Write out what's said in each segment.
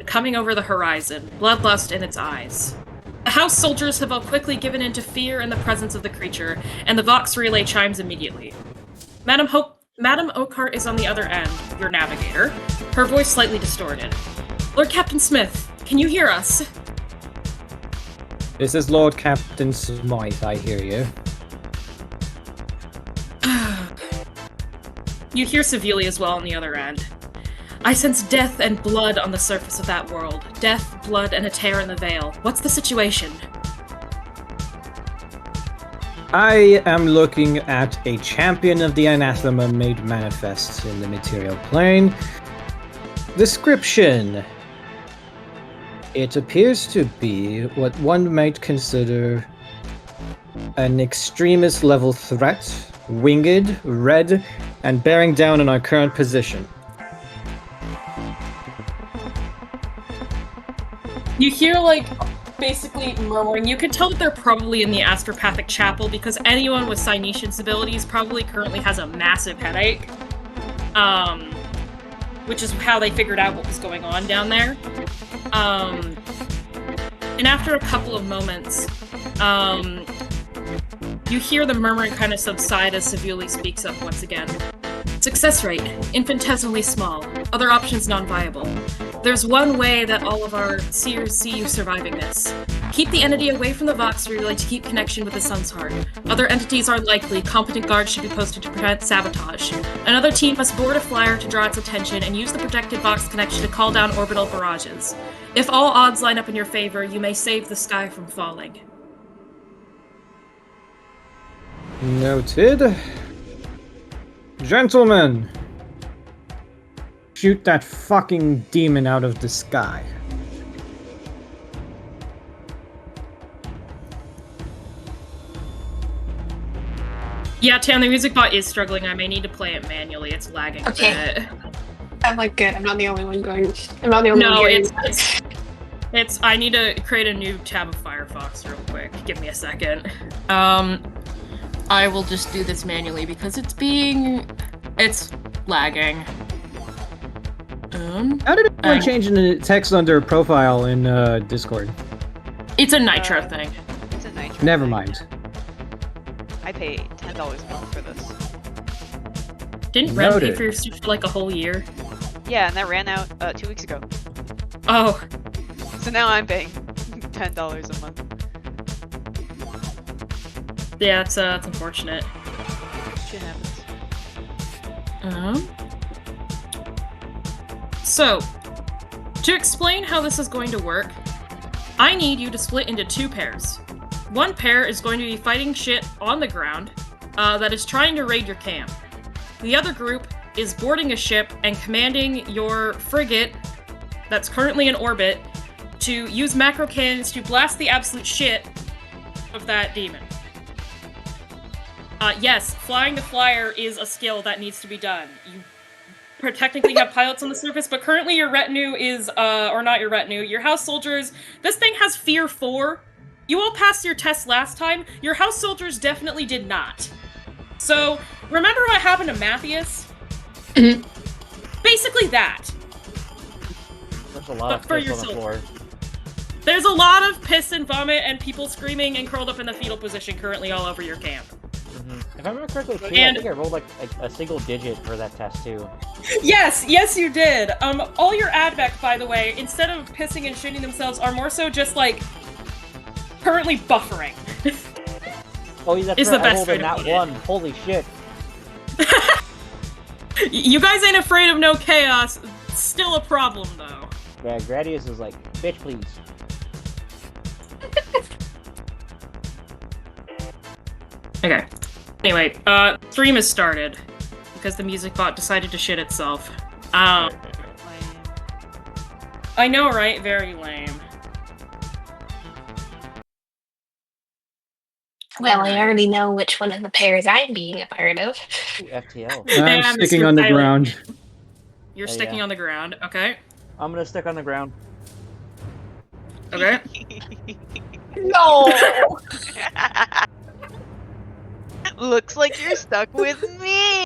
coming over the horizon, bloodlust in its eyes. The house soldiers have all quickly given in to fear in the presence of the creature, and the Vox relay chimes immediately. Madam Oakheart is on the other end, your navigator, her voice slightly distorted. Lord Captain Smythe, can you hear us? This is Lord Captain Smythe, I hear you. You hear Seville as well on the other end. I sense death and blood on the surface of that world. Death, blood, and a tear in the veil. What's the situation? I am looking at a champion of the anathema made manifest in the material plane. Description. It appears to be what one might consider an extremist level threat, winged, red, and bearing down on our current position. You hear, basically murmuring. You can tell that they're probably in the astropathic chapel because anyone with Cynetian's abilities probably currently has a massive headache. Which is how they figured out what was going on down there. And after a couple of moments, you hear the murmuring kind of subside as Seville speaks up once again. Success rate, infinitesimally small. Other options non-viable. There's one way that all of our seers see you surviving this. Keep the entity away from the Vox relay to keep connection with the Sun's heart. Other entities are likely. Competent guards should be posted to prevent sabotage. Another team must board a flyer to draw its attention and use the protected Vox connection to call down orbital barrages. If all odds line up in your favor, you may save the sky from falling. Noted. Gentlemen, shoot that fucking demon out of the sky. Yeah, Tam, the music bot is struggling. I may need to play it manually. It's lagging a bit. I'm good. I'm not the only one going. I'm not the only one hearing. It's. I need to create a new tab of Firefox real quick. Give me a second. I will just do this manually because it's lagging. How did it change the text under profile in Discord? It's a Nitro thing. It's a Nitro Never thing. mind. I pay $10 a month for this. Didn't Ren pay for your suit for a whole year? Yeah, and that ran out 2 weeks ago. Oh. So now I'm paying $10 a month. Yeah, it's unfortunate. Shit happens. So, to explain how this is going to work, I need you to split into two pairs. One pair is going to be fighting shit on the ground that is trying to raid your camp. The other group is boarding a ship and commanding your frigate that's currently in orbit to use macro cannons to blast the absolute shit of that demon. Yes, flying the flyer is a skill that needs to be done. You technically have pilots on the surface, but currently your retinue is, or not your retinue, your house soldiers. This thing has Fear 4. You all passed your test last time. Your house soldiers definitely did not. So, remember what happened to Matthias? Basically that. There's a lot of piss on the floor. There's a lot of piss and vomit and people screaming and curled up in the fetal position currently all over your camp. If I remember correctly, too, I think I rolled a single digit for that test too. Yes, you did. All your advec, by the way, instead of pissing and shitting themselves, are more so just currently buffering. Oh, yeah, that's is right. the best I rolled way a to nat put it. 1. Holy shit. You guys ain't afraid of no chaos. Still a problem, though. Yeah, Gradius is like, bitch, please. Okay. Anyway, stream has started because the music bot decided to shit itself. I know, right? Very lame. Well, I already know which one of the pairs I'm being a part of. Ooh, FTL. I'm Yeah, sticking Mr. on the Pilot. ground. You're Oh, sticking yeah. on the ground, okay? I'm gonna stick on the ground. Okay. No! Looks like you're stuck with me!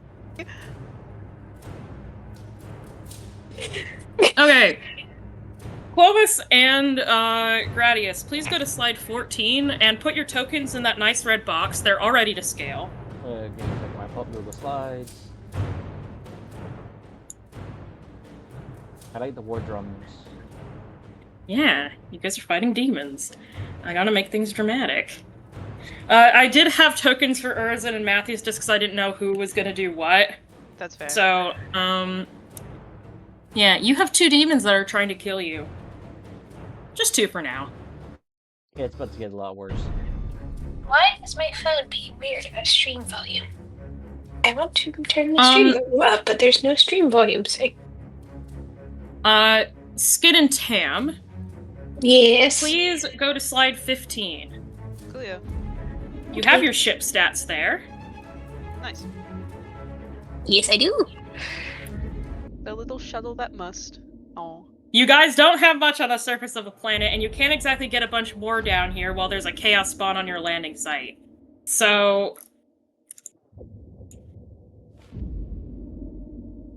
Okay. Clovis and Gradius, please go to slide 14 and put your tokens in that nice red box. They're all ready to scale. Give me a second, my pup move the slides. I like the war drums. Yeah, you guys are fighting demons. I gotta make things dramatic. I did have tokens for Urzin and Matthews just because I didn't know who was gonna do what. That's fair. So, yeah, you have 2 demons that are trying to kill you. Just 2 for now. Yeah, it's about to get a lot worse. Why is my phone being weird about stream volume? I want to turn the stream volume up, but there's no stream volume thing. Skid and Tam, Yes. please go to slide 15. Coolio. You have your ship stats there. Nice. Yes, I do. The little shuttle that must. Oh. You guys don't have much on the surface of the planet, and you can't exactly get a bunch more down here while there's a chaos spawn on your landing site. So...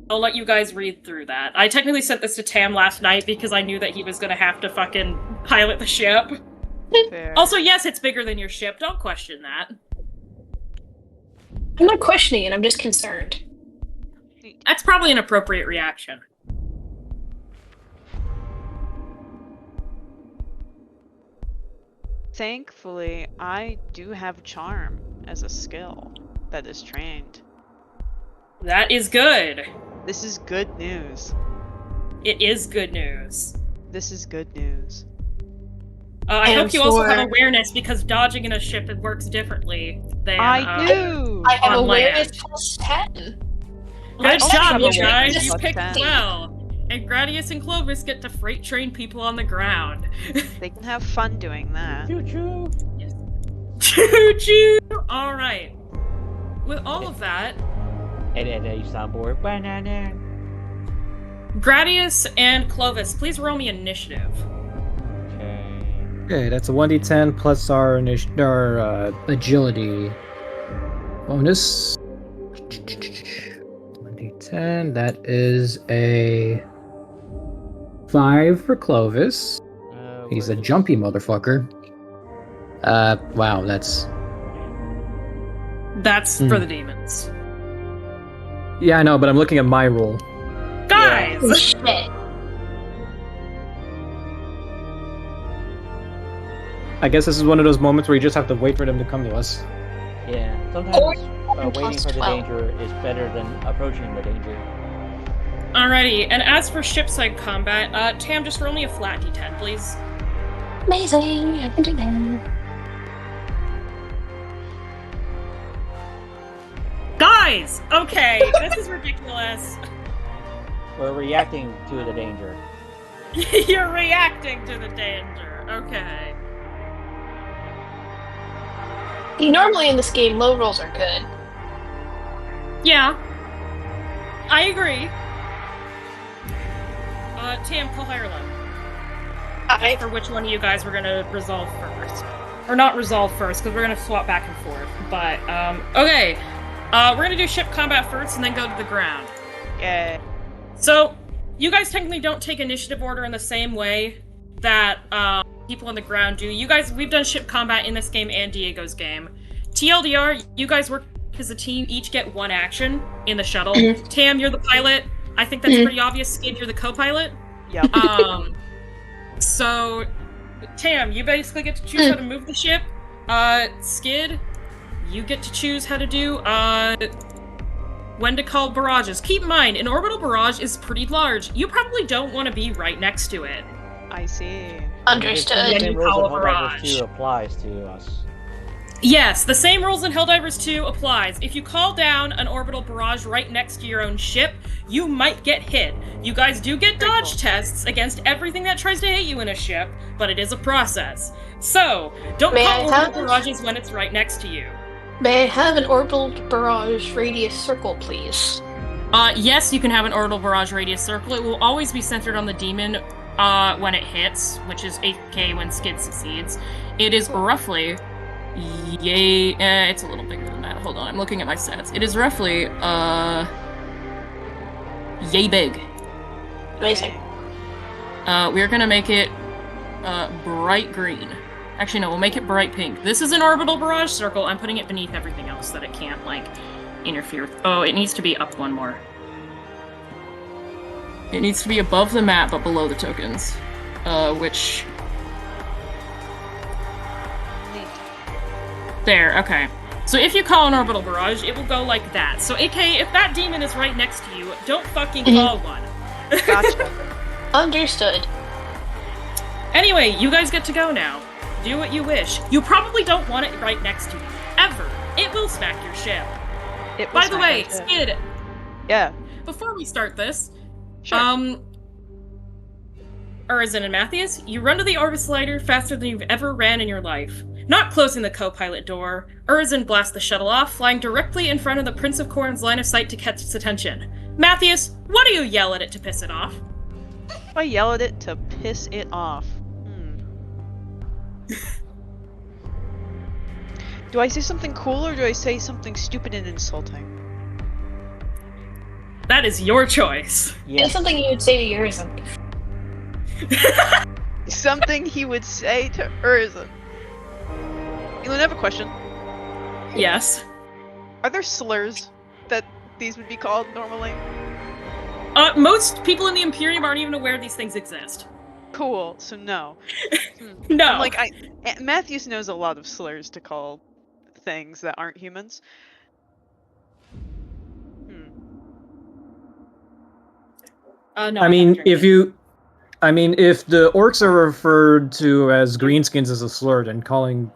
I'll let you guys read through that. I technically sent this to Tam last night because I knew that he was gonna have to fucking pilot the ship. Fair. Also, yes, it's bigger than your ship. Don't question that. I'm not questioning it, I'm just concerned. That's probably an appropriate reaction. Thankfully, I do have charm as a skill that is trained. That is good. This is good news. It is good news. This is good news. I And hope you also have for- awareness because dodging in a ship it works differently than I do! I have On awareness land. plus 10. Good Oh, job, you awareness guys! You plus picked 10. well. And Gradius and Clovis get to freight train people on the ground. They can have fun doing that. Choo-choo! Choo-choo! Alright. With all of that, And a soundboard. Banana. Gradius and Clovis, please roll me initiative. Okay. Okay, that's a 1d10 plus our agility bonus. 1d10, that is a 5 for Clovis. He's a where's- jumpy motherfucker. Wow, that's... That's for the demons. Yeah, I know, but I'm looking at my roll. Guys! Oh, shit. I guess this is one of those moments where you just have to wait for them to come to us. Yeah, sometimes waiting plus for the 12. danger is better than approaching the danger. Alrighty, and as for shipside combat, Tam, just roll me a flat d10, please. Amazing. I can do that. Guys! Okay, this is ridiculous. We're reacting to the danger. You're reacting to the danger. Okay. Normally in this game, low rolls are good. Yeah. I agree. Tam, pull higher low. I For which one of you guys we're gonna resolve first. Or not resolve first, because we're gonna swap back and forth. But, okay. We're gonna do ship combat first and then go to the ground. Yay. So, you guys technically don't take initiative order in the same way that people on the ground do. You guys, we've done ship combat in this game and Diego's game. TLDR, you guys work as a team, each get 1 action in the shuttle. Tam, you're the pilot. I think that's pretty obvious. Skid, you're the co-pilot. Yep. So, Tam, you basically get to choose how to move the ship. Skid, you get to choose how to do, when to call barrages. Keep in mind, an orbital barrage is pretty large. You probably don't want to be right next to it. I see. understood. Then The you same rules call of a Helldivers barrage. 2 applies to us. Yes, the same rules in Helldivers 2 applies. If you call down an orbital barrage right next to your own ship, you might get hit. You guys do get Very dodge cool. tests against everything that tries to hit you in a ship, but it is a process. So, don't May call I orbital have- barrages when it's right next to you. May I have an orbital barrage radius circle, please? Yes, you can have an orbital barrage radius circle. It will always be centered on the demon when it hits, which is 8k when Skid succeeds. It is roughly... it's a little bigger than that. Hold on, I'm looking at my stats. It is roughly, yay big. Amazing. We're gonna make it bright green. Actually, no, we'll make it bright pink. This is an orbital barrage circle. I'm putting it beneath everything else so that it can't, like, interfere with... Oh, it needs to be up one more. It needs to be above the map, but below the tokens. Which... There, okay. So if you call an orbital barrage, it will go like that. So, aka, if that demon is right next to you, don't fucking call one. Gotcha. Understood. Anyway, you guys get to go now. Do what you wish. You probably don't want it right next to you. Ever. It will smack your ship. By the way, Skid. Yeah. Before we start this, Sure. Urizen and Matthias, you run to the orbit slider faster than you've ever ran in your life. Not closing the co-pilot door, Urizen blasts the shuttle off, flying directly in front of the Prince of Corn's line of sight to catch its attention. Matthias, what do you yell at it to piss it off? I yell at it to piss it off. Do I say something cool or do I say something stupid and insulting? That is your choice. It's something you would say to Urizen. Something he would say to Urizen. Elin, I have a question. Yes. Are there slurs that these would be called normally? Most people in the Imperium aren't even aware these things exist. Cool, so no. No. I'm like, Matthews knows a lot of slurs to call things that aren't humans. No, I mean, if the orcs are referred to as greenskins as a slur, then calling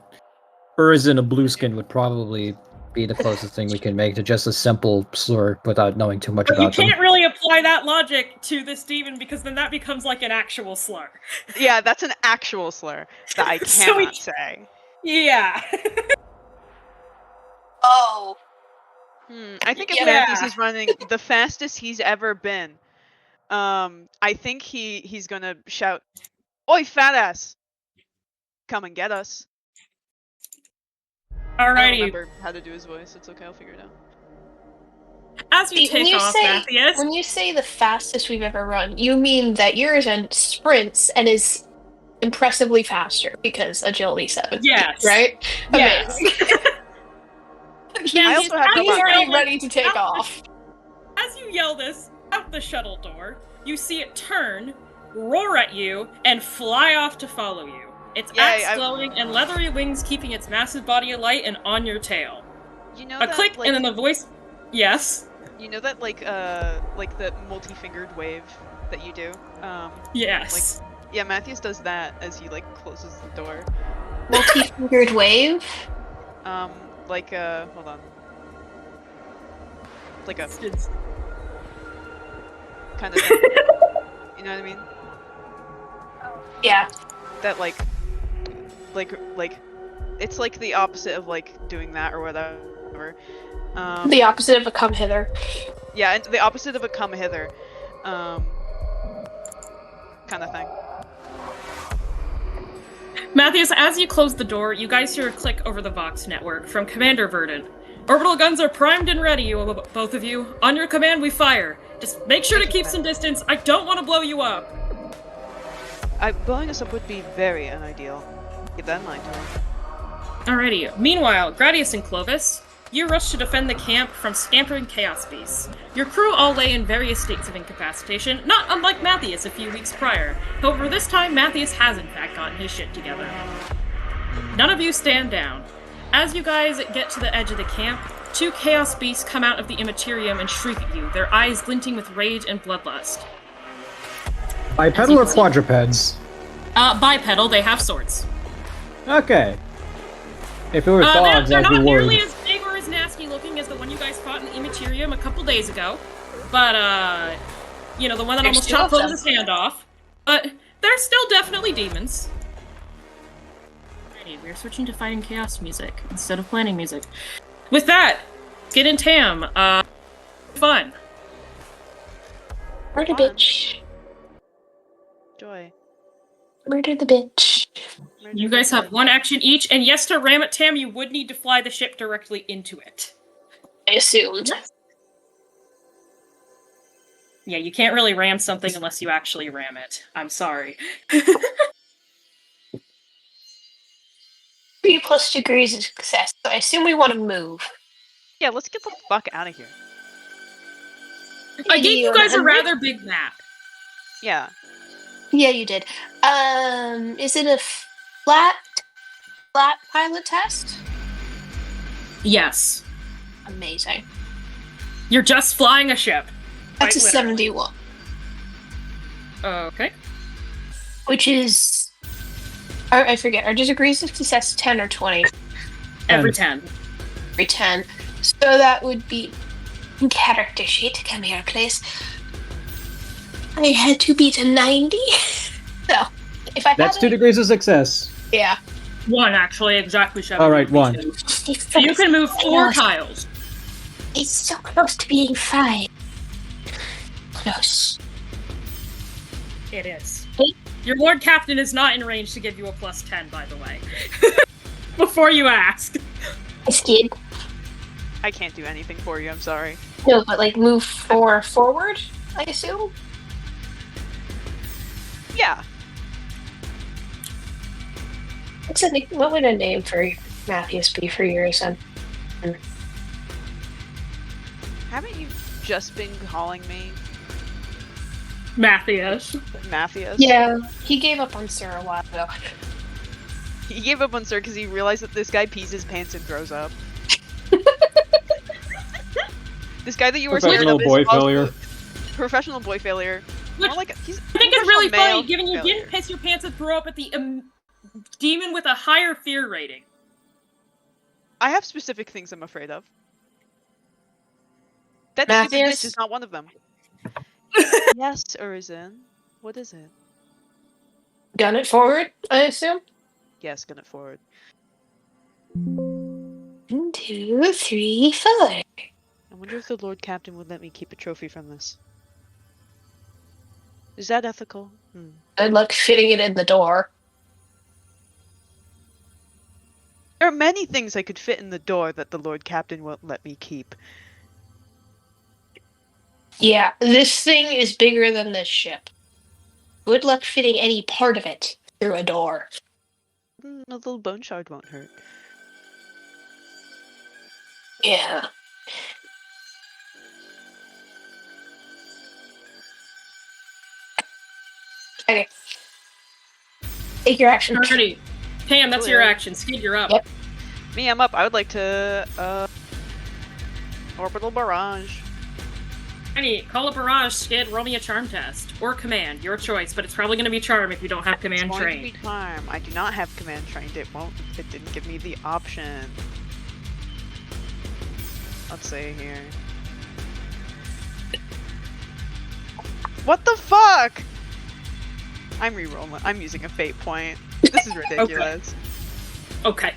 Urizen a blueskin would probably be the closest thing we can make to just a simple slur without knowing too much about them. You can't really apply that logic to this demon because then that becomes like an actual slur. Yeah, that's an actual slur that I cannot say. Yeah. Oh. I think if Yeah. Matthews is running the fastest he's ever been, I think he's gonna shout, "Oi, fat ass! Come and get us!" I don't Alrighty. remember how to do his voice. It's okay, I'll figure it out. As you take off, Matthias. When you say the fastest we've ever run, you mean that Urizen sprints and is impressively faster because agility 7. Yes. Right? Yes. I also have He's no already ready to take off. As you yell this out the shuttle door, you see it turn, roar at you, and fly off to follow you. Its axe glowing and leathery wings keeping its massive body alight and on your tail. You know A that, click like, and then the voice. Yes. You know that like the multi-fingered wave that you do? Yes. Yeah, Matthews does that as he like closes the door. Multi-fingered wave? Hold on. Like a kind of thing. You know what I mean? Yeah. That like it's like the opposite of like doing that or whatever. The opposite of a come hither. Yeah, and the opposite of a come hither. Kind of thing. Matthias, as you close the door, you guys hear a click over the Vox network from Commander Verdant. Orbital guns are primed and ready, both of you. On your command, we fire. Just make sure to keep some distance. I don't want to blow you up. Blowing us up would be very unideal. Keep that in mind. Alrighty. Meanwhile, Gradius and Clovis, you rush to defend the camp from scampering chaos beasts. Your crew all lay in various states of incapacitation, not unlike Matthias a few weeks prior. However, this time Matthias has in fact gotten his shit together. None of you stand down. As you guys get to the edge of the camp, 2 chaos beasts come out of the immaterium and shriek at you, their eyes glinting with rage and bloodlust. Bipedal or quadrupeds? Bipedal, they have swords. Okay. If it were dogs, they're I'd be not worried. nearly as big or as nasty looking as the one you guys fought in the Immaterium a couple days ago. But, the one that almost chopped Clovis' hand off. But they're still definitely demons. Alrighty, we're switching to fighting chaos music instead of planning music. With that, Skid and Tam, fun. Murder bitch. Joy. Murder the bitch. You guys have 1 action each, and yes, to ram it, Tam, you would need to fly the ship directly into it. I assumed. Yeah, you can't really ram something unless you actually ram it. I'm sorry. 3+ degrees of success. So I assume we want to move. Yeah, let's get the fuck out of here. I gave you guys a 100? rather big map. Yeah. Yeah, you did. Is it a flat pilot test? Yes. Amazing. You're just flying a ship. That's a Quite literally. 71. Okay. Which is... I forget. Are degrees of success 10 or 20? Every 10. Every 10. So that would be... Character sheet. Come here, please. I had to beat a 90. So, if I That's had 2 degrees of success. Yeah. 1, actually, exactly 7. All right, 1. So you can move 4 tiles. It's so close to being 5. Close. It is. Hey. Your Lord Captain is not in range to give you a plus 10, by the way. Before you ask. I skid. I can't do anything for you, I'm sorry. No, but like move 4 forward, I assume? Yeah. What would a name for Matthews be for yours then? Haven't you just been calling me Matthias. Matthias? Yeah, he gave up on Sir a while ago. He gave up on Sir because he realized that this guy pees his pants and throws up. This guy that you were scared Professional of is boy also- failure. Professional boy failure. Which, More like he's I think it's really professional funny, male given you failure. didn't piss your pants and throw up at the demon with a higher fear rating. I have specific things I'm afraid of. That stupid Matthias? bitch is not one of them. Yes, Urizen. What is it? Gun it forward, I assume? Yes, gun it forward. 1, 2, 3, 4. I wonder if the Lord Captain would let me keep a trophy from this. Is that ethical? Good luck fitting it in the door. There are many things I could fit in the door that the Lord Captain won't let me keep. Yeah, this thing is bigger than this ship. Good luck fitting any part of it through a door. A little bone shard won't hurt. Yeah. Okay. Take your action. Alrighty. Pam, that's your Clear. action. Skid, you're up. Yep. Me, I'm up. I would like to, orbital barrage. Alrighty, call a barrage, Skid, roll me a charm test. Or command, your choice, but it's probably going to be charm if you don't have command It's going trained. to be charm. I do not have command trained. It didn't give me the option. Let's see here. What the fuck? I'm rerolling. I'm using a fate point. This is ridiculous. Okay.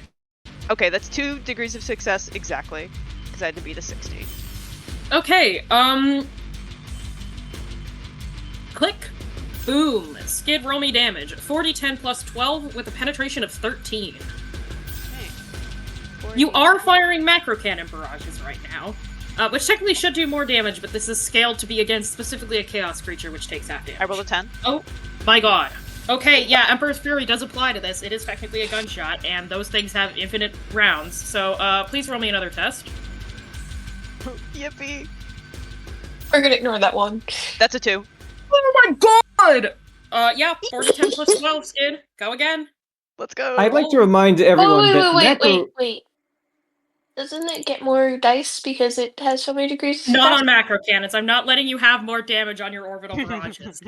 Okay, that's 2 degrees of success exactly. Because I had to beat a 60. Okay, click. Boom. Skid, roll me damage. 4d10 plus 12 with a penetration of 13. Okay. You are firing macro cannon barrages right now, which technically should do more damage, but this is scaled to be against specifically a chaos creature, which takes half damage. I rolled a 10. Oh, my god. Okay, yeah, Emperor's Fury does apply to this. It is technically a gunshot, and those things have infinite rounds, so please roll me another test. Yippee. We're gonna ignore that one. That's a 2. Oh my god! Yeah, 4d10 plus 12, Skid. Go again. Let's go. I'd like to remind everyone that Wait. Doesn't it get more dice because it has so many degrees? of Not success? on macro cannons. I'm not letting you have more damage on your orbital barrages.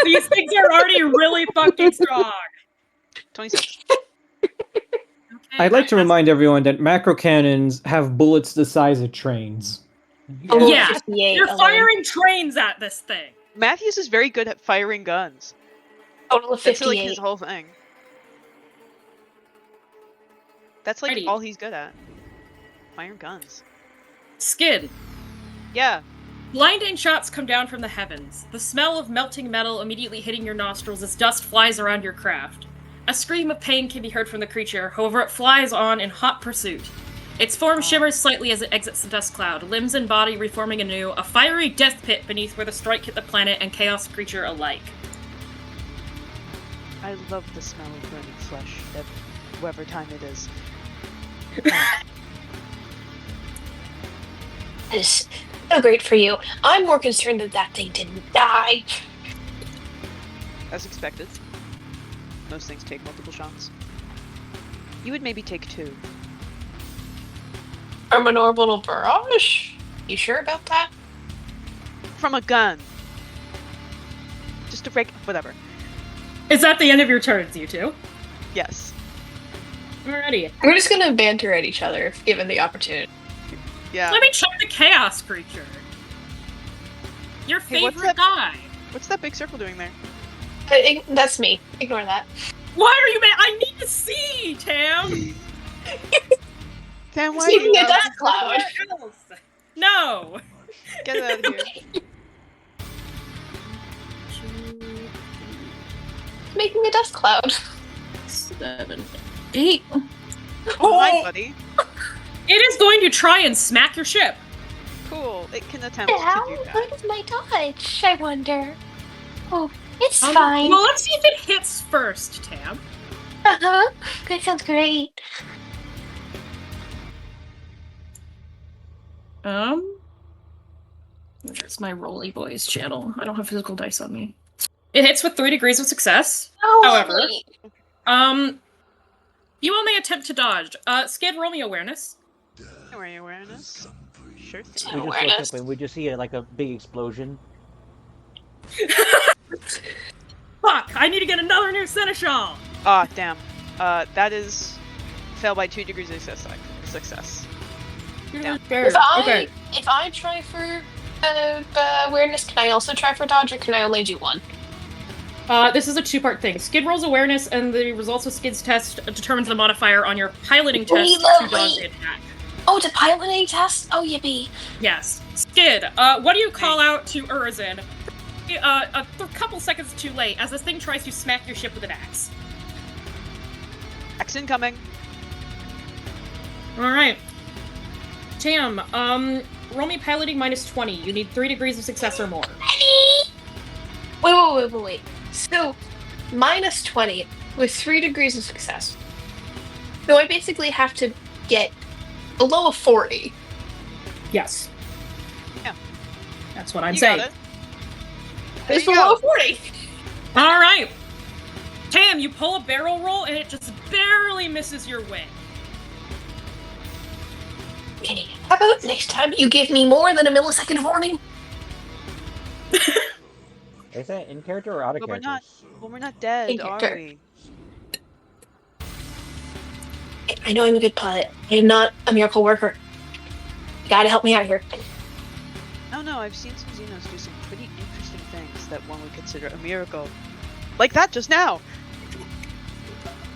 These things are already really fucking strong. 26. Okay, I'd like to that's- remind everyone that macro cannons have bullets the size of trains. Oh, Yeah, 58 You're alone. firing trains at this thing. Matthews is very good at firing guns. Total of That's 58. like his whole thing. That's like Alrighty. all he's good at. Firing guns. Skid. Yeah. Blinding shots come down from the heavens. The smell of melting metal immediately hitting your nostrils as dust flies around your craft. A scream of pain can be heard from the creature, however it flies on in hot pursuit. Its form shimmers slightly as it exits the dust cloud, limbs and body reforming anew, a fiery death pit beneath where the strike hit the planet and chaos creature alike. I love the smell of burning flesh at whatever time it is. That is so great for you. I'm more concerned that that thing didn't die. As expected. Most things take multiple shots. You would maybe take 2. From an orbital barrage? You sure about that? From a gun. Just to break... whatever. Is that the end of your turns, you two? Yes. Alrighty. We're just gonna banter at each other if given the opportunity. Yeah. Let me check the chaos creature. Your Hey, what's favorite guy. What's that big circle doing there? That's me. Ignore that. Why are you mad? I need to see, Tam! Tam, why Speaking do you of dust cloud. No! get out of here? Making a dust cloud. 7, 8. Hi, buddy. It is going to try and smack your ship. Cool. It can attempt How? to do that. What is my dodge? I wonder. Oh, it's fine. Well, let's see if it hits first, Tam. Uh-huh. That sounds great. Where's my Rolly Boys channel? I don't have physical dice on me. It hits with 3 degrees of success. Oh, However, lovely. you only attempt to dodge. Skid, roll me awareness. Are you awareness? Sure thing. We just Awareness. look quickly. We just see like a big explosion. Fuck! I need to get another new seneschal. Ah, damn. That is fail by 2 degrees of success. Yeah. If I try for awareness, can I also try for dodge, or can I only do one? This is a 2-part thing. Skid rolls awareness, and the results of Skid's test determines the modifier on your piloting test to Lovely. dodge the attack. Oh, it's a piloting test? Oh, yippee. Yes. Skid, what do you call out to Urzin? A couple seconds too late, as this thing tries to smack your ship with an axe. Axe incoming. Alright. Tam, roll me piloting minus 20. You need 3 degrees of success or more. Wait. So, minus 20 with 3 degrees of success. So I basically have to get below a 40. Yes. Yeah. That's what I'm You saying. got it. There It's you below go. 40. Alright. Tam, you pull a barrel roll, and it just barely misses your wing. Okay, how about next time you give me more than a millisecond of warning? Is that in character or out of But character? we're not dead, In are character. we? I know I'm a good pilot. I am not a miracle worker. You gotta help me out here. No, I've seen some Xenos do some pretty interesting things that one would consider a miracle. Like that just now!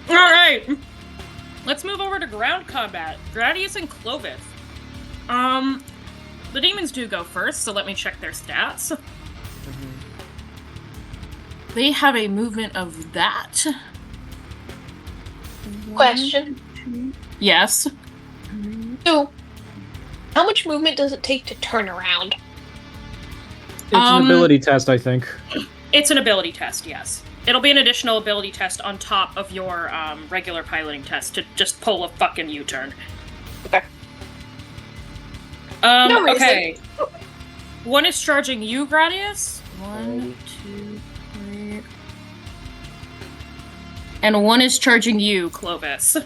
Alright. Let's move over to ground combat. Gradius and Clovis. The demons do go first, so let me check their stats. They have a movement of that. Question. Yes. So, how much movement does it take to turn around? It's an ability test, I think. It's an ability test, yes. It'll be an additional ability test on top of your regular piloting test to just pull a fucking U-turn. Okay. No reason. Okay. One is charging you, Gradius. 1, Alrighty. 2, 3. And one is charging you, Clovis.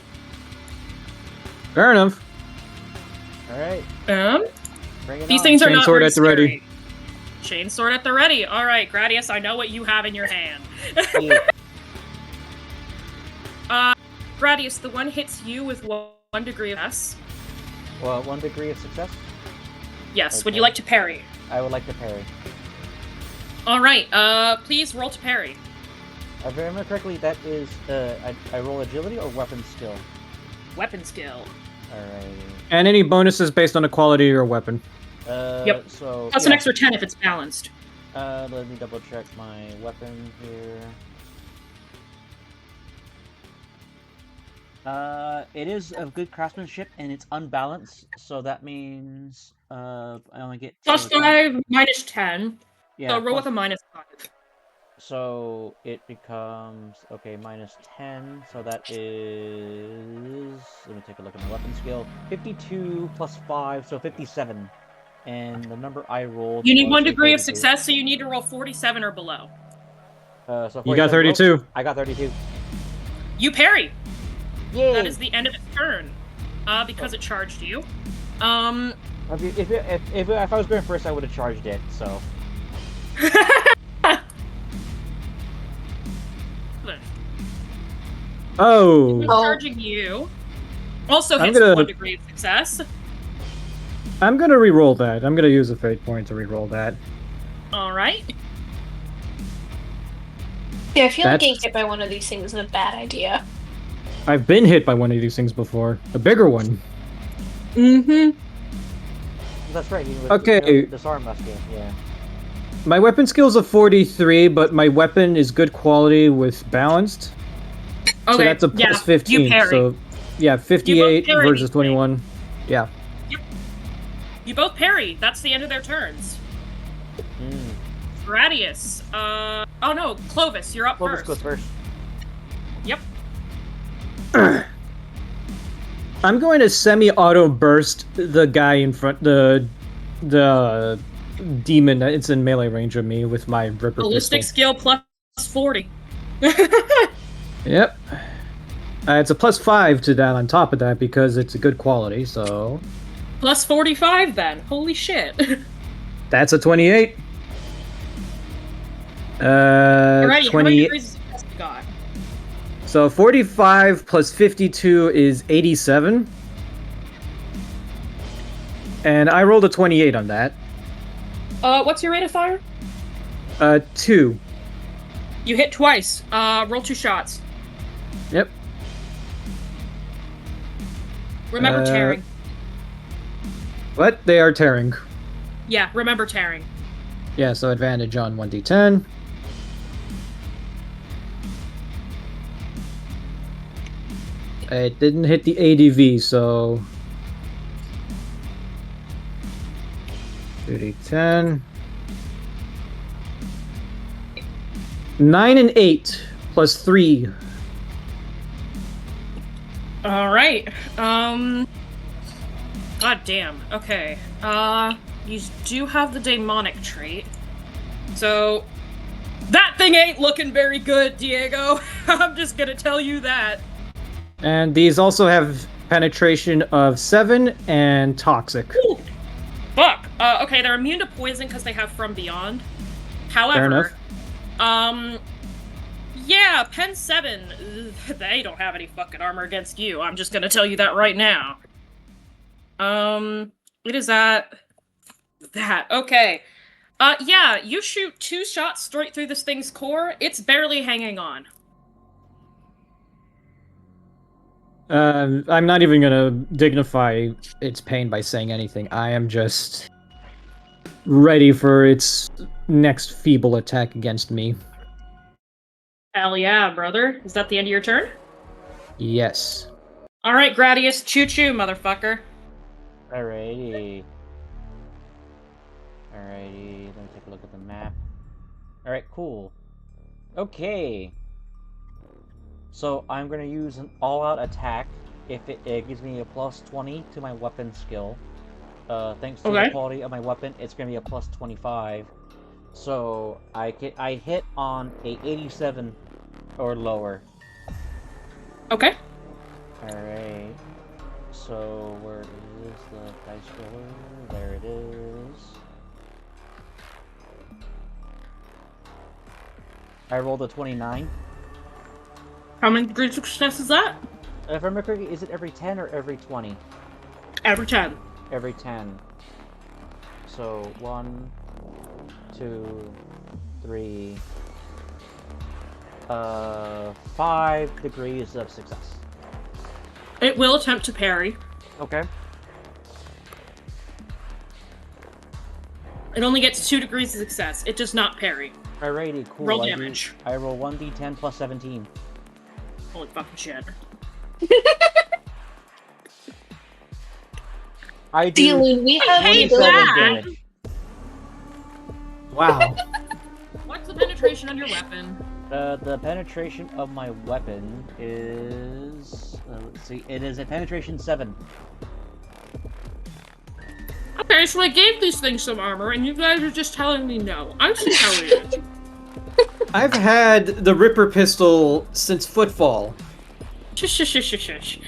Fair enough. Alright, bring it These on. things are not Chainsword very at the ready. scary. Chainsword at the ready. All right, Gradius, I know what you have in your hand. Yeah. Gradius, the one hits you with 1 degree of S. Well, 1 degree of success? Yes. Would Okay. you like to parry? I would like to parry. All right. Please roll to parry. If I remember correctly, that is, I roll agility or weapon skill? Weapon skill. Alright. And any bonuses based on the quality of your weapon. Yep. So, Plus an extra 10 if it's balanced. Let me double check my weapon here. It is of good craftsmanship and it's unbalanced, so that means I only get Plus so 5, minus 10. yeah. So roll plus- with a minus 5. So it becomes okay -10. So that is let me take a look at my weapon skill. 52 plus 5, so 57. And the number I rolled You need was 1 a degree of 32. success, so you need to roll 47 or below. So You got 47 32. I got 32. You parry. Yay! That is the end of its turn. Because it charged you. If I was going first, I would have charged it. So Oh, Charging you. Also I'm hits gonna- 1 degree of success. I'm gonna re-roll that. I'm gonna use a fate point to re-roll that. Alright. Yeah, I feel like That's- getting hit by one of these things is a bad idea. I've been hit by one of these things before. A bigger one. Mm-hmm. that's right. Okay. Disarm musket. Yeah. My weapon skill's a 43, but my weapon is good quality with balanced. Okay. So that's a plus yeah, 15. You parry. So yeah, 58 parry versus these 21. Yeah. You both parry. That's the end of their turns. Gradius. Oh no, Clovis, you're up Clovis first. goes first. Yep. I'm going to semi-auto burst the guy in front, the demon that's in melee range of me with my Ripper Ballistic pistol. skill plus 40. Yep. It's a plus 5 to that on top of that because it's a good quality, so... Plus 45 then. Holy shit. That's a 28. Alrighty, how many 20... degrees of success you got? So 45 plus 52 is 87. And I rolled a 28 on that. What's your rate of fire? 2. You hit twice. Roll 2 shots. Yep. Remember tearing. What? They are tearing. Yeah, remember tearing. Yeah, so advantage on 1d10. It didn't hit the ADV, so... 2d10. 9 and 8, plus 3. Alright. God damn. Okay. You do have the demonic trait. So that thing ain't looking very good, Diego. I'm just gonna tell you that. And these also have penetration of 7 and toxic. Ooh. Fuck. Okay, they're immune to poison because they have From Beyond. Fair enough. However, yeah, Pen 7, they don't have any fucking armor against you. I'm just gonna tell you that right now. It is at that. Okay. Yeah, you shoot 2 shots straight through this thing's core. It's barely hanging on. I'm not even gonna dignify its pain by saying anything. I am just ready for its next feeble attack against me. Hell yeah, brother. Is that the end of your turn? Yes. Alright, Gradius, choo-choo, motherfucker. Alrighty. Let me take a look at the map. Alright, cool. Okay. So I'm gonna use an all-out attack if it gives me a plus 20 to my weapon skill. Thanks to the quality of my weapon, it's gonna be a plus 25. So I hit on a 87 or lower. Okay. Alright. So where is the dice roller? There it is. I rolled a 29. How many degrees of success is that? If I remember correctly, is it every 10 or every 20? Every 10. Every 10. So 1, 2, 3, 5 degrees of success. It will attempt to parry. Okay. It only gets 2 degrees of success. It does not parry. Alrighty, cool. Roll damage. I roll 1d10 plus 17. Holy fucking shit. I do Dylan, we have the Hey, 27 Black! damage. Wow. What's the penetration on your weapon? The penetration of my weapon is... let's see, it is a penetration 7. Okay, so I gave these things some armor, and you guys are just telling me no. I'm just telling you. I've had the Ripper pistol since Footfall. Shush, shush, shush, shush, shush.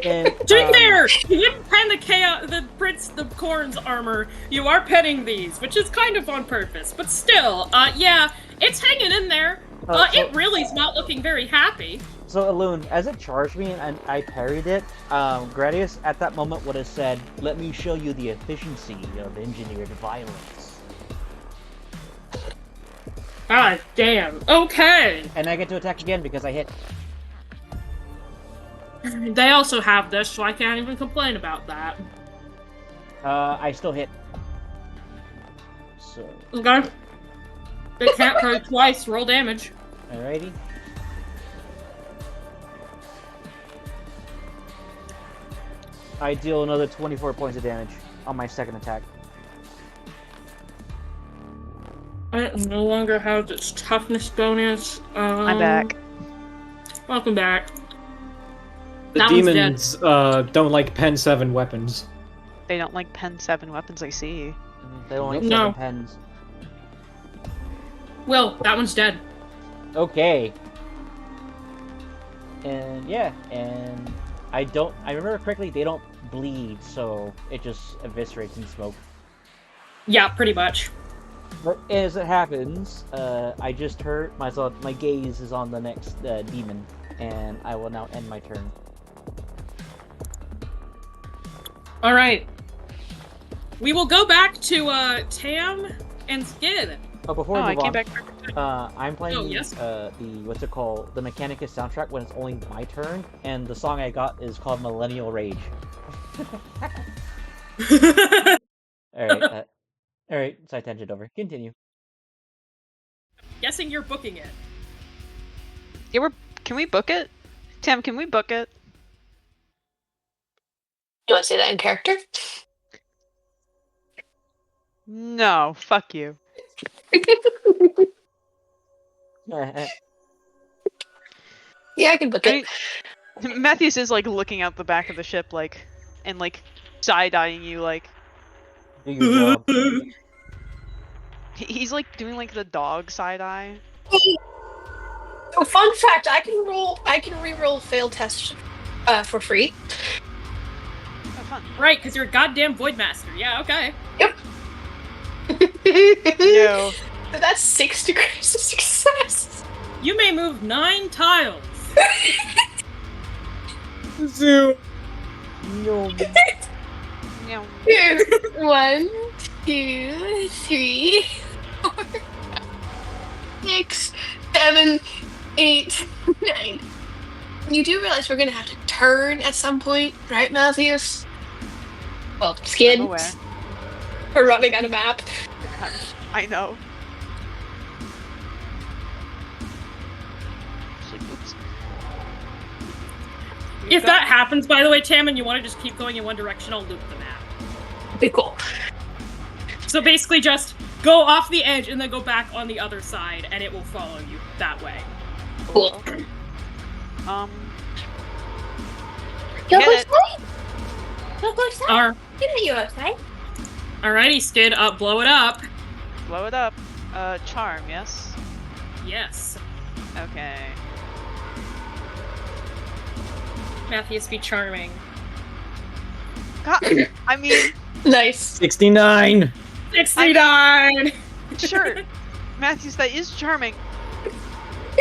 And, To be fair, you didn't pen the Corn's armor. You are penning these, which is kind of on purpose. But still, yeah, it's hanging in there. It really's not looking very happy. So, Elune, as it charged me and I parried it, Gradius at that moment would have said, "Let me show you the efficiency of engineered violence." God damn. Okay. And I get to attack again because I hit. They also have this, so I can't even complain about that. I still hit. So, Okay. It can't hurt twice. Roll damage. alrighty. I deal another 24 points of damage on my second attack. It no longer has its toughness bonus. I'm back. Welcome back. The That one's demons don't like Pen 7 weapons. They don't like Pen 7 weapons, I see. They don't like No. 7 pens. Will, that one's dead. Okay. And yeah, and I remember correctly, they don't bleed, so it just eviscerates in smoke. Yeah, pretty much. But as it happens, I just hurt myself. My gaze is on the next demon, and I will now end my turn. Alright. We will go back to Tam and Skid. Oh, before we I move came on, back. I'm playing Oh, yes. the what's it called? The Mechanicus soundtrack when it's only my turn, and the song I got is called Millennial Rage. Alright, alright, side tangent over. Continue. Guessing you're booking it. Yeah, can we book it? Tam, can we book it? You want to say that in character? No, fuck you. Yeah, I can book it. Matthews is like looking out the back of the ship, like, and like side-eyeing you, like. Do your job. He's like doing like the dog side eye. Oh, fun fact: I can re-roll failed tests for free. Oh, fun. Right, because you're a goddamn Voidmaster. Yeah, okay. Yep. No. So that's 6 degrees of success. You may move 9 tiles. Zoo. No. No. 1, 2, 3, 4, 6, 7, 8, 9. You do realize we're gonna have to turn at some point, right, Matthews? Well, Skid. I'm aware. We're running out of map. I know. Just like, oops. If that happens, by the way, Tam, and you want to just keep going in one direction, I'll loop the map. Be cool. So basically just go off the edge and then go back on the other side, and it will follow you that way. Cool. Get it. Go outside. Ar- You outside. Alrighty, Skid, blow it up. Blow it up. Charm, yes? Yes. Okay. Matthews be charming. God, I mean, Nice. 69. 69! sure. Matthews, that is charming.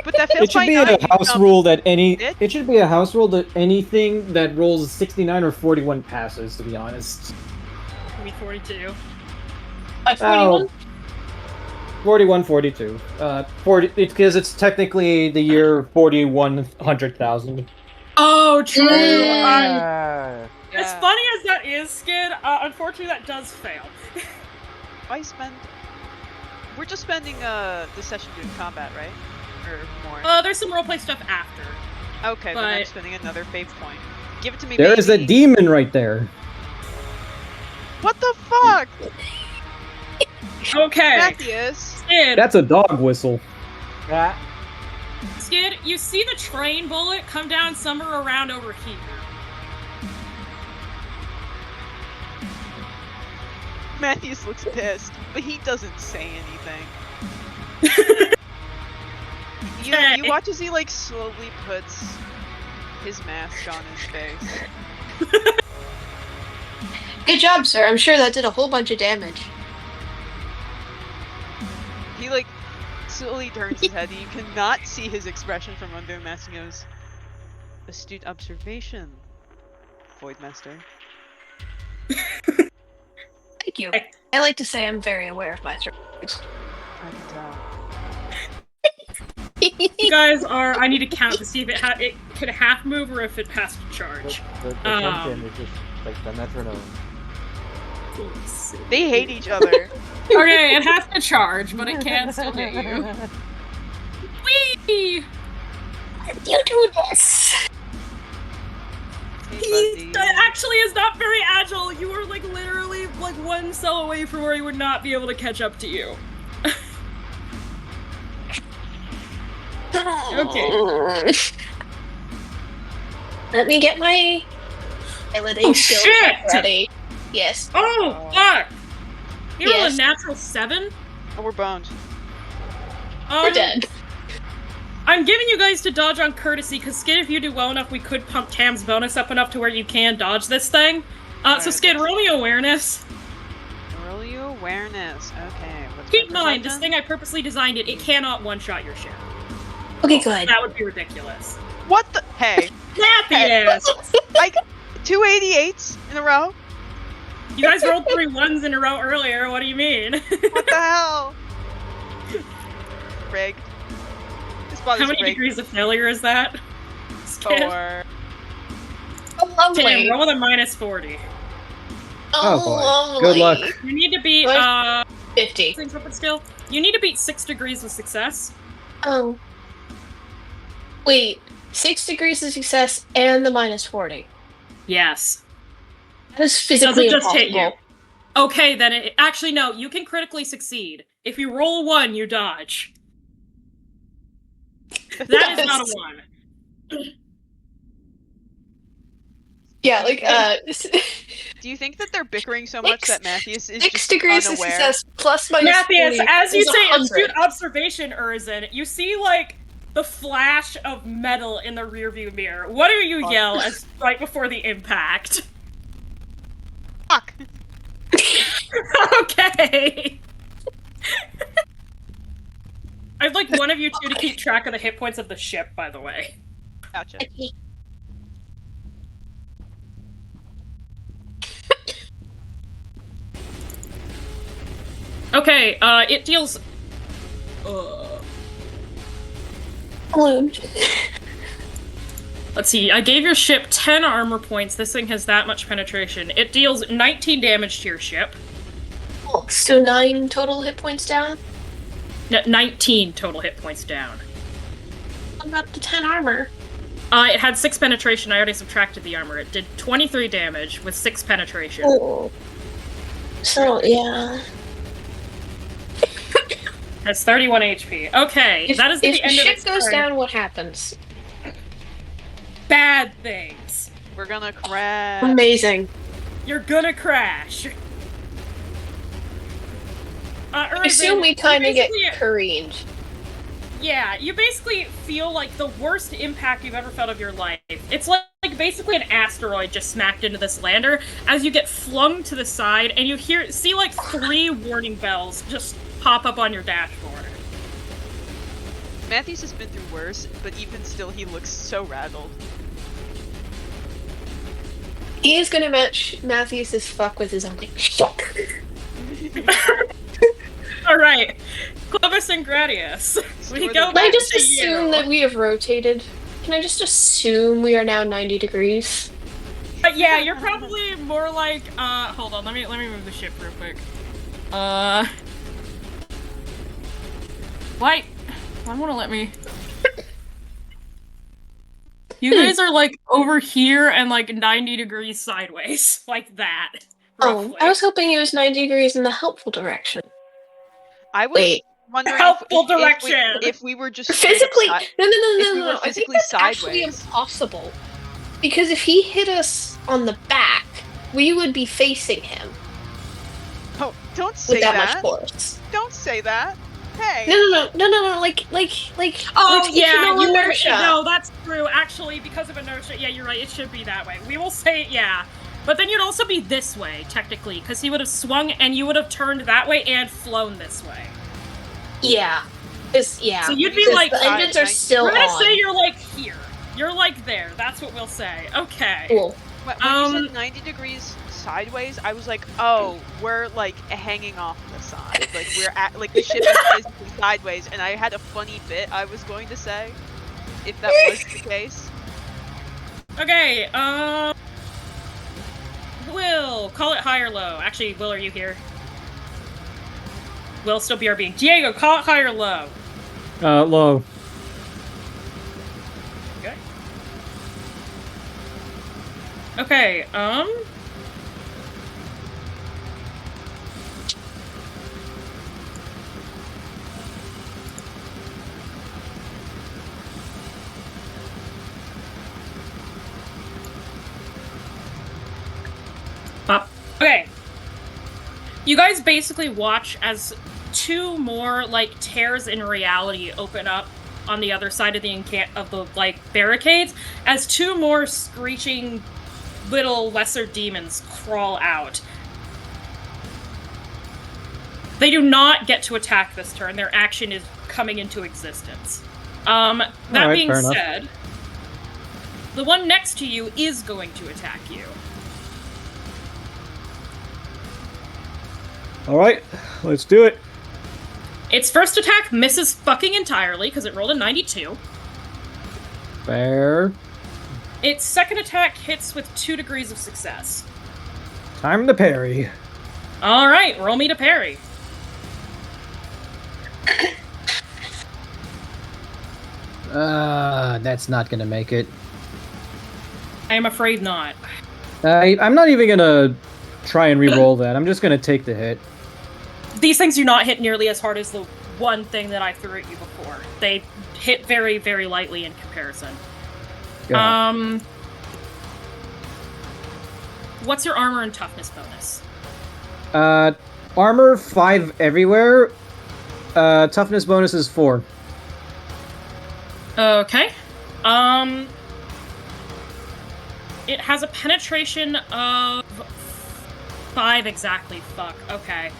But that fails It should by be 9. a house rule that bitch. it should be a house rule that anything that rolls 69 or 41 passes, to be honest. Give me 42. 41? 41, 42. 40, because it's technically the year 4100,000. Oh, true. Yeah. As Yeah. funny as that is, Skid, unfortunately that does fail. Why spend? We're just spending the session doing combat, right? Or more? There's some roleplay stuff after. Okay, then I'm But- spending another fate point. Give it to me, There is a baby. demon right there. What the fuck? Okay. Matthias! Skid, That's a dog whistle. Ah, Skid, you see the train bullet come down somewhere around over here. Matthias looks pissed, but he doesn't say anything. You watch as he like slowly puts his mask on his face. Good job, sir. I'm sure that did a whole bunch of damage. He like slowly turns his head. You cannot see his expression from under the mask. He goes, "Astute observation, Voidmaster." Thank you. I like to say I'm very aware of my surroundings. I can tell. You guys are. I need to count to see if it could half move or if it passed a charge. the tension is just like the metronome. They hate each other. Okay, it has to charge, but it can still hit you. Whee! You do this. Hey, He buddy. actually is not very agile. You are like literally like one cell away from where he would not be able to catch up to you. Okay. Let me get my piloting Oh, skills shit! ready. Yes. Oh fuck! You roll a Yes. natural 7. Oh, we're boned. We're dead. I'm giving you guys to dodge on courtesy, because Skid, if you do well enough, we could pump Tam's bonus up enough to where you can dodge this thing. So Alright, Skid, roll me awareness. Roll you awareness. Okay. What's Keep in my mind, this perception? thing I purposely designed it cannot one-shot your ship. Okay, good. That would be ridiculous. What the? Hey, Matthias! like 288s in a row. You guys rolled 3 1s in a row earlier, what do you mean? What the hell? Rigged. This body's How many rigged. degrees of failure is that? Skid? 4. Oh, lovely. Tam, roll with a minus 40. Oh, boy. lovely. Good luck. You need to beat, 50. things up skill. You need to beat 6 degrees of success. Oh. Wait. 6 degrees of success and the minus 40. Yes. That is physically Does it just hit you? impossible. Okay, then actually no, you can critically succeed. If you roll a 1, you dodge. That is not a 1. Yeah, like, Do you think that they're bickering so much that Matthias is 6 just degrees unaware? of success plus minus Matthias, 40 as you is say 100. astute observation, Urzin, you see like the flash of metal in the rearview mirror. What do you yell as right before the impact? Fuck. Okay. I'd like one of you two to keep track of the hit points of the ship, by the way. Gotcha. Okay. Okay, it deals. Ballooned. Let's see, I gave your ship 10 armor points. This thing has that much penetration. It deals 19 damage to your ship. Oh, so 9 total hit points down? 19 total hit points down. What about the 10 armor? It had 6 penetration. I already subtracted the armor. It did 23 damage with 6 penetration. Oh. So, yeah. That's 31 HP. Okay, that is the if end the of ship its goes turn. down, what happens? Bad things. We're gonna crash. Amazing. You're gonna crash. I assume we kind of get careened. Yeah, you basically feel like the worst impact you've ever felt of your life. It's like basically an asteroid just smacked into this lander as you get flung to the side and you see like 3 warning bells just pop up on your dashboard. Matthias has been through worse, but even still, he looks so rattled. He is gonna match Matthias' fuck with his own fuck. Alright, Clovis and Gradius. We Store go the- Can I back just to assume you. that we have rotated? Can I just assume we are now 90 degrees? Yeah, you're probably more like, hold on, let me move the ship real quick. Why? I wanna let me... You guys are like over here and like 90 degrees sideways, like that. Oh, Roughly. I was hoping it was 90 degrees in the helpful direction. I was Wait, wondering helpful if direction. if we were just straight up physically? No, if we were I think physically that's actually sideways. impossible. Because if he hit us on the back, we would be facing him Oh, don't say with that that. much force. Don't say that. Hey. No, like. Oh like, yeah, no you inertia. no, that's true. Actually, because of inertia, yeah, you're right. It should be that way. We will say yeah, but then you'd also be this way technically, because he would have swung and you would have turned that way and flown this way. Yeah. Yeah. So you'd be Because like, the engines are still we're gonna on. say you're like here. You're like there. That's what we'll say. Okay. Cool. When you said 90 degrees sideways, I was like, oh, we're like hanging off the side. Like we're at like the ship is physically sideways, and I had a funny bit I was going to say, if that was the case. Okay. Will, call it high or low. Actually, Will, are you here? Will still BRB. Diego, call it high or low. Low. Okay. Okay, okay. You guys basically watch as two more, like, tears in reality open up on the other side of the barricades, as two more screeching little lesser demons crawl out. They do not get to attack this turn. Their action is coming into existence. That Alright, being fair enough. said, the one next to you is going to attack you. Alright, let's do it. Its first attack misses fucking entirely, because it rolled a 92. Fair. Its second attack hits with 2 degrees of success. Time to parry. Alright, roll me to parry. That's not gonna make it. I am afraid not. I'm not even gonna try and re-roll that. I'm just gonna take the hit. These things do not hit nearly as hard as the one thing that I threw at you before. They hit very, very lightly in comparison. Yeah. What's your armor and toughness bonus? Armor 5 everywhere. Toughness bonus is 4. Okay. It has a penetration of 5 exactly. Fuck. Okay.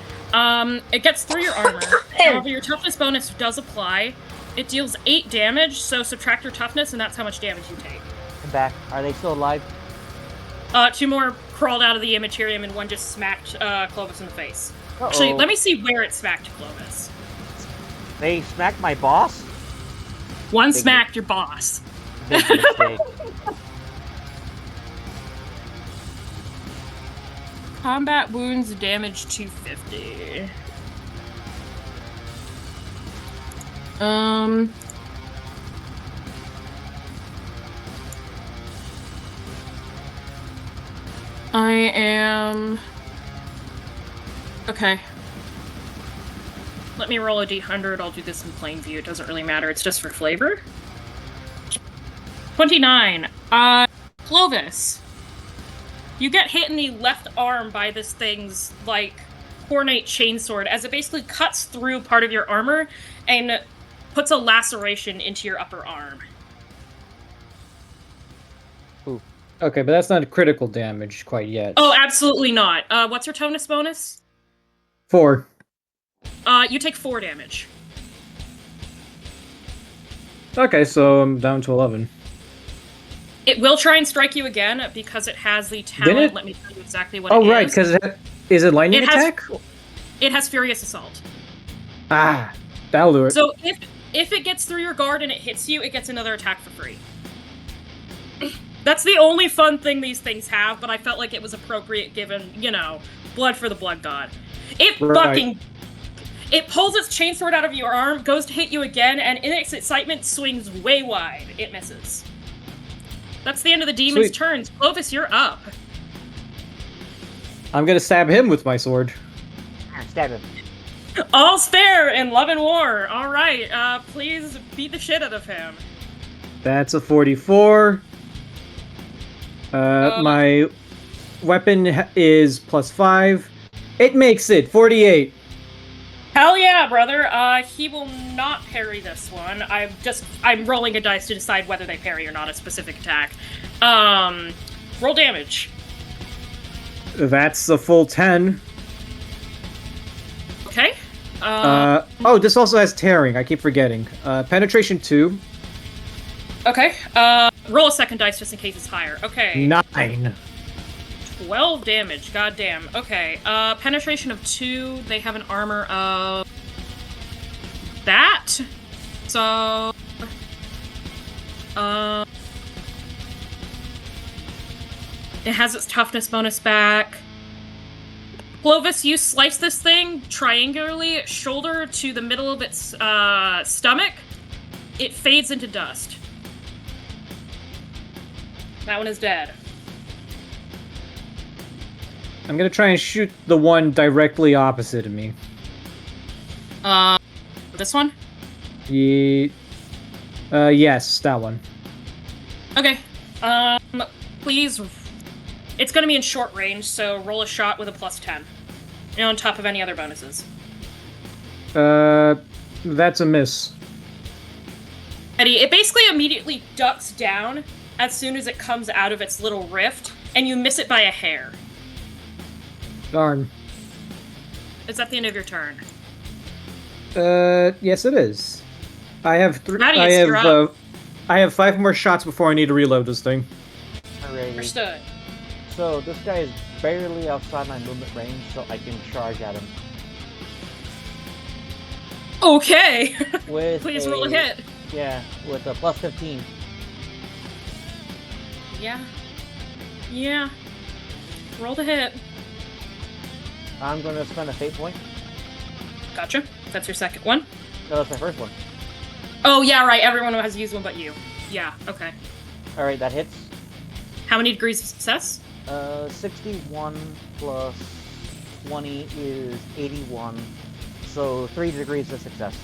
It gets through your armor. However, your toughness bonus does apply. It deals 8 damage, so subtract your toughness, and that's how much damage you take. I'm back. Are they still alive? 2 more crawled out of the Immaterium, and 1 just smacked Clovis in the face. Uh-oh. Actually, let me see where it smacked Clovis. They smacked my boss? 1 Big smacked your boss. Big mistake. Combat wounds damage 250. I am... Okay. Let me roll a d100. I'll do this in plain view. It doesn't really matter. It's just for flavor. 29. Clovis. You get hit in the left arm by this thing's, like, ornate chainsword, as it basically cuts through part of your armor and puts a laceration into your upper arm. Ooh. Okay, but that's not critical damage quite yet. Oh, absolutely not. What's your toughness bonus? 4. You take 4 damage. Okay, so I'm down to 11. It will try and strike you again because it has the talent. Did it? Let me tell you exactly what it is. Oh, right, because is it lightning attack? It has Furious Assault. Ah, that'll do it. So if it gets through your guard and it hits you, it gets another attack for free. That's the only fun thing these things have, but I felt like it was appropriate given, you know, blood for the blood god. It It pulls its chainsword out of your arm, goes to hit you again, and in its excitement swings way wide. It misses. That's the end of the demon's Sweet. turns. Clovis, you're up. I'm gonna stab him with my sword. Stab him. All's fair in love and war. All right, please beat the shit out of him. That's a 44. My weapon is +5. It makes it 48. Hell yeah, brother. He will not parry this one. I'm rolling a dice to decide whether they parry or not a specific attack. Roll damage. That's a full 10. Okay. Oh, this also has tearing. I keep forgetting. Penetration 2. Okay. Roll a second dice just in case it's higher. Okay. 9. 12 damage. Goddamn. Okay. Penetration of 2. They have an armor of that. So. It has its toughness bonus back. Clovis, you slice this thing triangularly, shoulder to the middle of its stomach. It fades into dust. That one is dead. I'm gonna try and shoot the one directly opposite of me. This one? Yes, that one. Okay. Please. It's gonna be in short range, so roll a shot with a +10. And on top of any other bonuses. That's a miss. Eddie, it basically immediately ducks down as soon as it comes out of its little rift, and you miss it by a hair. Darn. Is that the end of your turn? Yes it is. I have three. Thaddeus, you're up. I have 5 more shots before I need to reload this thing. Alrighty. Understood. So this guy is barely outside my movement range, so I can charge at him. Okay! With Please roll a hit. Yeah, with a +15. Yeah. Yeah. Roll the hit. I'm gonna spend a fate point. Gotcha. That's your second one. No, that's my first one. Oh, yeah, right. Everyone has used one but you. Yeah, okay. Alright, that hits. How many degrees of success? 61 plus 20 is 81. So 3 degrees of success.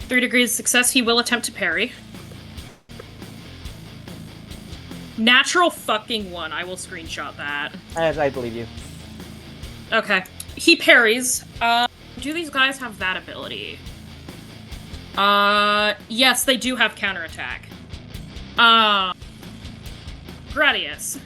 3 degrees of success. He will attempt to parry. Natural fucking 1. I will screenshot that. As I believe you. Okay. He parries. Do these guys have that ability? Yes, they do have counterattack. Gradius.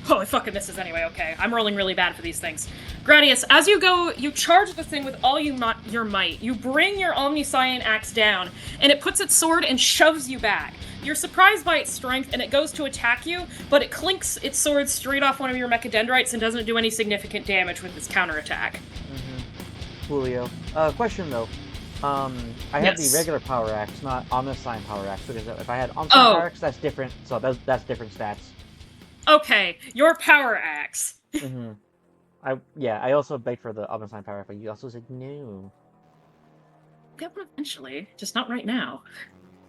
Oh, it fucking misses anyway, okay. I'm rolling really bad for these things. Gradius, as you go, you charge the thing with all your might. You bring your Omniscient axe down, and it puts its sword and shoves you back. You're surprised by its strength, and it goes to attack you, but it clinks its sword straight off one of your mechadendrites and doesn't do any significant damage with its counterattack. Julio. Question though. I have the regular power axe, not Omniscient power axe, because if I had Omniscient power axe, that's different, so that's different stats. Okay, your power axe. I also begged for the Omniscient power axe, but you also said no. Get one eventually, just not right now.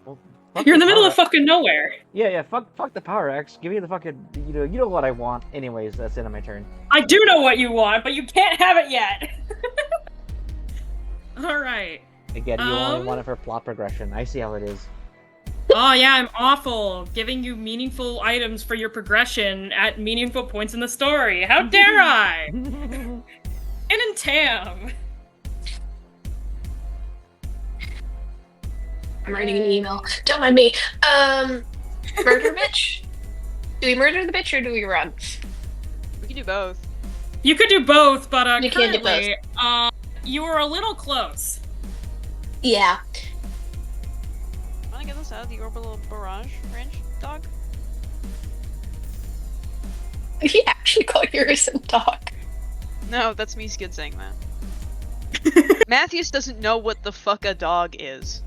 Well, you're in the middle of fucking nowhere. Yeah, fuck the power axe. Give me the fucking, you know what I want. Anyways, that's the end of my turn. I do know what you want, but you can't have it yet. Alright. Again, you only want it for plot progression. I see how it is. Oh yeah, I'm awful. Giving you meaningful items for your progression at meaningful points in the story. How dare I? In Tam. I'm writing an email. Don't mind me. Murder bitch? Do we murder the bitch or do we run? We can do both. You could do both, but You can't do currently, you were a little close. Yeah. Wanna get this out of the orbital barrage range, dog? He actually called yours a dog. No, that's me skid saying that. Matthews doesn't know what the fuck a dog is.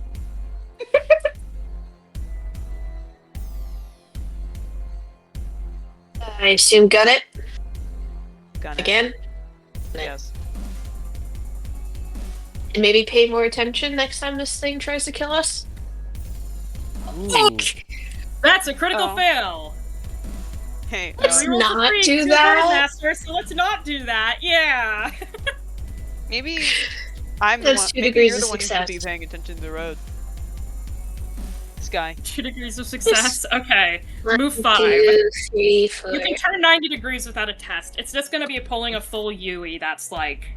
I assume gun it. Gun it. Again? Yes. And maybe pay more attention next time this thing tries to kill us? Ooh. That's a critical Oh. fail. Hey, Let's We rolled a not three, do two that. bird master, so let's not do that. Yeah. maybe I'm the That's one. 2 Maybe degrees you're the of one who should be success. paying attention to the road. Sky. 2 degrees of success. Okay. Move 1, 5. 2, 3, 4. You can turn 90 degrees without a test. It's just gonna be pulling a full Yui. That's like.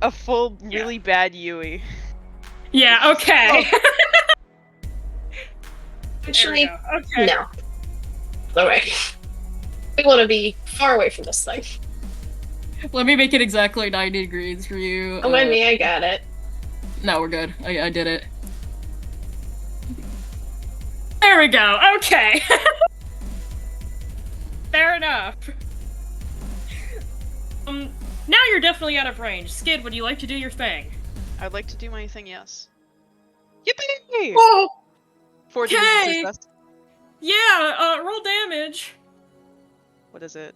A full, really bad Yui. Yeah. Okay. Actually, There we go. Okay. no. Alright. We want to be far away from this thing. Let me make it exactly 90 degrees for you. Oh, by me, I got it. No, we're good. I did it. There we go. Okay. Fair enough. Now you're definitely out of range. Skid, would you like to do your thing? I'd like to do my thing, yes. Yippee! Whoa! 4 degrees of Okay. success. Yeah, roll damage. What is it?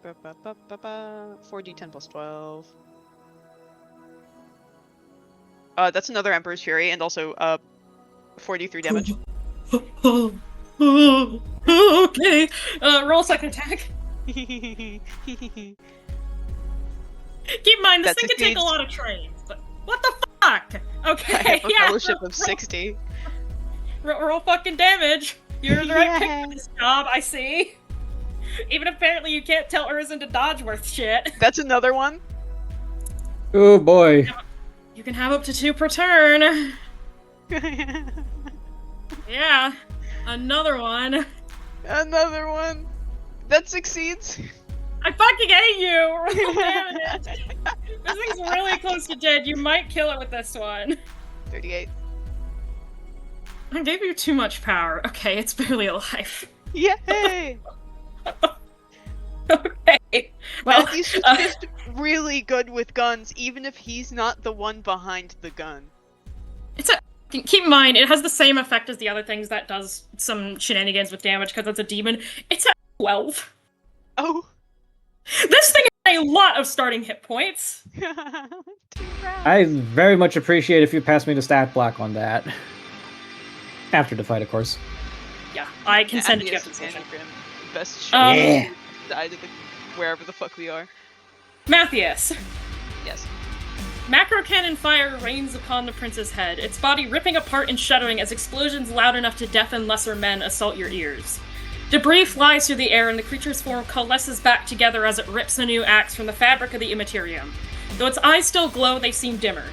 4d10 plus 12. That's another Emperor's Fury, and also 4d3 damage. Okay. Roll second attack. Keep in mind, this That thing can take a succeeds. lot of trains, but what the fuck? Okay, I have a yeah, fellowship roll- of 60. roll fucking damage. You're the right pick Yeah. for this job, I see. Even apparently you can't tell Urzin to dodge worth shit. That's another one. Oh boy. You can have up to 2 per turn. Yeah. Another one. Another one. That succeeds. I fucking hate you! Roll damage. This thing's really close to dead. You might kill it with this one. 38. I gave you too much power. Okay, it's barely alive. Yay! Okay. Well, Matthew's just really good with guns, even if he's not the one behind the gun. keep in mind, it has the same effect as the other things that does some shenanigans with damage because it's a demon. It's at 12. Oh. This thing has a lot of starting hit points. 2 rounds. I very much appreciate if you pass me the stat block on that. After the fight, of course. Yeah, I can send it to you Matthews after the and session. Grim. Best Yeah. side of the wherever the fuck we are. Matthias. Yes. Macro cannon fire rains upon the prince's head, its body ripping apart and shuddering as explosions loud enough to deafen lesser men assault your ears. Debris flies through the air and the creature's form coalesces back together as it rips a new axe from the fabric of the immaterium. Though its eyes still glow, they seem dimmer.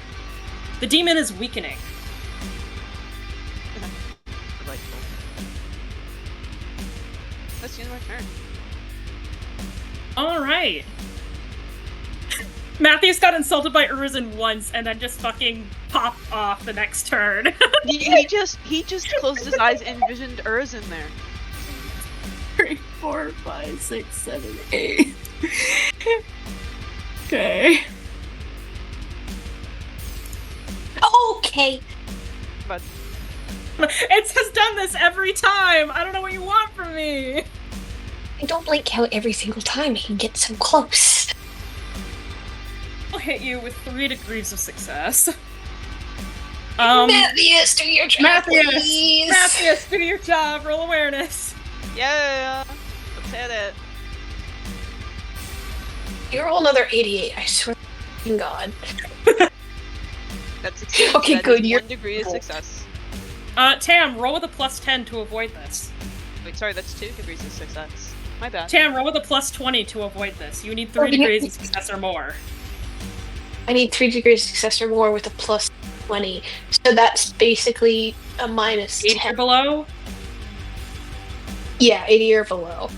The demon is weakening. Delightful. That's the end of my turn. Alright. Matthews got insulted by Urzin once and then just fucking popped off the next turn. He just closed his eyes and envisioned Urzin there. 3, 4, 5, 6, 7, 8. Okay. Okay. But It has done this every time! I don't know what you want from me! I don't blink out every single time he gets so close. I'll hit you with 3 degrees of success. Matthias, do your job, Matthias! please. Matthias, do your job, roll awareness. yeah, let's hit it. You roll another 88, I swear to God. That's success. Okay, That good, is you're- 1 degree of success. Tam, roll with a plus 10 to avoid this. Wait, sorry, that's 2 degrees of success. My bad. Tam, roll with a plus 20 to avoid this. You need 3 Oh, you- degrees of success or more. I need 3 degrees of success or more with a plus 20. So that's basically a minus 80 or 10. below? Yeah, 80 or below.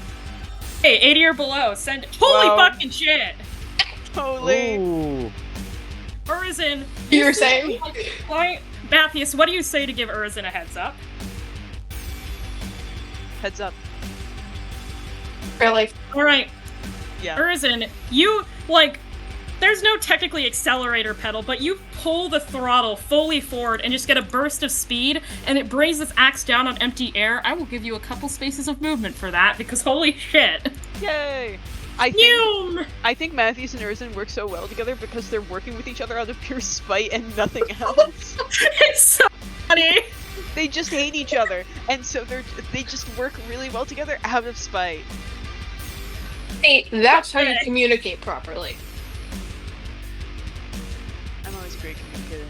Hey, 80 or below, send it. Holy Wow. fucking shit! Holy. Ooh. Urzin, You were saying? why? Matthias, what do you say to give Urzin a heads up? Heads up. Really? Alright, Yeah. Urzin, you, like, there's no technically accelerator pedal, but you pull the throttle fully forward and just get a burst of speed, and it brings this axe down on empty air. I will give you a couple spaces of movement for that, because holy shit. Yay! Noom! I think Matthews and Urzin work so well together because they're working with each other out of pure spite and nothing else. It's so funny. They just hate each other, and so they just work really well together out of spite. Hey, that's how you communicate properly. I'm always a great communicator.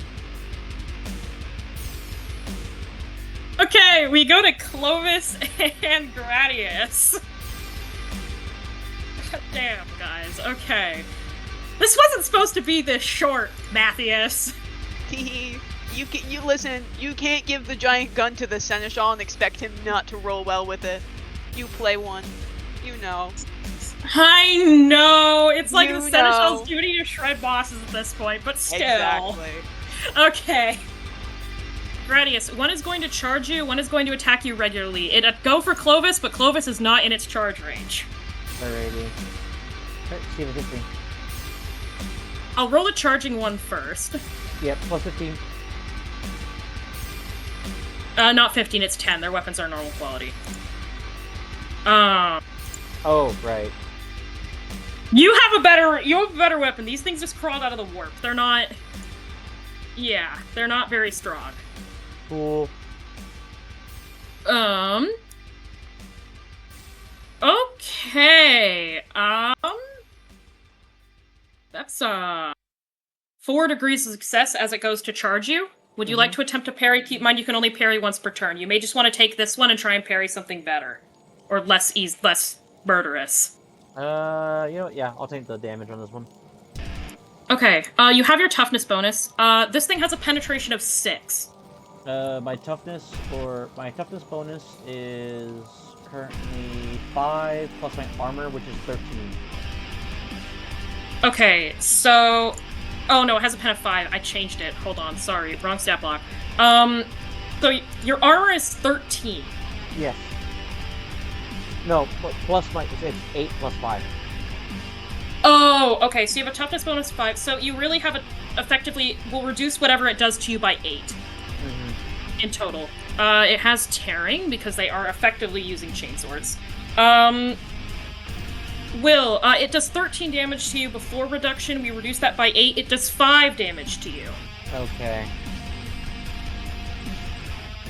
Okay, we go to Clovis and Gradius. Damn, guys. Okay. This wasn't supposed to be this short, Matthias. You listen, you can't give the giant gun to the Seneschal and expect him not to roll well with it. You play one. You know. I know! It's like You the Seneschal's know. duty to shred bosses at this point, but still. Exactly. Okay. Gradius, one is going to charge you, one is going to attack you regularly. It'd go for Clovis, but Clovis is not in its charge range. Alrighty. Let's see if it hits me. I'll roll a charging one first. Yep, plus 15. Not 15, it's 10. Their weapons are normal quality. Oh, right. You have a better weapon. These things just crawled out of the warp. They're not... Yeah, they're not very strong. Cool. Okay. That's 4 degrees of success as it goes to charge you. Would you like to attempt to parry? Keep in mind you can only parry once per turn. You may just want to take this one and try and parry something better. Or less murderous. You know what? Yeah, I'll take the damage on this one. Okay, you have your toughness bonus. This thing has a penetration of 6. My toughness bonus is currently 5 plus my armor, which is 13. Okay, so... Oh no, it has a pen of 5. I changed it. Hold on, sorry. Wrong stat block. So your armor is 13. Yes. No, plus it's 8 plus 5. Oh, okay, so you have a toughness bonus 5, so you really have effectively will reduce whatever it does to you by 8. In total. It has tearing, because they are effectively using chainswords. Will, it does 13 damage to you before reduction. We reduce that by 8. It does 5 damage to you. Okay.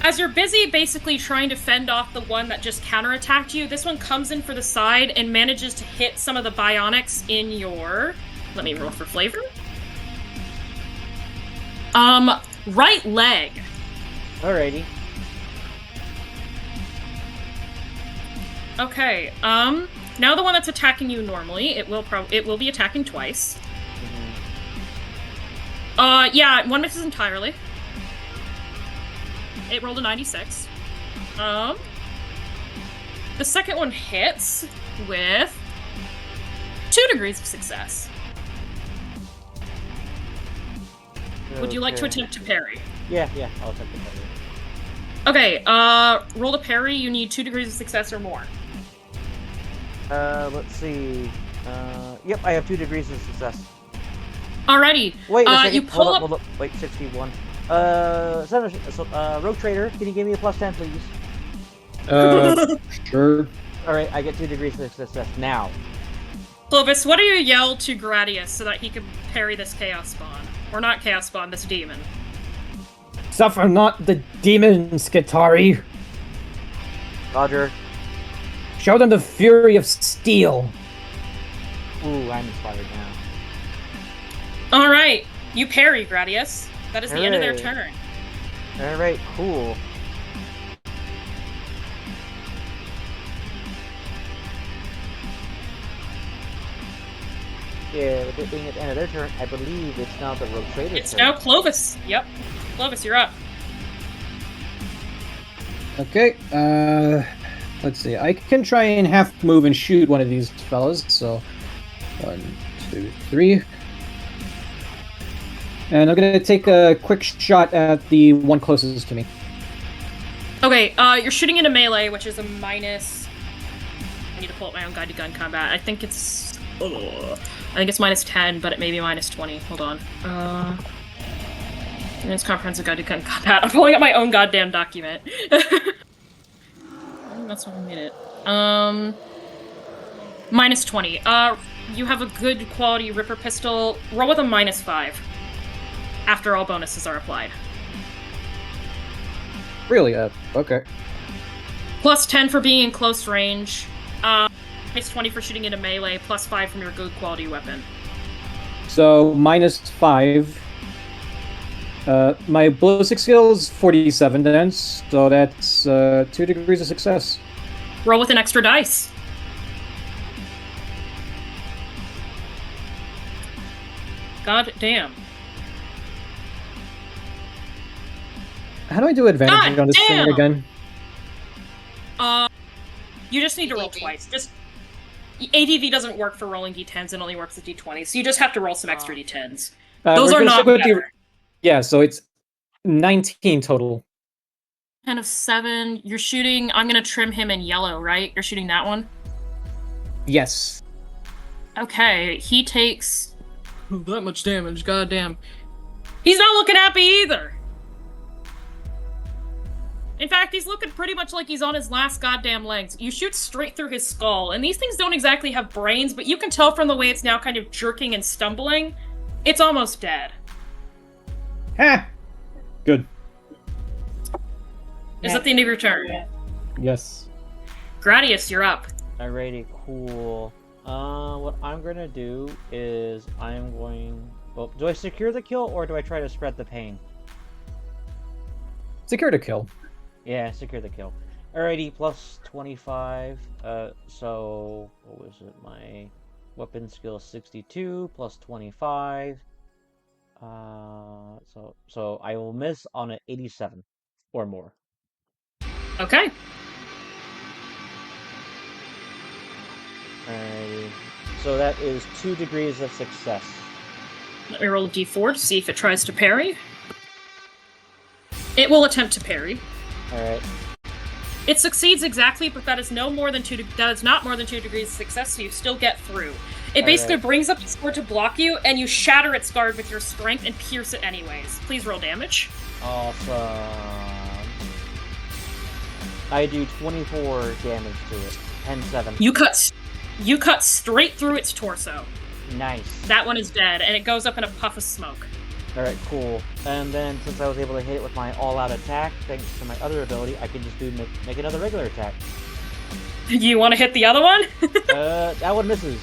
As you're busy basically trying to fend off the one that just counterattacked you, this one comes in for the side and manages to hit some of the bionics in your... Let me roll for flavor. Right leg. Alrighty. Okay, now the one that's attacking you normally, it will be attacking twice. Yeah, one misses entirely. It rolled a 96. The second one hits with 2 degrees of success. Would you like to attempt to parry? Yeah, I'll attempt to parry. Okay, roll to parry, you need 2 degrees of success or more. Let's see. Yep, I have 2 degrees of success. Alrighty. Wait a second. You pull hold up. Wait, 61. Rogue Trader, can you give me a plus 10, please? Sure. Alright, I get 2 degrees of success now. Clovis, what do you yell to Gradius so that he can parry this Chaos Spawn? Or not Chaos Spawn, this demon. Suffer not the demons, Skitari. Roger. Show them the fury of steel. Ooh, I'm inspired now. Alright, you parry, Gradius. That is the end of their Hooray. turn. Alright, cool. Yeah, with it being at the end of their turn, I believe it's now the Rogue Trader's It's turn. now Clovis. Yep. Clovis, you're up. Okay, let's see. I can try and half move and shoot one of these fellas, so 1, 2, 3. And I'm gonna take a quick shot at the one closest to me. Okay, you're shooting into melee, which is a minus... I need to pull up my own guide to gun combat. I think it's... I think it's minus 10, but it may be minus 20. Hold on. It's comprehensive guide to gun combat. I'm pulling up my own goddamn document. That's what I made it. Minus 20. You have a good quality Ripper pistol. Roll with a minus 5. After all bonuses are applied. Really? Okay. Plus 10 for being in close range. Minus 20 for shooting into melee. Plus 5 from your good quality weapon. So -5. My ballistic skill is 47 then, so that's 2 degrees of success. Roll with an extra dice. God damn. How do I do advantage God on this damn! thing again? You just need to roll twice. Just ADV doesn't work for rolling d10s, it only works with d20s, so you just have to roll some extra d10s. Those we're are gonna not stick with better. Yeah, so it's 19 total. 10 of 7. You're shooting... I'm gonna trim him in yellow, right? You're shooting that one? Yes. Okay, he takes... that much damage, goddamn. He's not looking happy either! In fact, he's looking pretty much like he's on his last goddamn legs. You shoot straight through his skull, and these things don't exactly have brains, but you can tell from the way it's now kind of jerking and stumbling, it's almost dead. Ha! Good. Is that the end of your turn? Yes. Gradius, you're up. Alrighty, cool. What I'm gonna do is I'm going... Well, do I secure the kill, or do I try to spread the pain? Secure to kill. Yeah, secure the kill. Alrighty, plus 25. So what was it? My weapon skill is 62 plus 25. So I will miss on an 87 or more. Okay. Alrighty. So that is 2 degrees of success. Let me roll a d4 to see if it tries to parry. It will attempt to parry. Alright. It succeeds exactly, but that is not more than 2 degrees of success, so you still get through. It basically brings up the sword to block you, and you shatter its guard with your strength and pierce it anyways. Please roll damage. Awesome. I do 24 damage to it. 10-7. You cut straight through its torso. Nice. That one is dead, and it goes up in a puff of smoke. Alright, cool. And then, since I was able to hit it with my all-out attack, thanks to my other ability, I can just make another regular attack. You want to hit the other one? That one misses.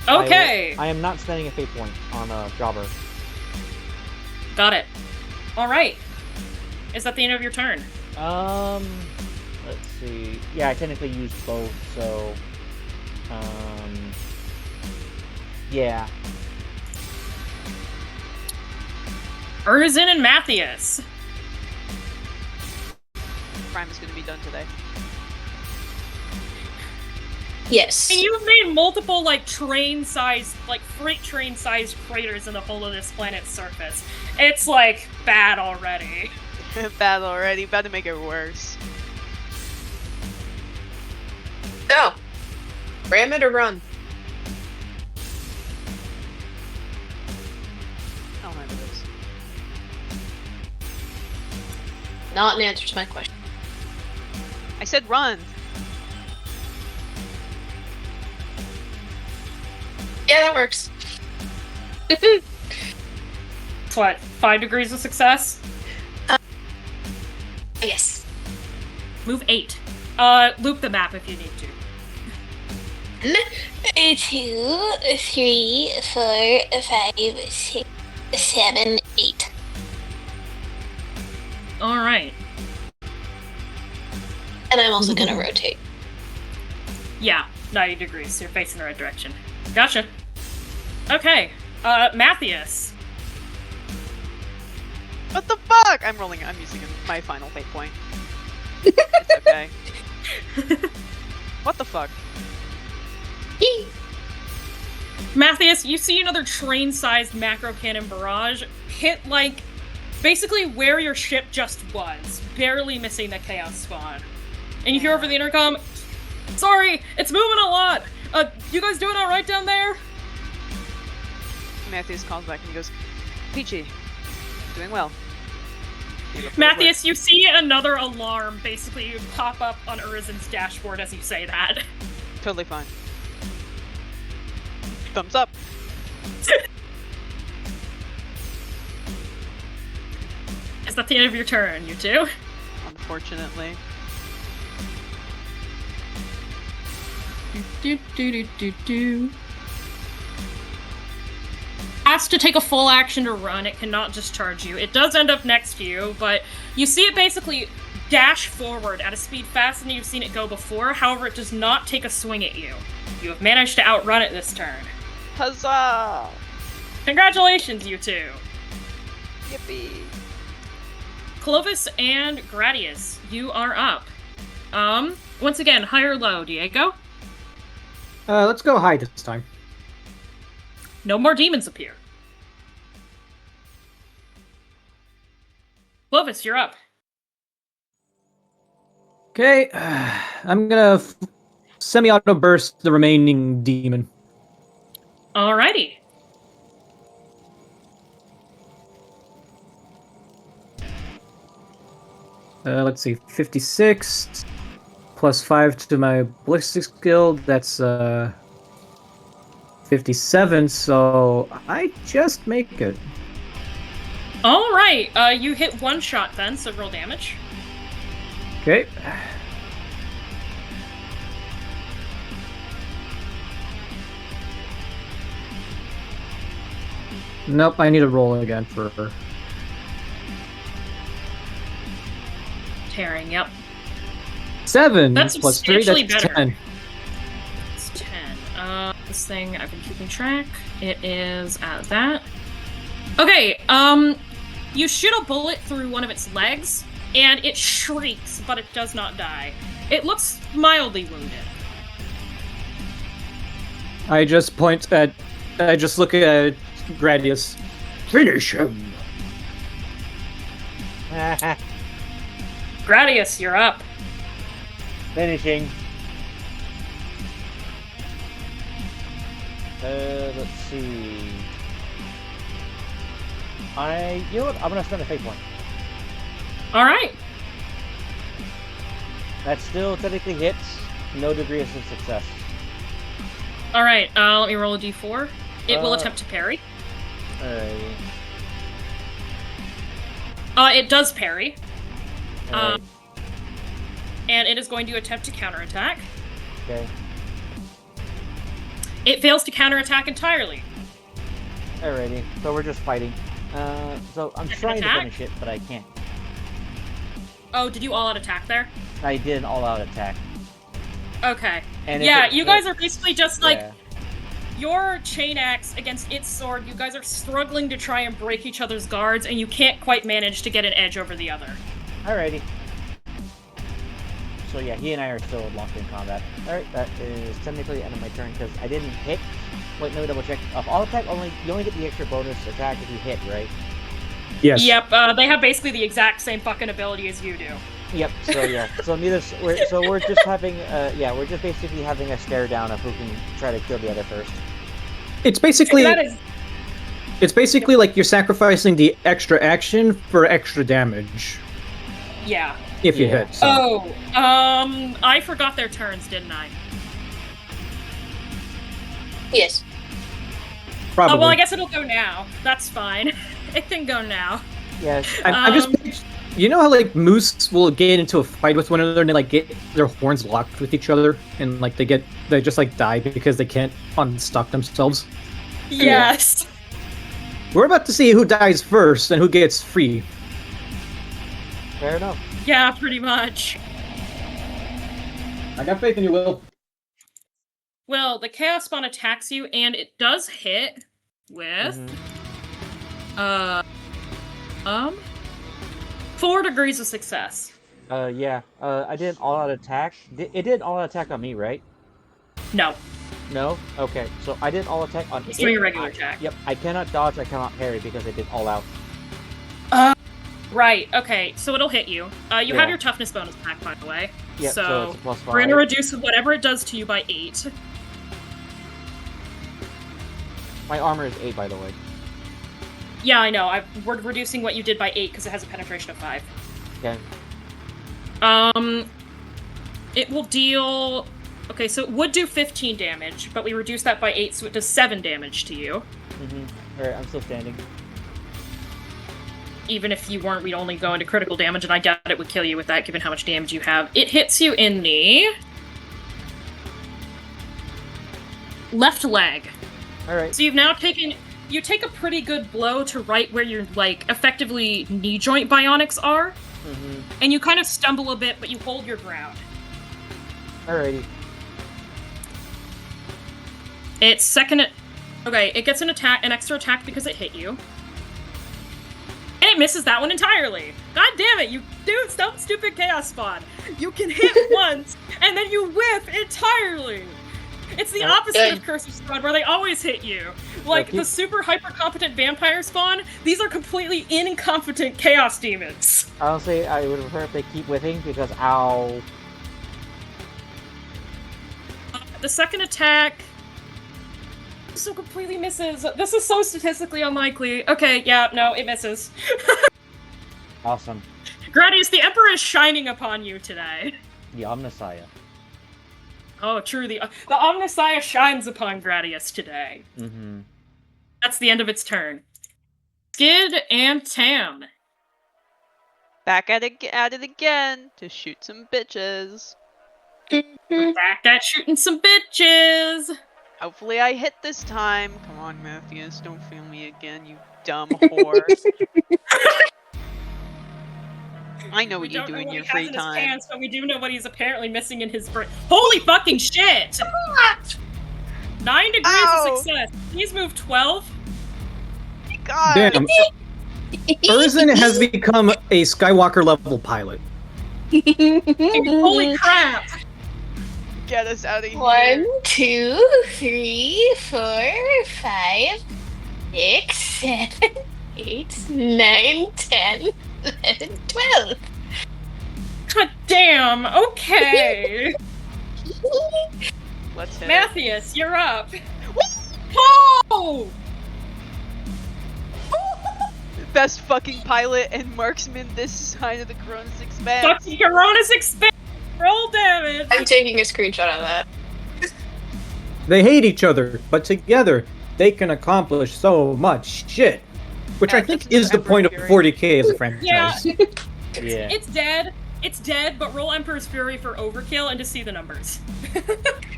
Okay. I am not spending a fate point on a jobber. Got it. Alright. Is that the end of your turn? Let's see. Yeah, I technically used both, so... yeah. Urzin and Matthias. Crime is going to be done today. Yes. And you've made multiple, like, train-sized, like, freight train-sized craters in the whole of this planet's surface. It's, like, bad already. Bad already. About to make it worse. Go. Ram it or run. I don't remember this. Not an answer to my question. I said run. Yeah, that works. It's what, 5 degrees of success? Yes. Move 8. Loop the map if you need to. 2, 3, 4, 5, 6, 7, 8. Alright. And I'm also gonna rotate. Yeah, 90 degrees, so you're facing the right direction. Gotcha. Okay, Matthias. What the fuck? I'm using my final fate point. It's okay. What the fuck? Matthias, you see another train-sized macro cannon barrage hit, like, basically where your ship just was, barely missing the chaos spawn. And you hear over the intercom, "Sorry, it's moving a lot! You guys doing alright down there?" Matthews calls back and he goes, Peachy, doing well. Matthias, you see another alarm basically pop up on Urizen's dashboard as you say that. Totally fine. Thumbs up. that the end of your turn, you two? Unfortunately. Has to take a full action to run. It cannot just charge you. It does end up next to you, but you see it basically dash forward at a speed faster than you've seen it go before. However, it does not take a swing at you. You have managed to outrun it this turn. Huzzah! Congratulations, you two. Yippee! Clovis and Gradius, you are up. Once again, high or low, Diego? Let's go high this time. No more demons appear. Clovis, you're up. Okay, I'm gonna semi-auto burst the remaining demon. Alrighty. Let's see, 56 plus 5 to my ballistic skill. That's 57. So I just make it. Alright, you hit one shot then, so roll damage. Okay. Nope, I need to roll again for her. Tearing, yep. 7 That's plus 3, substantially that's better. 10. It's 10. This thing, I've been keeping track. It is at that. Okay, you shoot a bullet through one of its legs, and it shrieks, but it does not die. It looks mildly wounded. I just look at Gradius. Finish him! Gradius, you're up. Finishing. Let's see. You know what? I'm gonna spend a fate point. Alright. That still technically hits. No degree of success. Alright, let me roll a d4. It will attempt to parry. Alright. It does parry. Alright. And it is going to attempt to counterattack. Okay. It fails to counterattack entirely. Alrighty. So we're just fighting. So I'm Second trying attack? to finish it, but I can't. Oh, did you all-out attack there? I did an all-out attack. Okay. And if Yeah, it you guys hit- are basically just like, Yeah. your chain axe against its sword, you guys are struggling to try and break each other's guards, and you can't quite manage to get an edge over the other. Alrighty. So yeah, he and I are still locked in combat. Alright, that is technically the end of my turn because I didn't hit. Wait, let me double check. All attack you only get the extra bonus attack if you hit, right? Yes. Yep, they have basically the exact same fucking ability as you do. Yep. So yeah. So we're just having we're just basically having a stare down of who can try to kill the other first. It's basically That is... like you're sacrificing the extra action for extra damage. Yeah. If you Yeah. hit. So. Oh, I forgot their turns, didn't I? Yes. Probably. Oh, well, I guess it'll go now. That's fine. It can go now. Yes. I'm just. You know how like moose will get into a fight with one another and they like get their horns locked with each other and like they just like die because they can't unstuck themselves. Yes. We're about to see who dies first and who gets free. Fair enough. Yeah, pretty much. I got faith in you, Will. Well, the Chaos Spawn attacks you, and it does hit with... 4 degrees of success. Yeah. I did an all-out attack. It did an all-out attack on me, right? No. No? Okay, so I did an all attack on It's it. doing a regular attack. Yep, I cannot dodge, I cannot parry because I did all out. Right, okay, so it'll hit you. You Yeah. have your toughness bonus back, by the way. Yep, so it's a plus 5. we're gonna reduce whatever it does to you by 8. My armor is 8, by the way. Yeah, I know. We're reducing what you did by 8 because it has a penetration of 5. Okay. It will deal... Okay, so it would do 15 damage, but we reduced that by 8, so it does 7 damage to you. Alright, I'm still standing. even if you weren't, we'd only go into critical damage, and I doubt it would kill you with that, given how much damage you have. It hits you in the left leg. Alright. So you've now taken... You take a pretty good blow to right where your, like, effectively knee joint bionics are, and you kind of stumble a bit, but you hold your ground. Alrighty. It's second... Okay, it gets an extra attack because it hit you. And it misses that one entirely. God damn it, you stupid Chaos Spawn. You can hit once, and then you whiff entirely. It's the opposite of Curse of Strahd, where they always hit you. Like, the super hyper-competent vampire spawn, these are completely incompetent Chaos Demons. Honestly, I would prefer if they keep whiffing, because ow. The second attack... so completely misses. This is so statistically unlikely. Okay, yeah, no, it misses. Awesome. Gradius, the Emperor is shining upon you today. The Omnissiah. Oh, true. The Omnissiah shines upon Gradius today. Mm-hmm. That's the end of its turn. Skid and Tam. Back at it again to shoot some bitches. We're back at shooting some bitches. Hopefully I hit this time. Come on, Matthias, don't fail me again, you dumb whore. I know what you do in your free time. Pants, but we do know what he's apparently missing in his brain. Holy fucking shit! 9 degrees of success. He's moved 12. God. Damn. Urzin has become a Skywalker level pilot. Holy crap! Get us out of here. 1, 2, 3, 4, 5, 6, 7, 8, 9, 10, 11, 12. God damn, okay. Let's hit Matthias, you're up. Oh! Best fucking pilot and marksman this side of the Cronus Expanse. Fucking Cronus Expanse! Roll damage! I'm taking a screenshot of that. They hate each other, but together they can accomplish so much shit. Which I think is the point of 40k as a franchise. Yeah. Yeah. It's dead. It's dead, but roll Emperor's Fury for overkill and to see the numbers.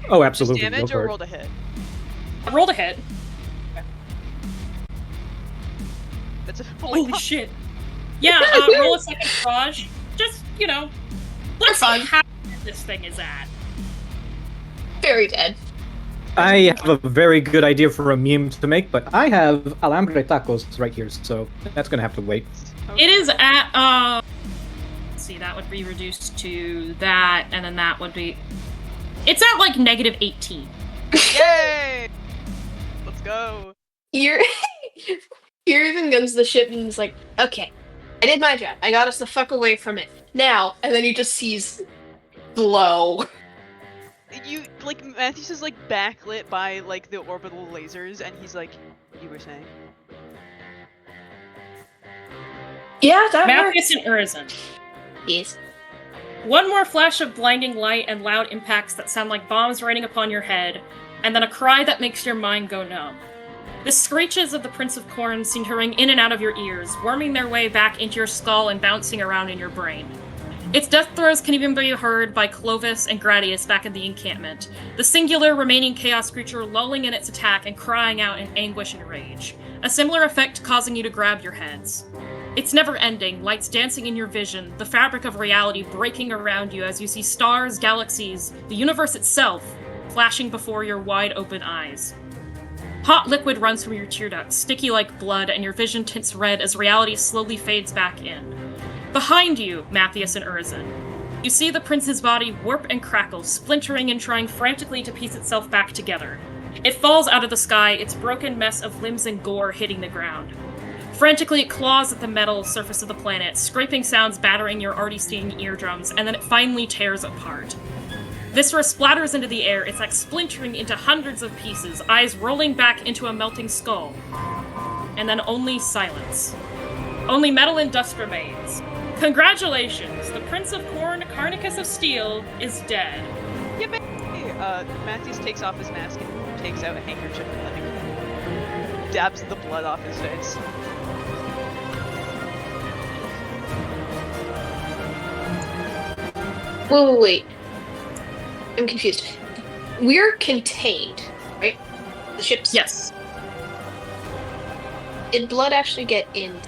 Oh, absolutely. Just damage Go for or it. roll to hit? Roll to hit. That's a Holy shit. Yeah, roll a second barrage. Just, you know, let's see how this thing is at. Very dead. I have a very good idea for a meme to make, but I have alambre tacos right here, so that's gonna have to wait. It is at, let's see, that would be reduced to that, and then that would be... It's at, like, negative 18. Yay! Let's go. Here even comes the ship and is like, okay, I did my job. I got us the fuck away from it. Now, and then he just sees glow. You, like, Matthews is, like, backlit by, like, the orbital lasers, and he's like, you were saying? Yeah, that Matthias works. and Urzin. Yes. One more flash of blinding light and loud impacts that sound like bombs raining upon your head, and then a cry that makes your mind go numb. The screeches of the Prince of Corn seem to ring in and out of your ears, worming their way back into your skull and bouncing around in your brain. Its death throes can even be heard by Clovis and Gradius back in the encampment, the singular remaining chaos creature lulling in its attack and crying out in anguish and rage, a similar effect causing you to grab your heads. It's never ending, lights dancing in your vision, the fabric of reality breaking around you as you see stars, galaxies, the universe itself, flashing before your wide open eyes. Hot liquid runs from your tear ducts, sticky like blood, and your vision tints red as reality slowly fades back in. Behind you, Matthias and Urzin, you see the prince's body warp and crackle, splintering and trying frantically to piece itself back together. It falls out of the sky, its broken mess of limbs and gore hitting the ground. Frantically, it claws at the metal surface of the planet, scraping sounds battering your already stinging eardrums, and then it finally tears apart. Viscera splatters into the air, its like splintering into hundreds of pieces, eyes rolling back into a melting skull. And then only silence. Only metal and dust remains. Congratulations! The Prince of Corn, Carnicus of Steel, is dead. Yippee! Matthews takes off his mask and takes out a handkerchief and like dabs the blood off his face. Wait. I'm confused. We're contained, right? The ship's. Yes. Did blood actually get in?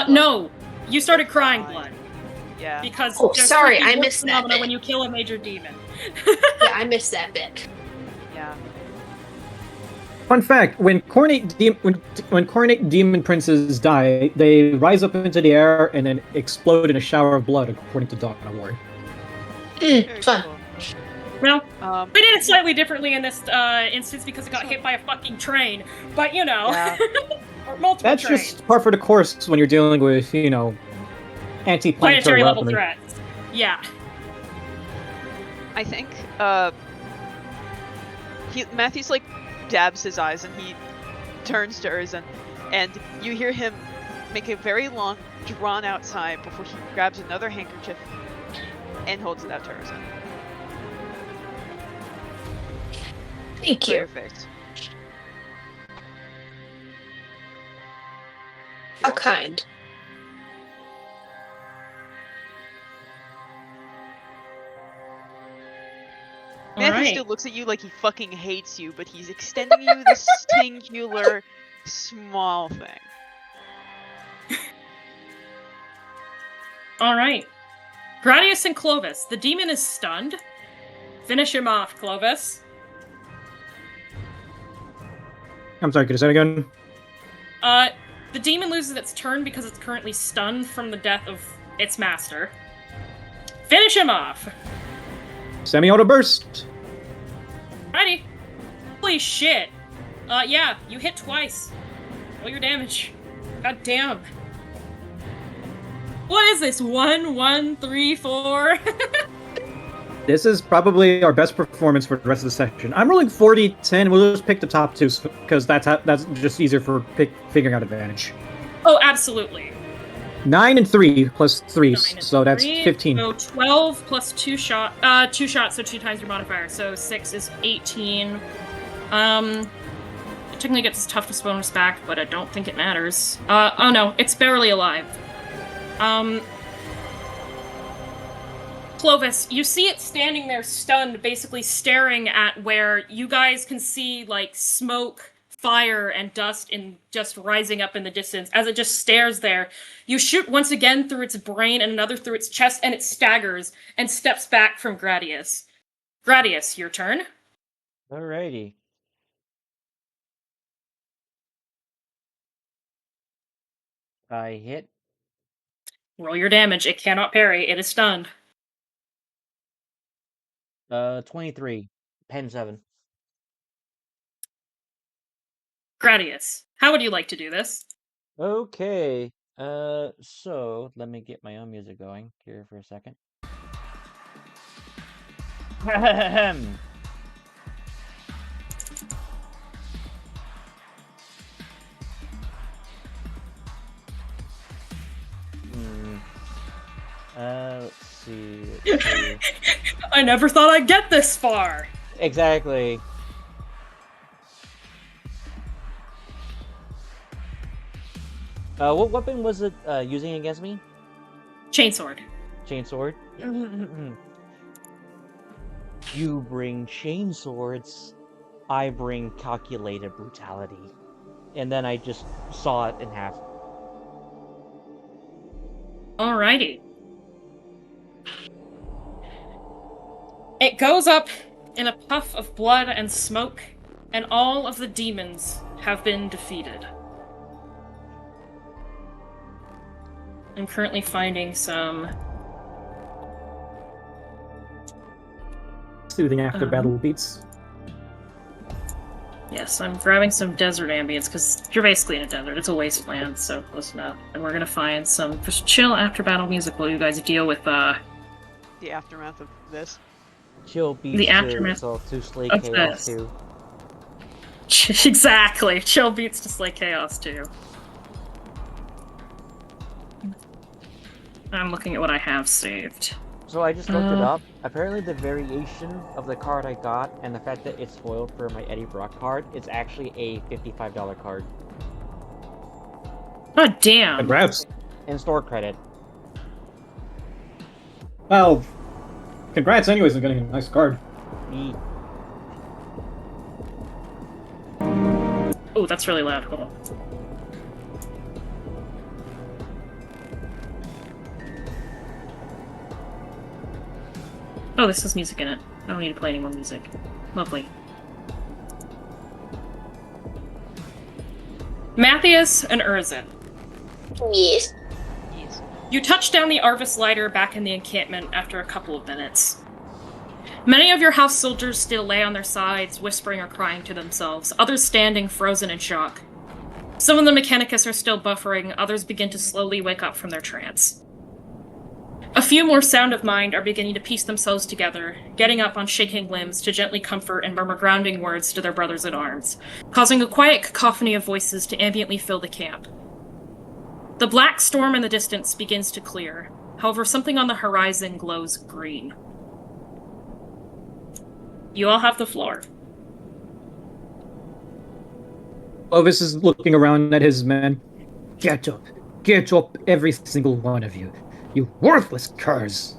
No. You started crying blood. Yeah. Because Oh, there's sorry, freaking I blood missed that phenomena bit. when you kill a major demon. Yeah, I missed that bit. Yeah. Fun fact: when coronate demon princes die, they rise up into the air and then explode in a shower of blood, according to Dawn of War. Very Fun. cool. Well, we did it slightly differently in this instance because it got hit by a fucking train. But you know, Yeah. or multiple That's trains. just par for the course when you're dealing with, anti-planetary Planetary level weaponry. threats. Yeah. I think Matthew's like dabs his eyes and he turns to Urzen, and you hear him make a very long, drawn-out sigh before he grabs another handkerchief and holds it out to Urzen. Thank you. Perfect. How kind. Matthew Alright. still looks at you like he fucking hates you, but he's extending you this singular, small thing. Alright. Gradius and Clovis. The demon is stunned. Finish him off, Clovis. I'm sorry, could you say that again? The demon loses its turn because it's currently stunned from the death of its master. Finish him off! Semi-auto burst. Righty. Holy shit. Yeah, you hit twice. Roll your damage. God damn. What is this? 1, 1, 3, 4? This is probably our best performance for the rest of the section. I'm rolling 40-10. We'll just pick the top two because that's just easier for figuring out advantage. Oh, absolutely. 9 and 3 plus 3, 9 and so that's 3, 15. So 12 plus 2 shots, so 2 times your modifier. So 6 is 18. Technically gets its toughness bonus back, but I don't think it matters. Oh no, it's barely alive. Clovis, you see it standing there stunned, basically staring at where you guys can see, like, smoke, fire, and dust just rising up in the distance. As it just stares there, you shoot once again through its brain and another through its chest, and it staggers and steps back from Gradius. Gradius, your turn. Alrighty. I hit. Roll your damage. It cannot parry. It is stunned. 23. Pen 7. Gradius, how would you like to do this? Okay. So let me get my own music going here for a second. Let's see. I never thought I'd get this far. Exactly. What weapon was it using against me? Chainsword. Chainsword. You bring chainswords, I bring calculated brutality. And then I just saw it in half. Alrighty. It goes up in a puff of blood and smoke, and all of the demons have been defeated. I'm currently finding some Soothing after battle beats. Yes, I'm grabbing some desert ambience, because you're basically in a desert. It's a wasteland, so close enough. And we're gonna find some just chill after-battle music while you guys deal with, The aftermath of this. Chill beats The aftermath to slay of chaos this. too. Exactly! Chill beats to slay chaos, too. I'm looking at what I have saved. So I just looked it up. Apparently the variation of the card I got and the fact that it's foiled for my Eddie Brock card, it's actually a $55 card. God damn! Congrats. In store credit. Well, congrats anyways on getting a nice card. Me. Oh, that's really loud. Hold on. Oh, this has music in it. I don't need to play any more music. Lovely. Matthias and Urzin. Yes. Yes. You touch down the Arvis lighter back in the encampment after a couple of minutes. Many of your house soldiers still lay on their sides, whispering or crying to themselves, others standing frozen in shock. Some of the Mechanicus are still buffering, others begin to slowly wake up from their trance. A few more sound of mind are beginning to piece themselves together, getting up on shaking limbs to gently comfort and murmur grounding words to their brothers at arms, causing a quiet cacophony of voices to ambiently fill the camp. The black storm in the distance begins to clear, however something on the horizon glows green. You all have the floor. Clovis is looking around at his men. Get up, every single one of you. You worthless curs!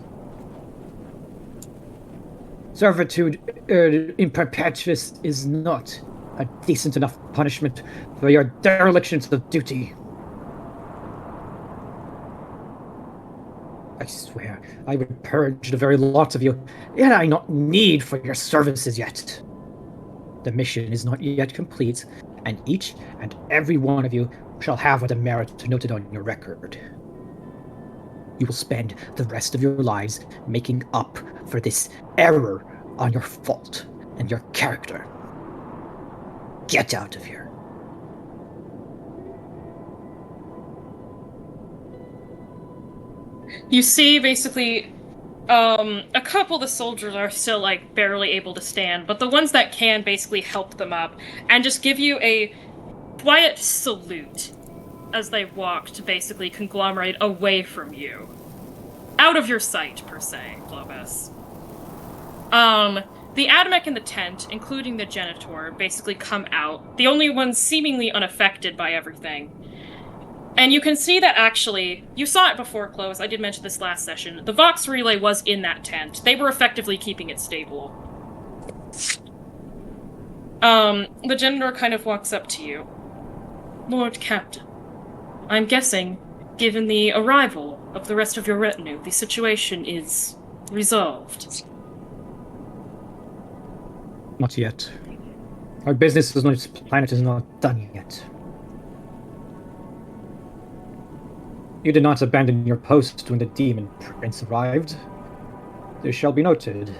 Servitude in perpetuus is not a decent enough punishment for your derelictions of duty. I swear, I would purge the very lot of you, yet I not need for your services yet. The mission is not yet complete, and each and every one of you shall have a demerit noted on your record. You will spend the rest of your lives making up for this error on your fault and your character. Get out of here. You see, basically, a couple of the soldiers are still, like, barely able to stand, but the ones that can basically help them up and just give you a quiet salute as they walk to basically conglomerate away from you. Out of your sight, per se, Clovis. The Adamek in the tent, including the Genitor, basically come out, the only ones seemingly unaffected by everything. And you can see that actually, you saw it before, Clovis, I did mention this last session, the Vox relay was in that tent. They were effectively keeping it stable. The Genitor kind of walks up to you. Lord Captain, I'm guessing, given the arrival of the rest of your retinue, the situation is resolved. Not yet. Our business on this planet is not done yet. You did not abandon your post when the Demon Prince arrived. This shall be noted.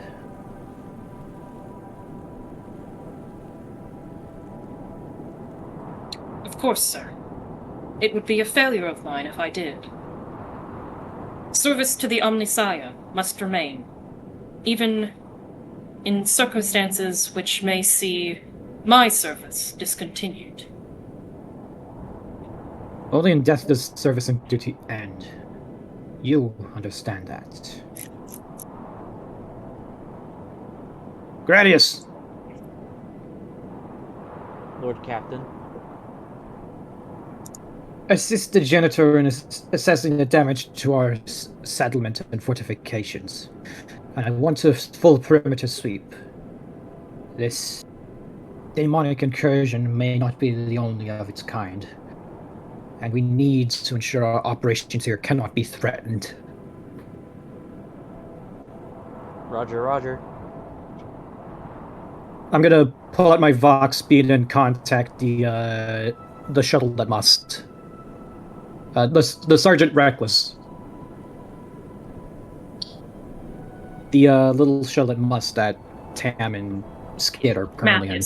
Of course, sir. It would be a failure of mine if I did. Service to the Omnissiah must remain, even in circumstances which may see my service discontinued. Only in death does service and duty end. You understand that. Gradius! Lord Captain. Assist the Genitor in assessing the damage to our settlement and fortifications. And I want a full perimeter sweep. This demonic incursion may not be the only of its kind. And we need to ensure our operations here cannot be threatened. Roger, roger. I'm gonna pull out my Vox speed and contact the shuttle that must. The Sergeant Reckless. The little shuttle that must that Tam and Skid are currently in.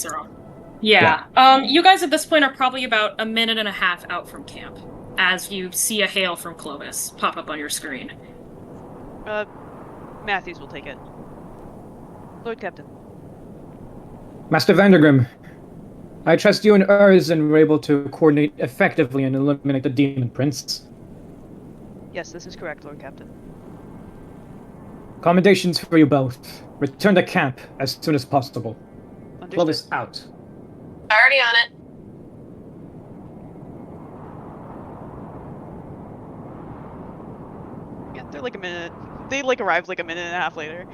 Yeah. You guys at this point are probably about a minute and a half out from camp, as you see a hail from Clovis pop up on your screen. Matthews will take it. Lord Captain. Master Vandergrim, I trust you and Urzin were able to coordinate effectively and eliminate the Demon Prince. Yes, this is correct, Lord Captain. Commendations for you both. Return to camp as soon as possible. Understood. Clovis out. Already on it. Yeah, they're like a minute. They like arrived like a minute and a half later.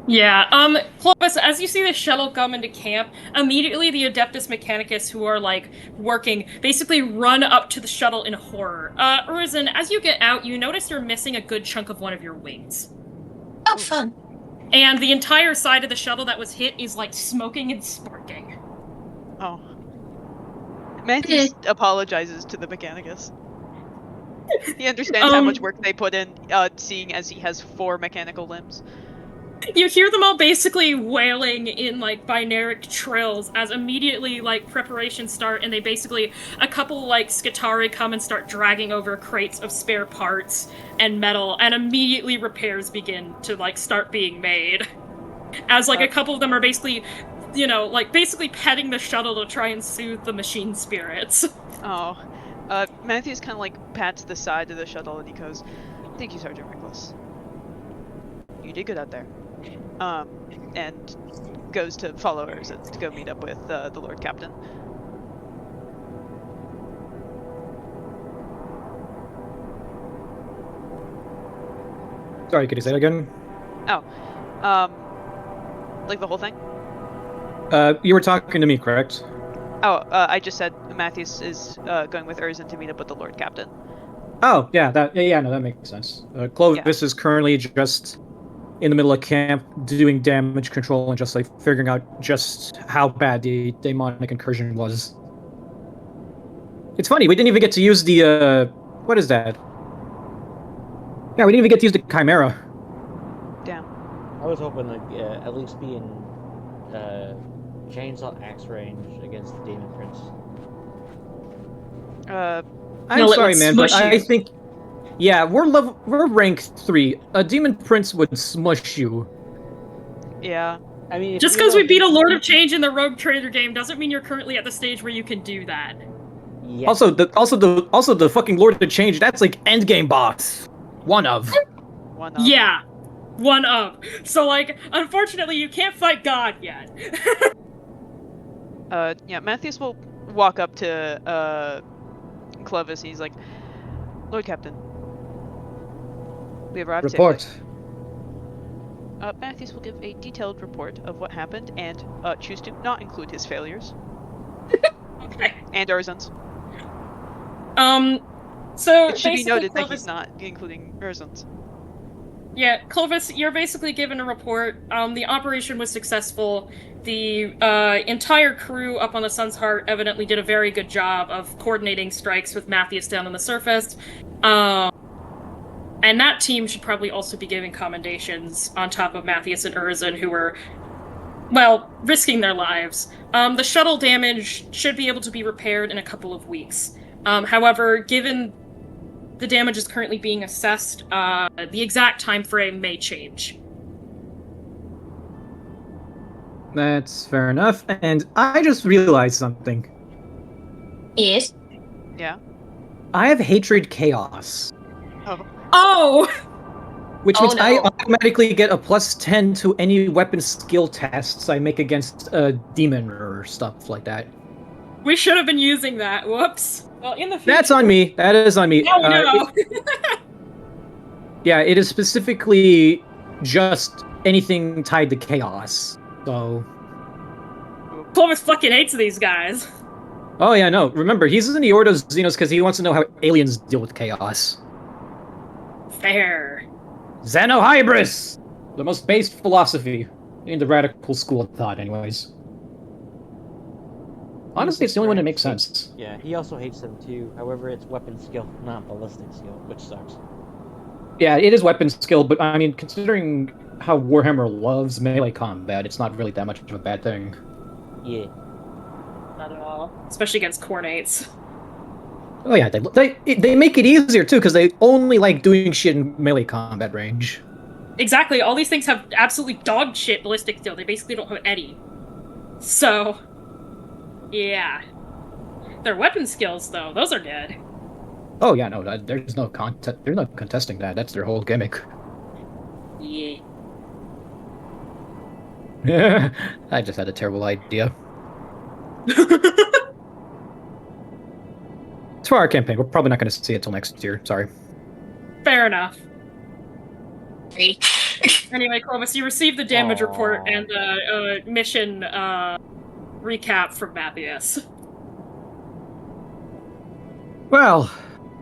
Yeah, Clovis, as you see the shuttle come into camp, immediately the Adeptus Mechanicus who are, like, working, basically run up to the shuttle in horror. Urizen, as you get out, you notice you're missing a good chunk of one of your wings. Oh, fun. And the entire side of the shuttle that was hit is, like, smoking and sparking. Oh. Matthews apologizes to the Mechanicus. He understands how much work they put in, seeing as he has 4 mechanical limbs. You hear them all basically wailing in, like, binaric trills as immediately, like, preparations start, and they basically, a couple, like, Skitari come and start dragging over crates of spare parts and metal, and immediately repairs begin to, like, start being made. As, like, a couple of them are basically, you know, like, basically petting the shuttle to try and soothe the machine spirits. Oh. Matthews kind of, like, pats the side of the shuttle and he goes, "Thank you, Sergeant Reckless. You did good out there." And goes to follow her to go meet up with the Lord Captain. Sorry, could you say that again? Oh. Like the whole thing? You were talking to me, correct? Oh, I just said Matthews is going with Urzen to meet up with the Lord Captain. Oh, yeah, that makes sense. Clovis is currently just in the middle of camp doing damage control and just, like, figuring out just how bad the demonic incursion was. It's funny, we didn't even get to use the, what is that? Yeah, we didn't even get to use the Chimera. Damn. I was hoping to at least be in chainsaw axe range against the Demon Prince. I'm sorry, man, but I think... Yeah, we're rank 3. A Demon Prince would smush you. Yeah. I mean, Just because we beat a Lord of Change in the Rogue Trader game doesn't mean you're currently at the stage where you can do that. Yeah. Also the fucking Lord of Change, that's like endgame boss. One of. Yeah. One of. So, like, unfortunately you can't fight God yet. Yeah, Matthews will walk up to Clovis and he's like, "Lord Captain, we have arrived Report. safely." Matthews will give a detailed report of what happened and choose to not include his failures. Okay. And Urzen's. So It should be noted Clovis, that he's not including Urzen's. Yeah, Clovis, you're basically given a report. The operation was successful. The entire crew up on the Sun's Heart evidently did a very good job of coordinating strikes with Matthews down on the surface. And that team should probably also be giving commendations on top of Matthews and Urzen, who were, well, risking their lives. The shuttle damage should be able to be repaired in a couple of weeks. However, given the damage is currently being assessed, the exact time frame may change. That's fair enough, and I just realized something. Yes. Yeah. I have hatred chaos. Oh! Which Oh, means I no. automatically get a +10 to any weapon skill tests I make against a demon or stuff like that. We should have been using that. Whoops. Well, in the future. That's on me. That is on me. Now we know. Yeah, it is specifically just anything tied to chaos. So. Clovis fucking hates these guys. Oh yeah, no. Remember, he's in the Ordo Xenos because he wants to know how aliens deal with chaos. Fair. Xenohybris! The most based philosophy in the radical school of thought, anyways. Honestly, it's the only one that makes sense. Yeah, he also hates them too. However, it's weapon skill, not ballistic skill, which sucks. Yeah, it is weapon skill, but I mean, considering how Warhammer loves melee combat, it's not really that much of a bad thing. Yeah. Not at all. Especially against Cornates. Oh yeah, they make it easier too, because they only like doing shit in melee combat range. Exactly. All these things have absolutely dog shit ballistic skill. They basically don't have any. So, yeah. Their weapon skills, though, those are good. Oh yeah, no, there's no contesting that. That's their whole gimmick. Yeah. I just had a terrible idea. It's for our campaign. We're probably not going to see it till next year. Sorry. Fair enough. Anyway, Clovis, you received the damage Aw. report and the mission recap from Matthias. Well,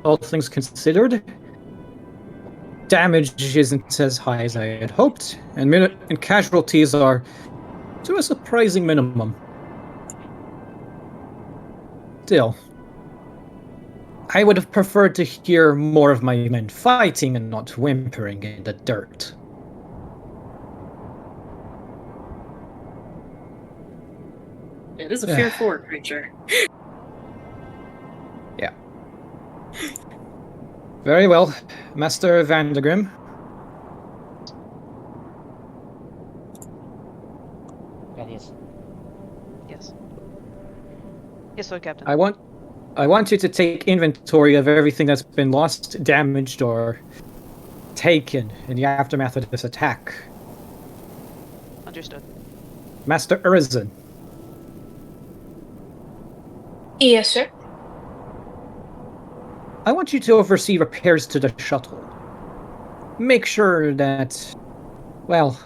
all things considered, damage isn't as high as I had hoped, and casualties are to a surprising minimum. Still, I would have preferred to hear more of my men fighting and not whimpering in the dirt. It is a Fear 4 creature. Yeah. Very well, Master Vandergrim. Matthias. Yes. Yes, Lord Captain. I want you to take inventory of everything that's been lost, damaged, or taken in the aftermath of this attack. Understood. Master Urizen. Yes, sir. I want you to oversee repairs to the shuttle. Make sure that, well,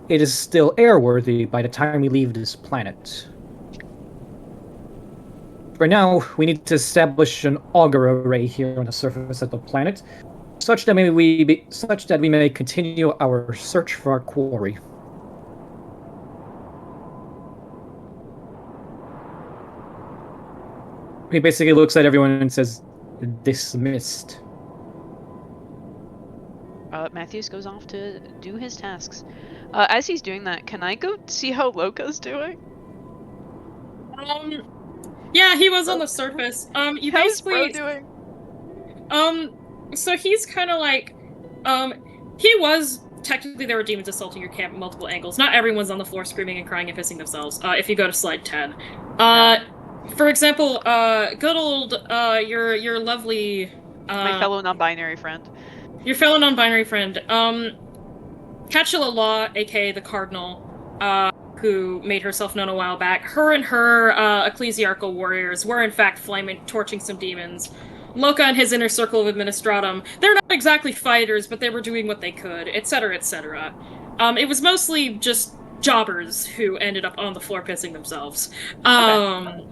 it is still airworthy by the time we leave this planet. For now, we need to establish an auger array here on the surface of the planet, such that we may continue our search for our quarry. He basically looks at everyone and says, "Dismissed." Matthews goes off to do his tasks. As he's doing that, can I go see how Loka's doing? Yeah, he was on the surface. You How's basically Bro doing? So he's kind of like, he was technically there were demons assaulting your camp at multiple angles. Not everyone's on the floor screaming and crying and pissing themselves. If you go to slide 10, for example, good old your lovely My fellow non-binary friend. Your fellow non-binary friend, Catchula Law, aka the Cardinal, who made herself known a while back. Her and her ecclesiarchal warriors were in fact torching some demons. Loka and his inner circle of administratum, they're not exactly fighters, but they were doing what they could, etc., etc. It was mostly just jobbers who ended up on the floor pissing themselves. Okay.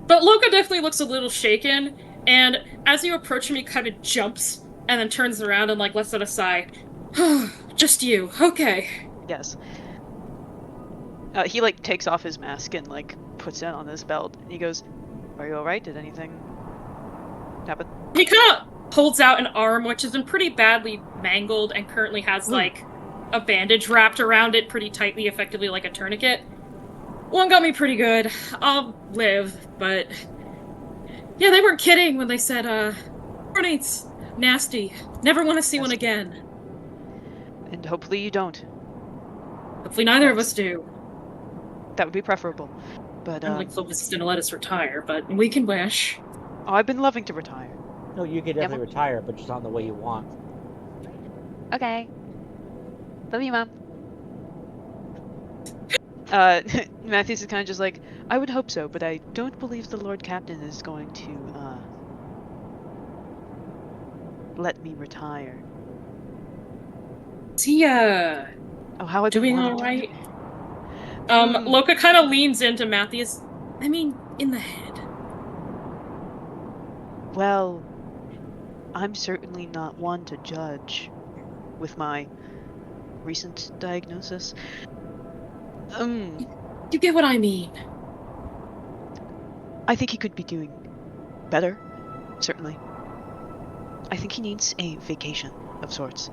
But Loka definitely looks a little shaken, and as you approach him, he kind of jumps and then turns around and like lets out a sigh. Just you, okay. Yes. He like takes off his mask and like puts it on his belt. And he goes, "Are you all right? Did anything happen?" He kind of holds out an arm, which has been pretty badly mangled and currently has like a bandage wrapped around it pretty tightly, effectively like a tourniquet. One got me pretty good. I'll live, but yeah, they weren't kidding when they said, "Grenades, nasty. Never want to see one again." And hopefully you don't. Hopefully neither of us do. That would be preferable. But I don't think Clovis is gonna let us retire, but we can wish. oh, I've been loving to retire. No, you could definitely retire, but just not the way you want. Okay. Love you, Mom. Matthews is kind of just like, I would hope so, but I don't believe the Lord Captain is going to, let me retire. Is he, Oh, how I doing alright? Loka kind of leans into Matthias. I mean, in the head. Well, I'm certainly not one to judge with my recent diagnosis. You get what I mean. I think he could be doing better, certainly. I think he needs a vacation of sorts.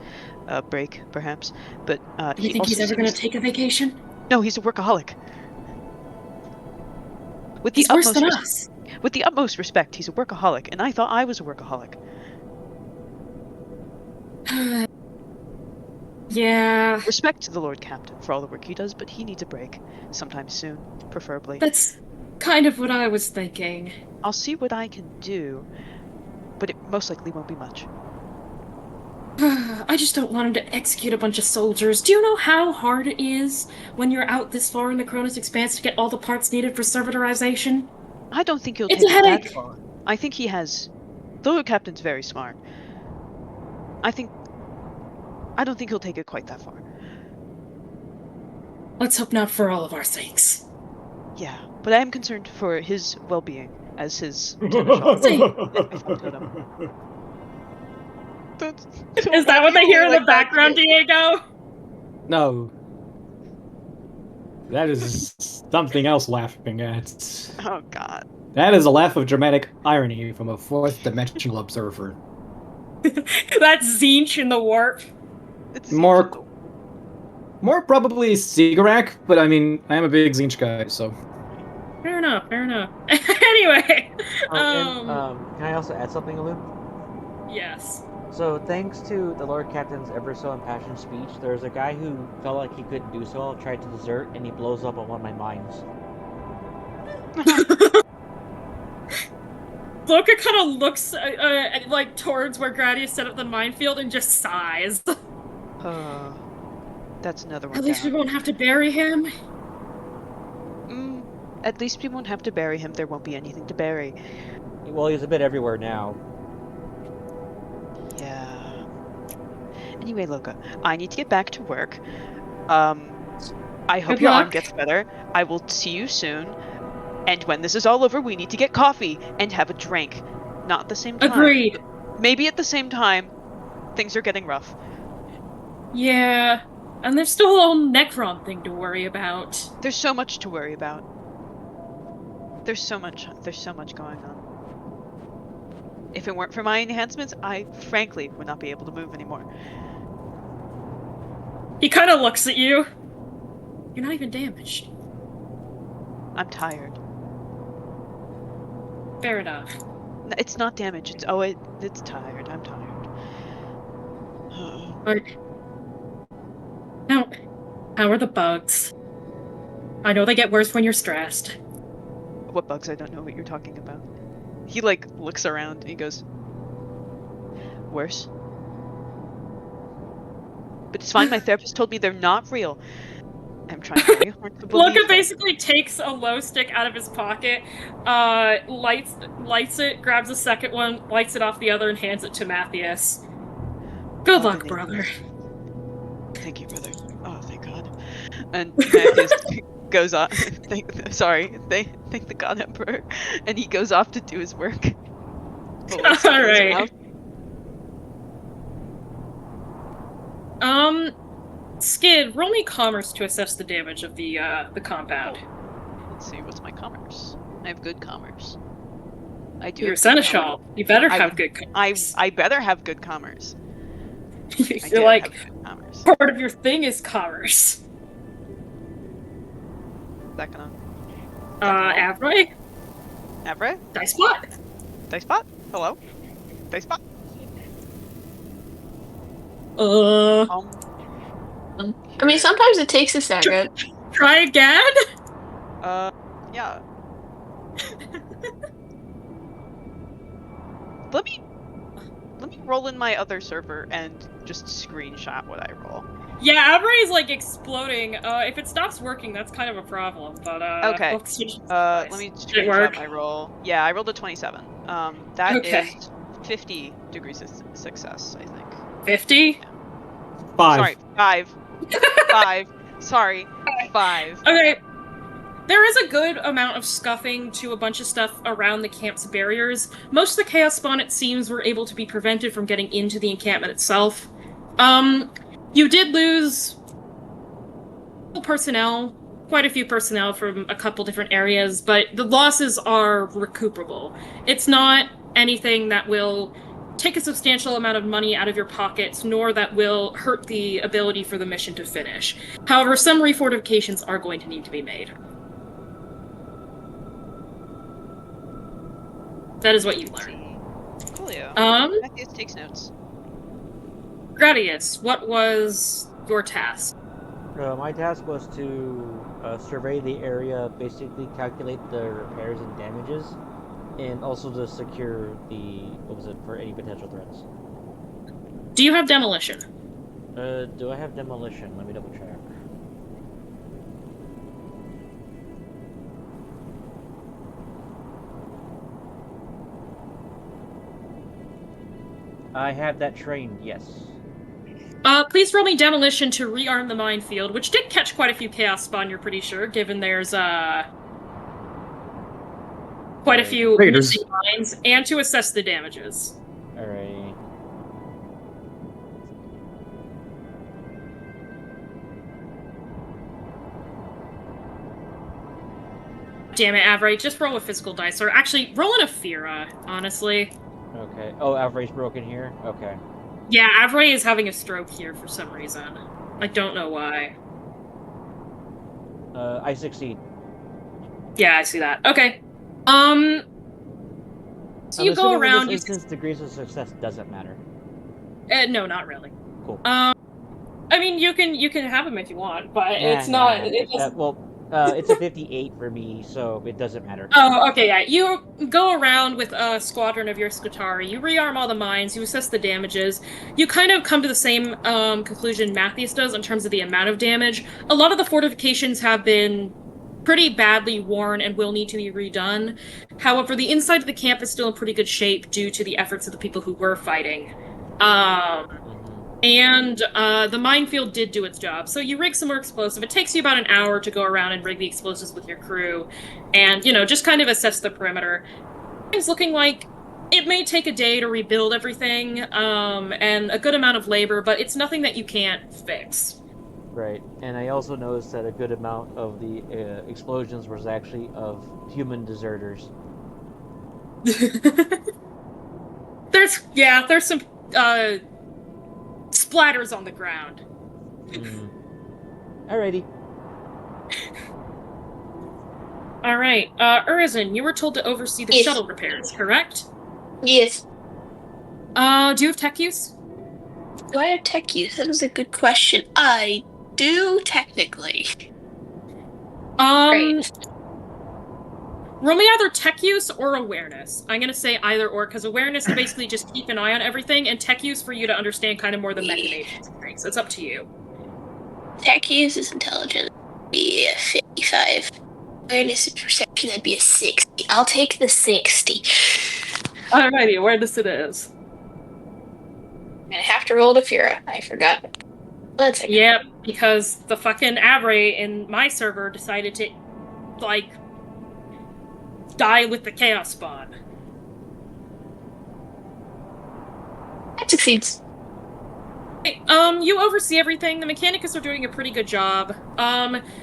A break, perhaps. But Do you think he's ever going to take a vacation? No, he's a workaholic. He's worse than us. With the utmost respect, he's a workaholic, and I thought I was a workaholic. Yeah. Respect to the Lord Captain for all the work he does, but he needs a break. Sometime soon, preferably. That's kind of what I was thinking. I'll see what I can do, but it most likely won't be much. I just don't want him to execute a bunch of soldiers. Do you know how hard it is when you're out this far in the Cronus Expanse to get all the parts needed for servitorization? I don't think he'll It's take a it headache. that far. I think he has... The Lord Captain's very smart. I think I don't think he'll take it quite that far. Let's hope not for all of our sakes. Yeah, but I am concerned for his well-being as his totem. Is that what they hear in the background, Diego? No. That is something else laughing at. Oh god. That is a laugh of dramatic irony from a fourth dimensional observer. That's Zinch in the warp. It's More probably Sigarak, but I mean, I am a big Zinch guy, so. Fair enough, fair enough. Anyway. Can I also add something, Alun? Yes. So, thanks to the Lord Captain's ever so impassioned speech, there's a guy who felt like he couldn't do so, tried to desert, and he blows up on one of my mines. Loka kind of looks like towards where Gradius set up the minefield and just sighs. That's another one. At least down. we won't have to bury him. At least we won't have to bury him. There won't be anything to bury. Well, he's a bit everywhere now. Yeah. Anyway, Loka, I need to get back to work. I hope Good your arm luck. gets better. I will see you soon. And when this is all over, we need to get coffee and have a drink. Not at the same time. Agreed. Maybe at the same time. Things are getting rough. Yeah. And there's still a whole Necron thing to worry about. There's so much to worry about. There's so much going on. If it weren't for my enhancements, I frankly would not be able to move anymore. He kind of looks at you. You're not even damaged. I'm tired. Fair enough. It's not damage. It's tired. I'm tired. But how are the bugs? I know they get worse when you're stressed. What bugs? I don't know what you're talking about. He like looks around and he goes, worse? But it's fine, my therapist told me they're not real. I'm trying very hard to believe Loka them. basically takes a glow stick out of his pocket, lights it, grabs a second one, lights it off the other, and hands it to Matthias. Good luck, thank brother. Thank you, brother. Oh, thank God. And Matthias goes off. Thank the God Emperor. And he goes off to do his work. Alright. Skid, roll me commerce to assess the damage of the compound. Let's see, what's my commerce? I have good commerce. I do. You're a seneschal. You better have good commerce. I better have good commerce. You're like, part of your thing is commerce. Is that gonna... Avroy? Avroy? Dice spot? Dice spot? Hello? Dice spot? I mean, sometimes it takes a second. Try again? Yeah. Let me roll in my other server and just screenshot what I roll. Yeah, Avroy is like exploding. If it stops working, that's kind of a problem, but okay. we'll switch Let me screenshot my roll. Yeah, I rolled a 27. That is 50 degrees of success, I think. 50? Yeah. 5. Sorry, 5. 5. Sorry, 5. Okay. There is a good amount of scuffing to a bunch of stuff around the camp's barriers. Most of the Chaos Spawn, it seems, were able to be prevented from getting into the encampment itself. You did lose personnel, quite a few personnel from a couple different areas, but the losses are recuperable. It's not anything that will take a substantial amount of money out of your pockets, nor that will hurt the ability for the mission to finish. However, some refortifications are going to need to be made. That is what you learn. Coolio. Matthias takes notes. Gradius, what was your task? My task was to survey the area, basically calculate the repairs and damages, and also to secure for any potential threats. Do you have demolition? Do I have demolition? Let me double check. I have that trained, yes. Please roll me demolition to rearm the minefield, which did catch quite a few chaos spawn, you're pretty sure, given there's, quite a few Raiders. missing mines, and to assess the damages. Alrighty. Damn it, Avray, just roll a physical dice, or actually, roll an Aphira, honestly. Okay. Oh, Average broken here? Okay. Yeah, Avray is having a stroke here for some reason. I don't know why. I succeed. Yeah, I see that. Okay. So I'm you go assuming around. In this instance, degrees of success doesn't matter. No, not really. Cool. I mean, you can have them if you want, but it's not. It's a 58 for me, so it doesn't matter. Oh, okay, yeah. You go around with a squadron of your Scutari, you rearm all the mines, you assess the damages, you kind of come to the same conclusion Mathias does in terms of the amount of damage. A lot of the fortifications have been pretty badly worn and will need to be redone. However, the inside of the camp is still in pretty good shape due to the efforts of the people who were fighting. And the minefield did do its job. So you rig some more explosive. It takes you about an hour to go around and rig the explosives with your crew. And, just kind of assess the perimeter. It's looking like it may take a day to rebuild everything, and a good amount of labor, but it's nothing that you can't fix. Right, and I also noticed that a good amount of the explosions was actually of human deserters. There's some splatters on the ground. Alrighty. Alright, Urizen, you were told to oversee the Yes. shuttle repairs, correct? Yes. Do you have tech use? Do I have tech use? That is a good question. I do, technically. Great. Roll me either tech use or awareness. I'm gonna say either or, because awareness is basically just keep an eye on everything, and tech use for you to understand kind of more the machinations of things. It's up to you. Tech use is intelligence. Be a 55. Awareness and perception, that'd be a 60. I'll take the 60. Alrighty, awareness it is. I'm gonna have to roll to Fira. I forgot. Let's see. Yep, because the fucking Avray in my server decided to, die with the Chaos Spawn. That succeeds. You oversee everything. The Mechanicus are doing a pretty good job.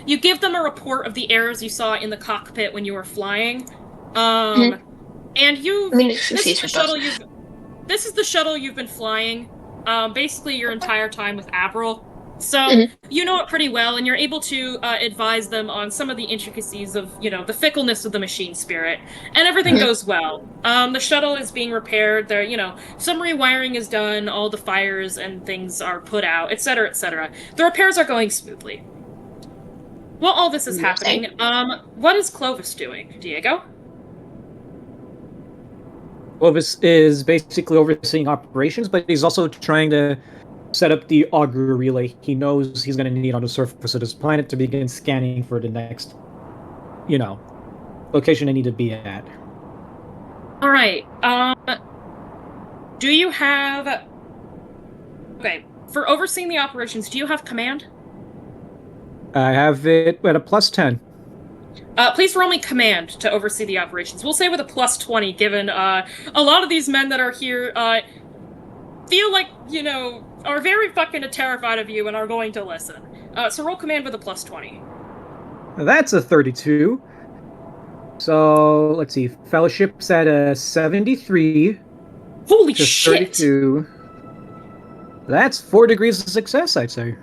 You give them a report of the errors you saw in the cockpit when you were flying. And you... This is the shuttle you've been flying, basically your entire time with Avril. So, you know it pretty well, and you're able to advise them on some of the intricacies of, the fickleness of the machine spirit. And everything goes well. The shuttle is being repaired, there, some rewiring is done, all the fires and things are put out, etc., etc. The repairs are going smoothly. While all this is happening, what is Clovis doing, Diego? Clovis is basically overseeing operations, but he's also trying to set up the auger relay he knows he's going to need on the surface of this planet to begin scanning for the next, location they need to be at. All right. Do you have... Okay, for overseeing the operations, do you have command? I have it at a +10. Please roll me command to oversee the operations. We'll say with a +20, given a lot of these men that are here feel like, are very fucking terrified of you and are going to listen. So roll command with a +20. That's a 32. So, let's see. Fellowship's at a 73. Holy to shit! 32. That's 4 degrees of success, I'd say.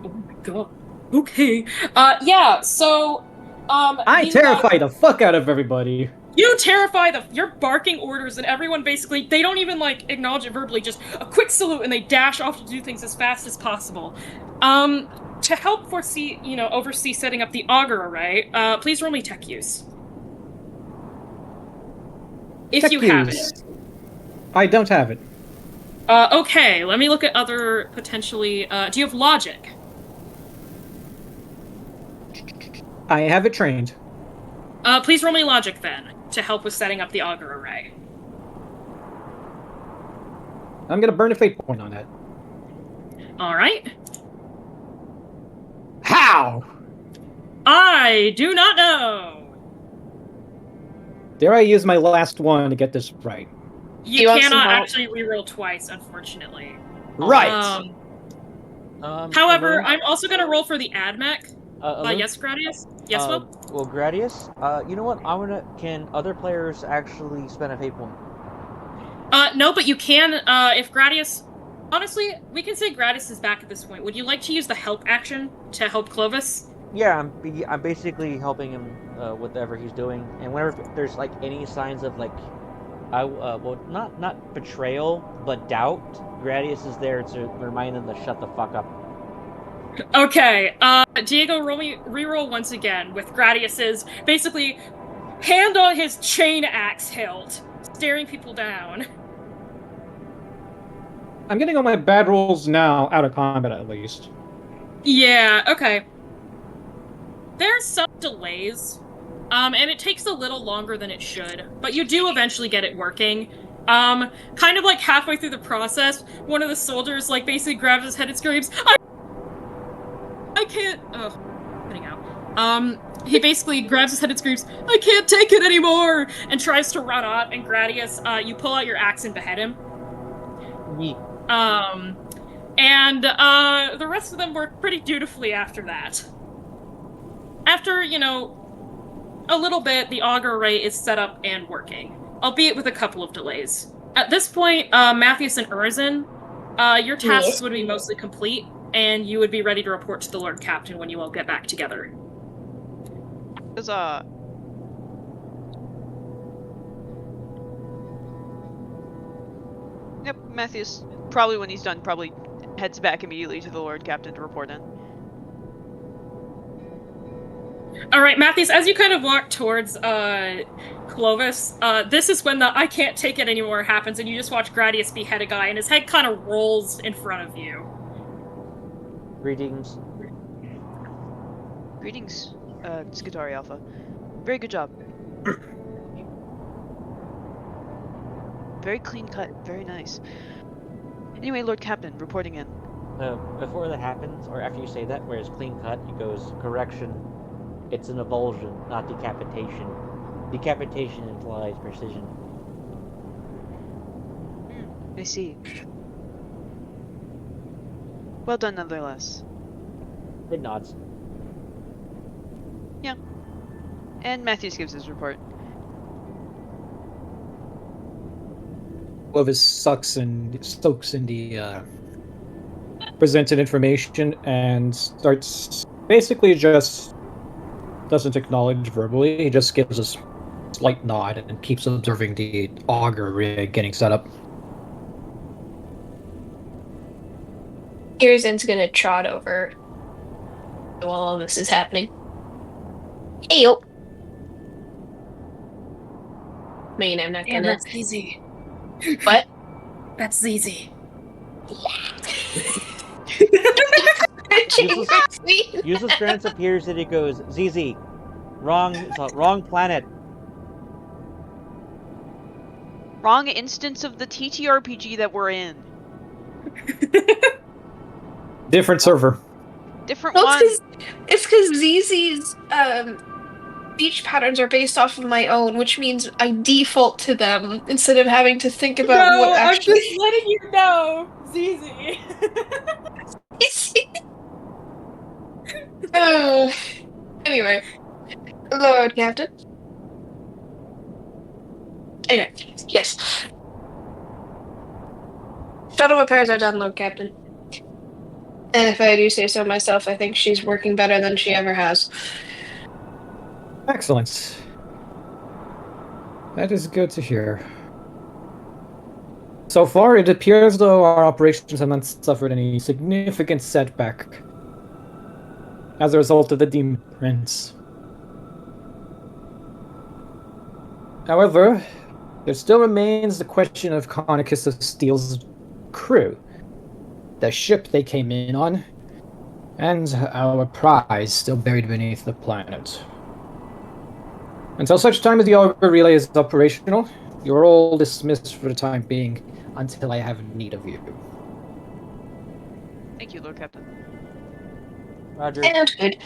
Oh my god. Okay. Yeah, so, I terrify the fuck out of everybody. You terrify you're barking orders, and everyone basically, they don't even, acknowledge it verbally, just a quick salute, and they dash off to do things as fast as possible. To help oversee setting up the auger array, please roll me tech use. If you have it. I don't have it. Okay, let me look at other potentially, do you have logic? I have it trained. Please roll me logic then, to help with setting up the auger array. I'm gonna burn a fate point on that. All right. How? I do not know. Dare I use my last one to get this right? You You want some cannot help? actually reroll twice, unfortunately. Right. However, Hello? I'm also going to roll for the AdMech. Hello? Yes, Gradius? Yes, Will? Well, Gradius, you know what? Can other players actually spend a fate point? No, but you can, if Gradius... Honestly, we can say Gradius is back at this point. Would you like to use the help action to help Clovis? Yeah, I'm basically helping him with whatever he's doing, and whenever there's like any signs of like, well, not betrayal, but doubt, Gradius is there to remind him to shut the fuck up. Okay, Diego, reroll once again with Gradius's basically hand on his chain axe hilt, staring people down. I'm getting all my bad rolls now out of combat, at least. Yeah, okay. There's some delays, and it takes a little longer than it should, but you do eventually get it working. Kind of like halfway through the process, one of the soldiers like basically grabs his head and screams, I can't. Oh, getting out. He basically grabs his head and screams, I can't take it anymore! And tries to run up, and Gradius, you pull out your axe and behead him. Yeet. And the rest of them work pretty dutifully after that. After, you know, a little bit, the auger array is set up and working, albeit with a couple of delays. At this point, Matthias and Urzin, your tasks Yes. would be mostly complete, and you would be ready to report to the Lord Captain when you all get back together. Because, Yep, Matthias, probably when he's done, probably heads back immediately to the Lord Captain to report in. Alright, Matthias, as you kind of walk towards, Clovis, this is when the I can't take it anymore happens, and you just watch Gradius behead a guy, and his head kind of rolls in front of you. Greetings. Greetings, Skitari Alpha. Very good job. Very clean cut, very nice. Anyway, Lord Captain, reporting in. Before that happens, or after you say that, where it's clean cut, he goes, correction. It's an avulsion, not decapitation. Decapitation implies precision. I see. Well done, nonetheless. It nods. Yeah. And Matthews gives his report. Clovis soaks in the presented information and starts basically just doesn't acknowledge verbally. He just gives a slight nod and keeps observing the auger rig getting set up. Kirsten's gonna trot over while all this is happening. Hey yo. I mean, I'm not Damn, gonna. that's easy. What? That's easy. Useless Grants appears and he goes, ZZ, wrong planet. Wrong instance of the TTRPG that we're in. Different server. Different Well, one. it's because ZZ's speech patterns are based off of my own, which means I default to them instead of having to think about what actually. I'm just letting you know, Zizi. Anyway, Lord Captain. Anyway, yes. Shuttle repairs are done, Lord Captain. And if I do say so myself, I think she's working better than she ever has. Excellent. That is good to hear. So far, it appears though our operations have not suffered any significant setback as a result of the Demon Prince. However, there still remains the question of Conicus of Steel's crew, the ship they came in on, and our prize still buried beneath the planet. Until such time as the auger relay is operational, you are all dismissed for the time being until I have need of you. Thank you, Lord Captain. Roger. Sounds good.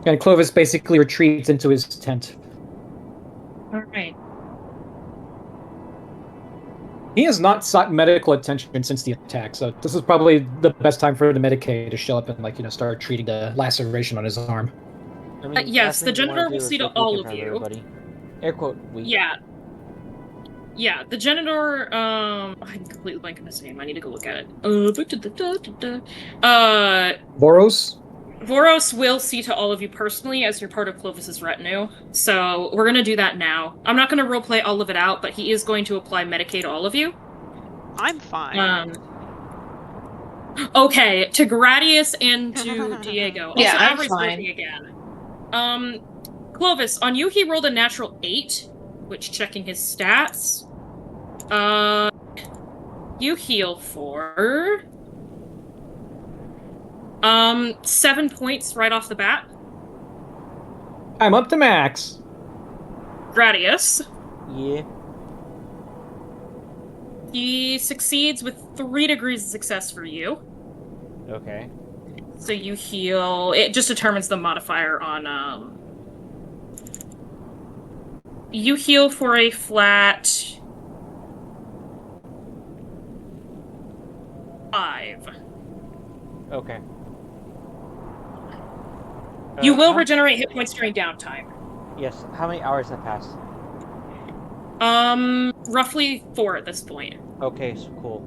And Clovis basically retreats into his tent. All right. He has not sought medical attention since the attack, so this is probably the best time for the Medicaid to show up and start treating the laceration on his arm. I mean, yes, last the thing you wanna janitor do will is see to look all weak in of front you. everybody. Air quote weak. Yeah. Yeah, the janitor, I'm completely blanking on his name. I need to go look at it. Voros? Voros will see to all of you personally as you're part of Clovis's retinue. So we're gonna do that now. I'm not gonna roleplay all of it out, but he is going to apply Medicaid to all of you. I'm fine. Okay, to Gradius and to Diego. Also, Yeah, I'm Avery's fine. working again. Clovis, on you he rolled a natural 8, which checking his stats. You heal for 7 points right off the bat. I'm up to max. Gradius. Yeah. He succeeds with 3 degrees of success for you. Okay. So you heal. It just determines the modifier on you heal for a flat 5. Okay. You will how- regenerate hit points during downtime. Yes. How many hours have passed? Roughly 4 at this point. Okay, so cool.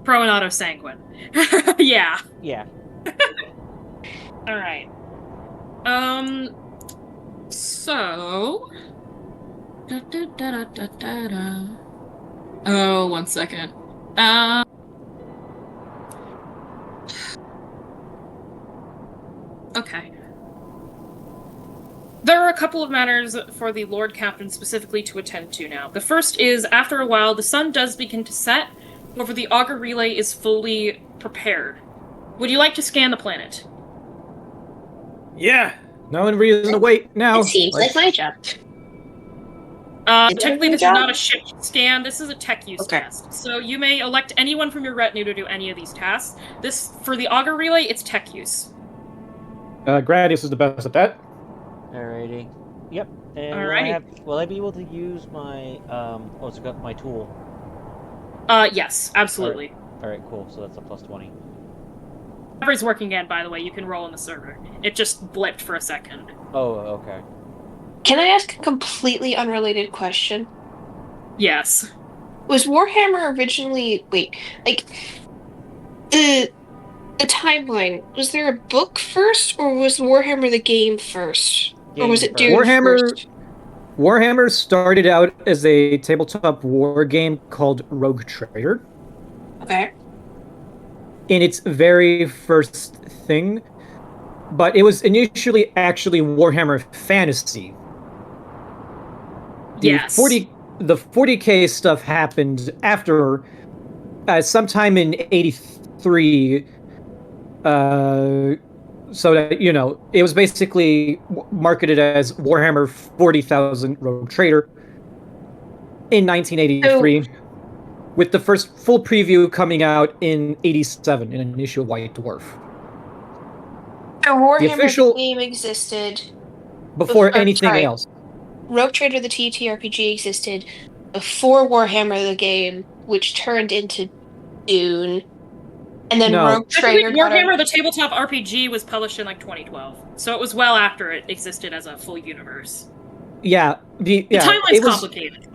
Pro and auto sanguine. Yeah. Yeah. Alright. So. Oh, 1 second. Okay. There are a couple of matters for the Lord Captain specifically to attend to now. The first is, after a while, the sun does begin to set, however the auger relay is fully prepared. Would you like to scan the planet? Yeah. No reason to wait now. It seems like my job. Technically, this is job? not a ship scan. This is a tech use Okay. test. So you may elect anyone from your retinue to do any of these tasks. This, for the auger relay, it's tech use. Gradius is the best at that. Alrighty. Yep. And Alrighty. will I be able to use my what's it called? My tool? Yes, absolutely. Alright, cool. So that's a plus 20. Everybody's working again, by the way. You can roll in the server. It just blipped for a second. Oh, okay. Can I ask a completely unrelated question? Yes. Was Warhammer originally the timeline, was there a book first, or was Warhammer the game first? Or was it Game Dune Warhammer- first? Warhammer started out as a tabletop war game called Rogue Trader. Okay. In its very first thing, but it was initially actually Warhammer Fantasy. Yes. The 40K stuff happened after, sometime in '83. So that it was basically marketed as Warhammer 40,000 Rogue Trader in 1983. With the first full preview coming out in '87 in an issue of White Dwarf. So Warhammer official- the game existed Before Sorry. anything else. Rogue Trader the TTRPG existed before Warhammer the game, which turned into Dune. And then No. Rogue Trader got Warhammer, the tabletop RPG, was published in like 2012, so it was well after it existed as a full universe. Yeah, The timeline's complicated.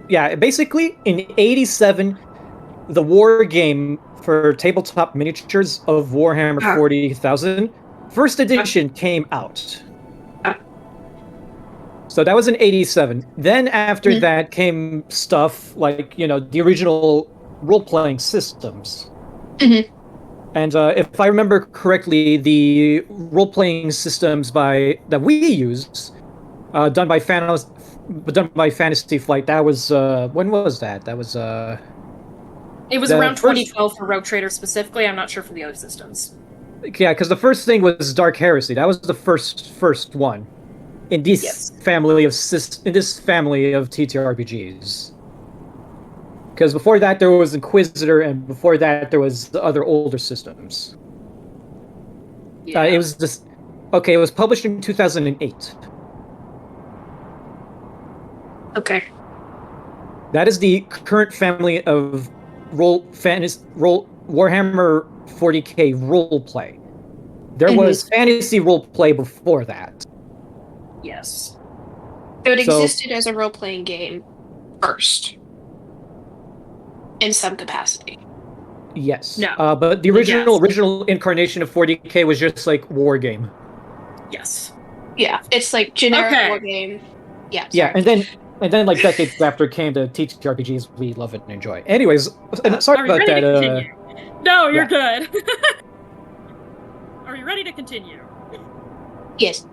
Yeah, basically in '87, the war game for tabletop miniatures of Warhammer 40,000 first edition came out. So that was in '87. Then after that came stuff like the original role-playing systems. Mhm. And if I remember correctly, the role-playing systems that we used, done by Fantasy Flight, that was when was that? That was It was the around first- 2012 for Rogue Trader specifically. I'm not sure for the other systems. yeah, because the first thing was Dark Heresy. That was the first one in this Yes. family of TTRPGs. Because before that there was Inquisitor, and before that there was the other older systems. Yeah. It was just okay. It was published in 2008. Okay. That is the current family of Warhammer 40k roleplay. There was fantasy roleplay before that. Yes. So it So- existed as a role-playing game first, in some capacity. Yes. No. But the Yes. original incarnation of 40k was just like war game. Yes. Yeah, it's like generic Okay. war game. Yeah. Yeah, Sorry. and then like decades after came the TTRPGs we love and enjoy. Anyways, sorry Are we about ready that. to continue? No, you're yeah. good. Are you ready to continue? Yes.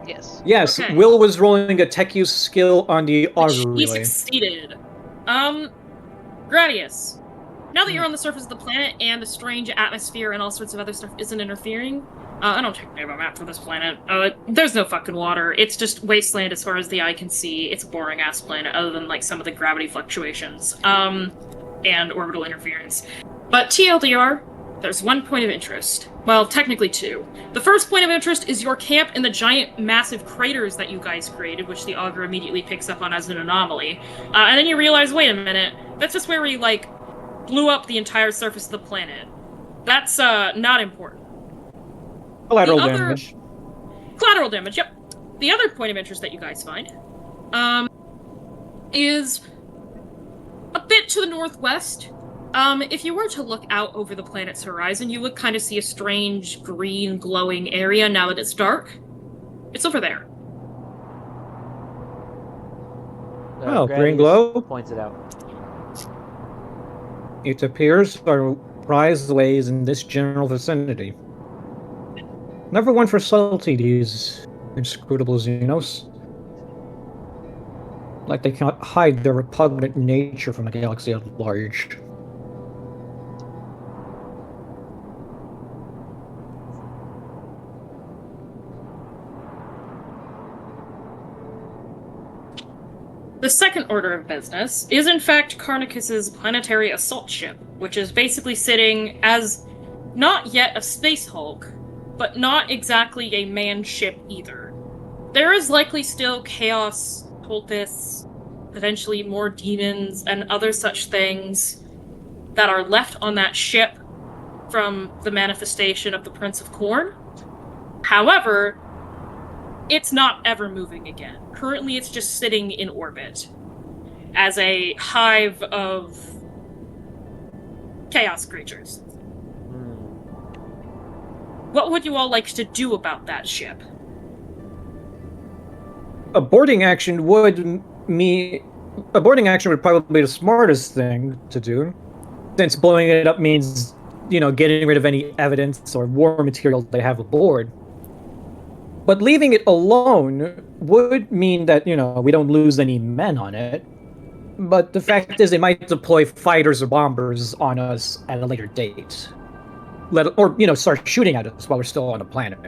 Yes. Yes, Okay. Will was rolling a tech use skill on the Which auger he relay. succeeded. Gradius. Now that you're on the surface of the planet and the strange atmosphere and all sorts of other stuff isn't interfering, I don't technically have a map for this planet. There's no fucking water. It's just wasteland as far as the eye can see. It's a boring ass planet, other than like some of the gravity fluctuations, and orbital interference. But TLDR, there's one point of interest. Well, technically two. The first point of interest is your camp in the giant, massive craters that you guys created, which the auger immediately picks up on as an anomaly. And then you realize, wait a minute, that's just where we, like, blew up the entire surface of the planet. That's, not important. Collateral The other- damage. Collateral damage, yep. The other point of interest that you guys find, is a bit to the northwest. If you were to look out over the planet's horizon, you would kind of see a strange green glowing area now that it's dark. It's over there. Oh, green Gradius glow? points it out. It appears our prize lays in this general vicinity. Never one for subtlety, these inscrutable Xenos. Like they cannot hide their repugnant nature from the galaxy at large. The second order of business is, in fact, Carnicus's planetary assault ship, which is basically sitting as not yet a space hulk, but not exactly a manned ship either. There is likely still chaos, cultists, potentially more demons, and other such things that are left on that ship from the manifestation of the Prince of Corn. However, it's not ever moving again. Currently, it's just sitting in orbit as a hive of chaos creatures. What would you all like to do about that ship? A boarding action would probably be the smartest thing to do, since blowing it up means, getting rid of any evidence or war material they have aboard. But leaving it alone would mean that, we don't lose any men on it. But the fact is, they might deploy fighters or bombers on us at a later date. Start shooting at us while we're still on the planet.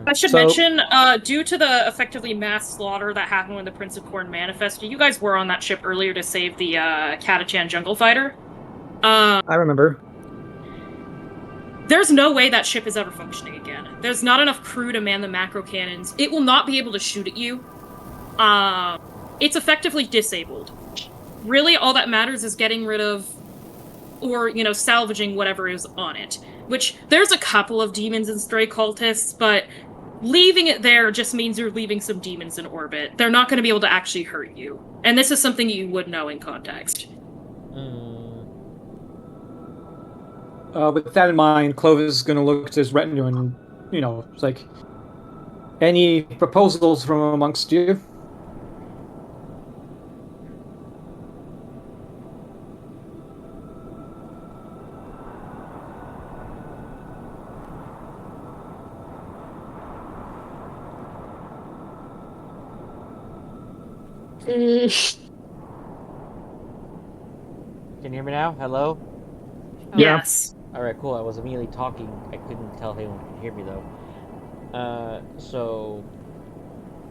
I should So- mention, due to the effectively mass slaughter that happened when the Prince of Corn manifested, you guys were on that ship earlier to save the Catachan jungle fighter. I remember. There's no way that ship is ever functioning again. There's not enough crew to man the macro cannons. It will not be able to shoot at you. It's effectively disabled. Really, all that matters is getting rid of, or, salvaging whatever is on it. Which, there's a couple of demons and stray cultists, but leaving it there just means you're leaving some demons in orbit. They're not going to be able to actually hurt you. And this is something you would know in context. With that in mind, Clovis is going to look to his retinue and, it's like, any proposals from amongst you? Can you hear me now? Hello? Yeah. Yes. Alright, cool. I was immediately talking. I couldn't tell if anyone could hear me, though. So...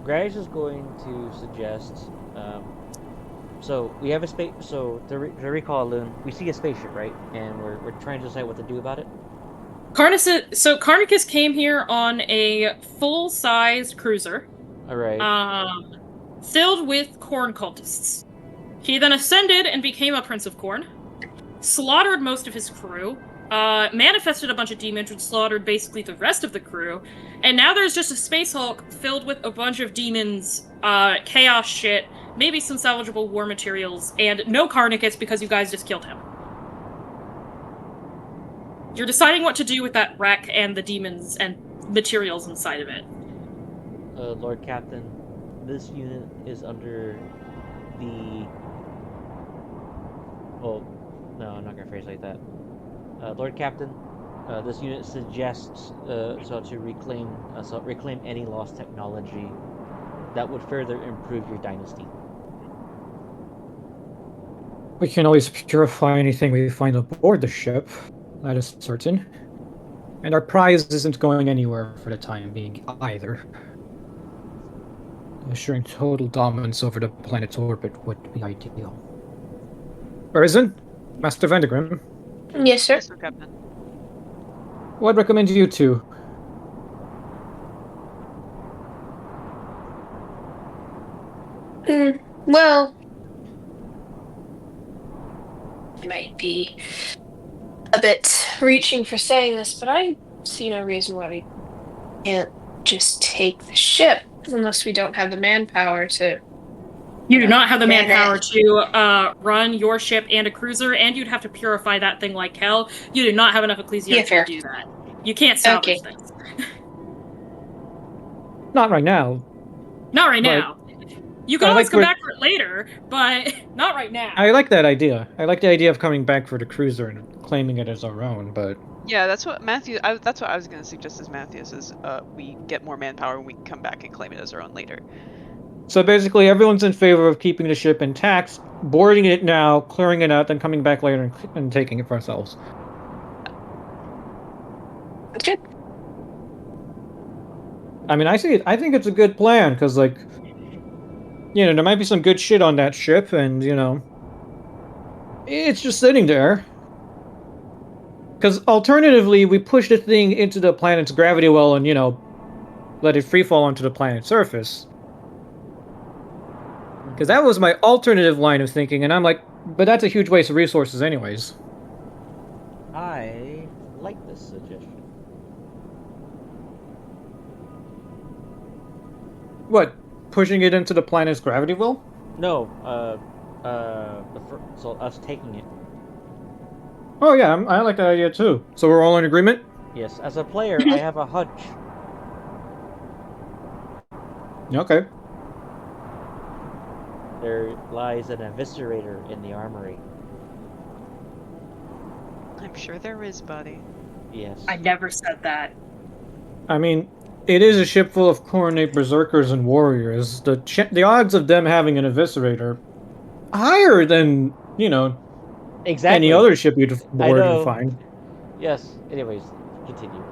Gradius is going to suggest... So we have a space. So to recall, Loon, we see a spaceship, right? And we're trying to decide what to do about it. Carnicus came here on a full-sized cruiser, All right. filled with corn cultists. He then ascended and became a Prince of Corn, slaughtered most of his crew, manifested a bunch of demons and slaughtered basically the rest of the crew, and now there's just a Space Hulk filled with a bunch of demons, chaos shit, maybe some salvageable war materials, and no Carnicus because you guys just killed him. You're deciding what to do with that wreck and the demons and materials inside of it. Lord Captain, this unit is under the... Oh, no, I'm not gonna phrase it like that. Lord Captain, this unit suggests to reclaim any lost technology that would further improve your dynasty. We can always purify anything we find aboard the ship, that is certain. And our prize isn't going anywhere for the time being either. Assuring total dominance over the planet's orbit would be ideal. Arisen, Master Vandegrim. Yes, sir. Yes, sir, Captain. Well, I'd recommend you two. Well, I might be a bit reaching for saying this, but I see no reason why we can't just take the ship unless we don't have the manpower to. You do not have the Man manpower it. to run your ship and a cruiser, and you'd have to purify that thing like hell. You do not have enough ecclesiarchy fair. to do that. You can't salvage Okay. things. Not right now. Not right But- now. You can I always like come where- back for it later, but not right now. I like that idea. I like the idea of coming back for the cruiser and claiming it as our own, but... Yeah, that's what Matthew. That's what I was gonna suggest as Matthews is we get more manpower and we can come back and claim it as our own later. So basically, everyone's in favor of keeping the ship intact, boarding it now, clearing it out, then coming back later and taking it for ourselves. That's good. I mean, I think it's a good plan, because, like, you know, there might be some good shit on that ship, and, you know, it's just sitting there. Because alternatively, we push the thing into the planet's gravity well and, you know, let it free fall onto the planet's surface. Because that was my alternative line of thinking, and I'm like, but that's a huge waste of resources anyways. I like this suggestion. What? Pushing it into the planet's gravity well? No, so us taking it. Oh yeah, I like that idea too. So we're all in agreement? Yes, as a player, I have a hunch. Okay. There lies an eviscerator in the armory. I'm sure there is, buddy. Yes. I never said that. I mean, it is a ship full of coronate berserkers and warriors. The odds of them having an eviscerator higher than, you know, Exactly. any other ship you'd board know. and find. Yes. Anyways, continue.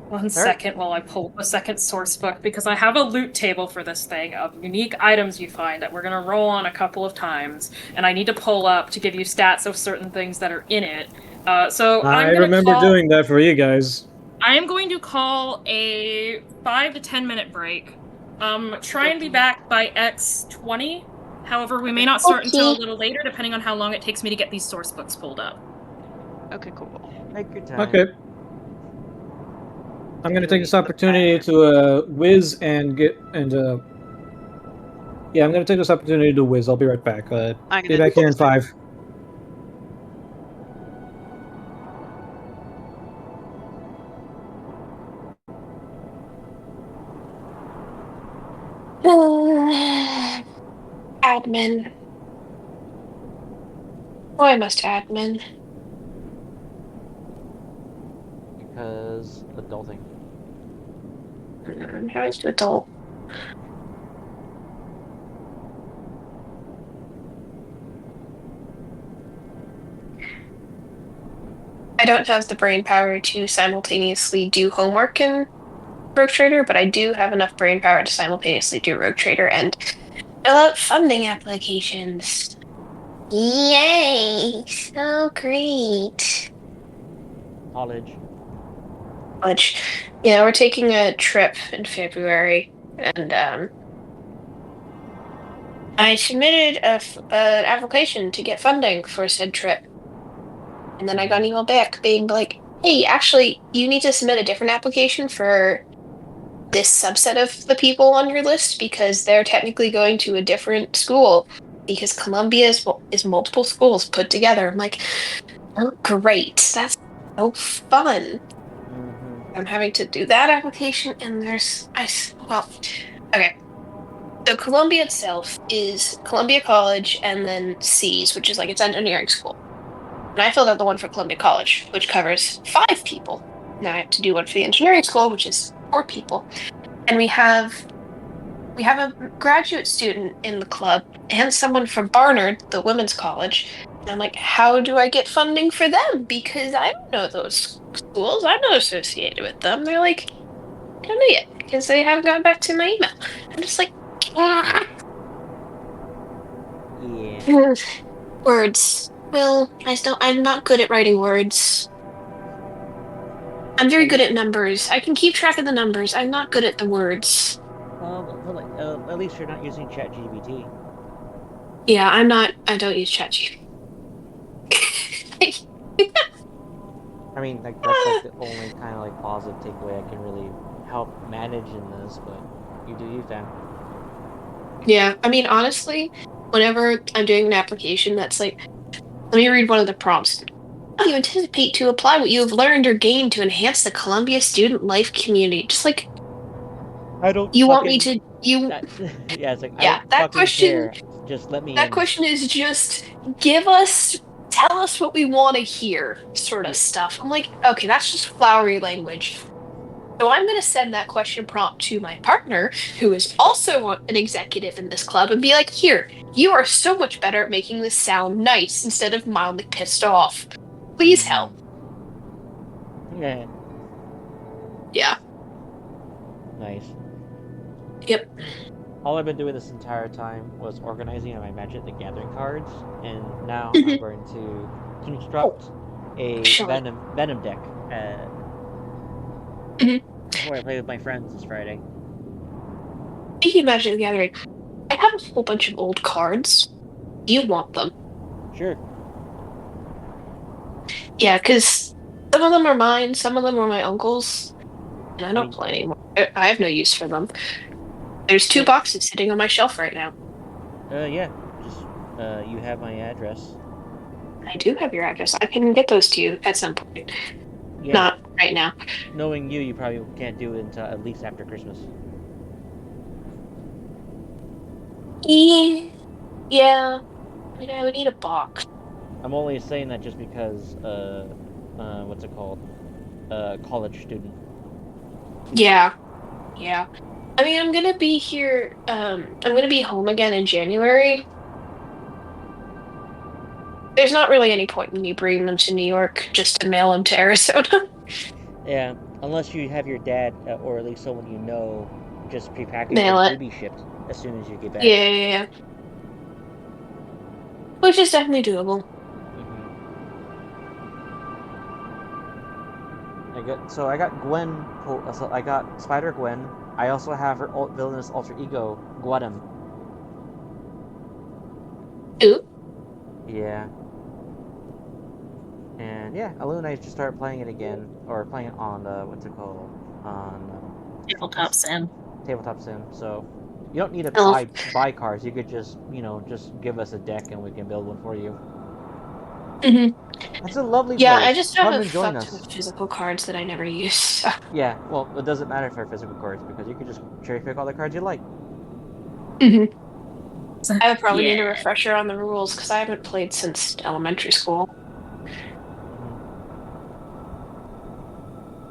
One second while I pull up a second source book, because I have a loot table for this thing of unique items you find that we're going to roll on a couple of times, and I need to pull up to give you stats of certain things that are in it. So I remember doing that for you guys. I am going to call a 5 to 10 minute break. Try and be back by X20. However, we may not start until a little later, depending on how long it takes me to get these source books pulled up. Okay, cool. Take your time. Okay. I'm gonna take this opportunity to whiz and yeah, I'm gonna take this opportunity to whiz. I'll be right back. I'm Be gonna back here in 5. Admin. Why must admin? Because adulting. How is to adult? I don't have the brain power to simultaneously do homework and Rogue Trader, but I do have enough brain power to simultaneously do Rogue Trader and fill out funding applications. Yay! So great. College. Which, we're taking a trip in February, and I submitted an application to get funding for said trip. And then I got an email back being like, hey, actually, you need to submit a different application for this subset of the people on your list because they're technically going to a different school because Columbia is multiple schools put together. I'm like, oh, great. That's so fun. I'm having to do that application, and okay. So Columbia itself is Columbia College and then C's, which is like its engineering school. And I filled out the one for Columbia College, which covers 5 people. Now I have to do one for the engineering school, which is 4 people. And we have a graduate student in the club and someone from Barnard, the women's college. And I'm like, how do I get funding for them? Because I don't know those schools. I'm not associated with them. They're like, I don't know yet because they haven't gotten back to my email. I'm just like, Yeah. words. Well, I'm not good at writing words. I'm very good at numbers. I can keep track of the numbers. I'm not good at the words. At least you're not using ChatGPT. Yeah, I don't use ChatGPT. I mean, like that's like the only kind of like positive takeaway I can really help manage in this, but you do you, fam. Yeah, I mean, honestly, whenever I'm doing an application that's like, let me read one of the prompts. How do you anticipate to apply what you have learned or gained to enhance the Columbia student life community? Just like, I don't. you want me to, yeah, it's like yeah, that question. Care. Just let me. That question is just tell us what we want to hear, sort of stuff. I'm like, okay, that's just flowery language. So I'm going to send that question prompt to my partner, who is also an executive in this club, and be like, here, you are so much better at making this sound nice instead of mildly pissed off. Please help. Yeah. Yeah. Nice. Yep. All I've been doing this entire time was organizing my Magic the Gathering cards, and now I'm going to construct a Venom deck before I play with my friends this Friday. Speaking of Magic the Gathering, I have a whole bunch of old cards. Do you want them? Sure. Yeah, because some of them are mine, some of them are my uncle's, and I don't play anymore. I have no use for them. There's 2 boxes sitting on my shelf right now. Yeah. Just, you have my address. I do have your address. I can get those to you at some point. Yeah. Not right now. Knowing you probably can't do it until at least after Christmas. Yeah. I would need a box. I'm only saying that just because, what's it called? College student. Yeah. I mean, I'm gonna be here, I'm gonna be home again in January. There's not really any point in me bringing them to New York just to mail them to Arizona. Yeah, unless you have your dad, or at least someone you know, just prepackaged Mail and it. to be shipped as soon as you get back. Yeah. Which is definitely doable. I got Gwen. So I got Spider Gwen. I also have her villainous alter ego, Guadam. Ooh. Yeah. And yeah, Alu and I just started playing it again, or playing it on what's it called? On Tabletop Sim. Tabletop Sim. So you don't need to buy cards. You could just just give us a deck and we can build one for you. That's a lovely place. I just have Come a and join fuck us. ton of physical cards that I never use. So. Yeah, well, it doesn't matter if they're physical cards because you can just cherry pick all the cards you like. I would probably need a refresher on the rules because I haven't played since elementary school.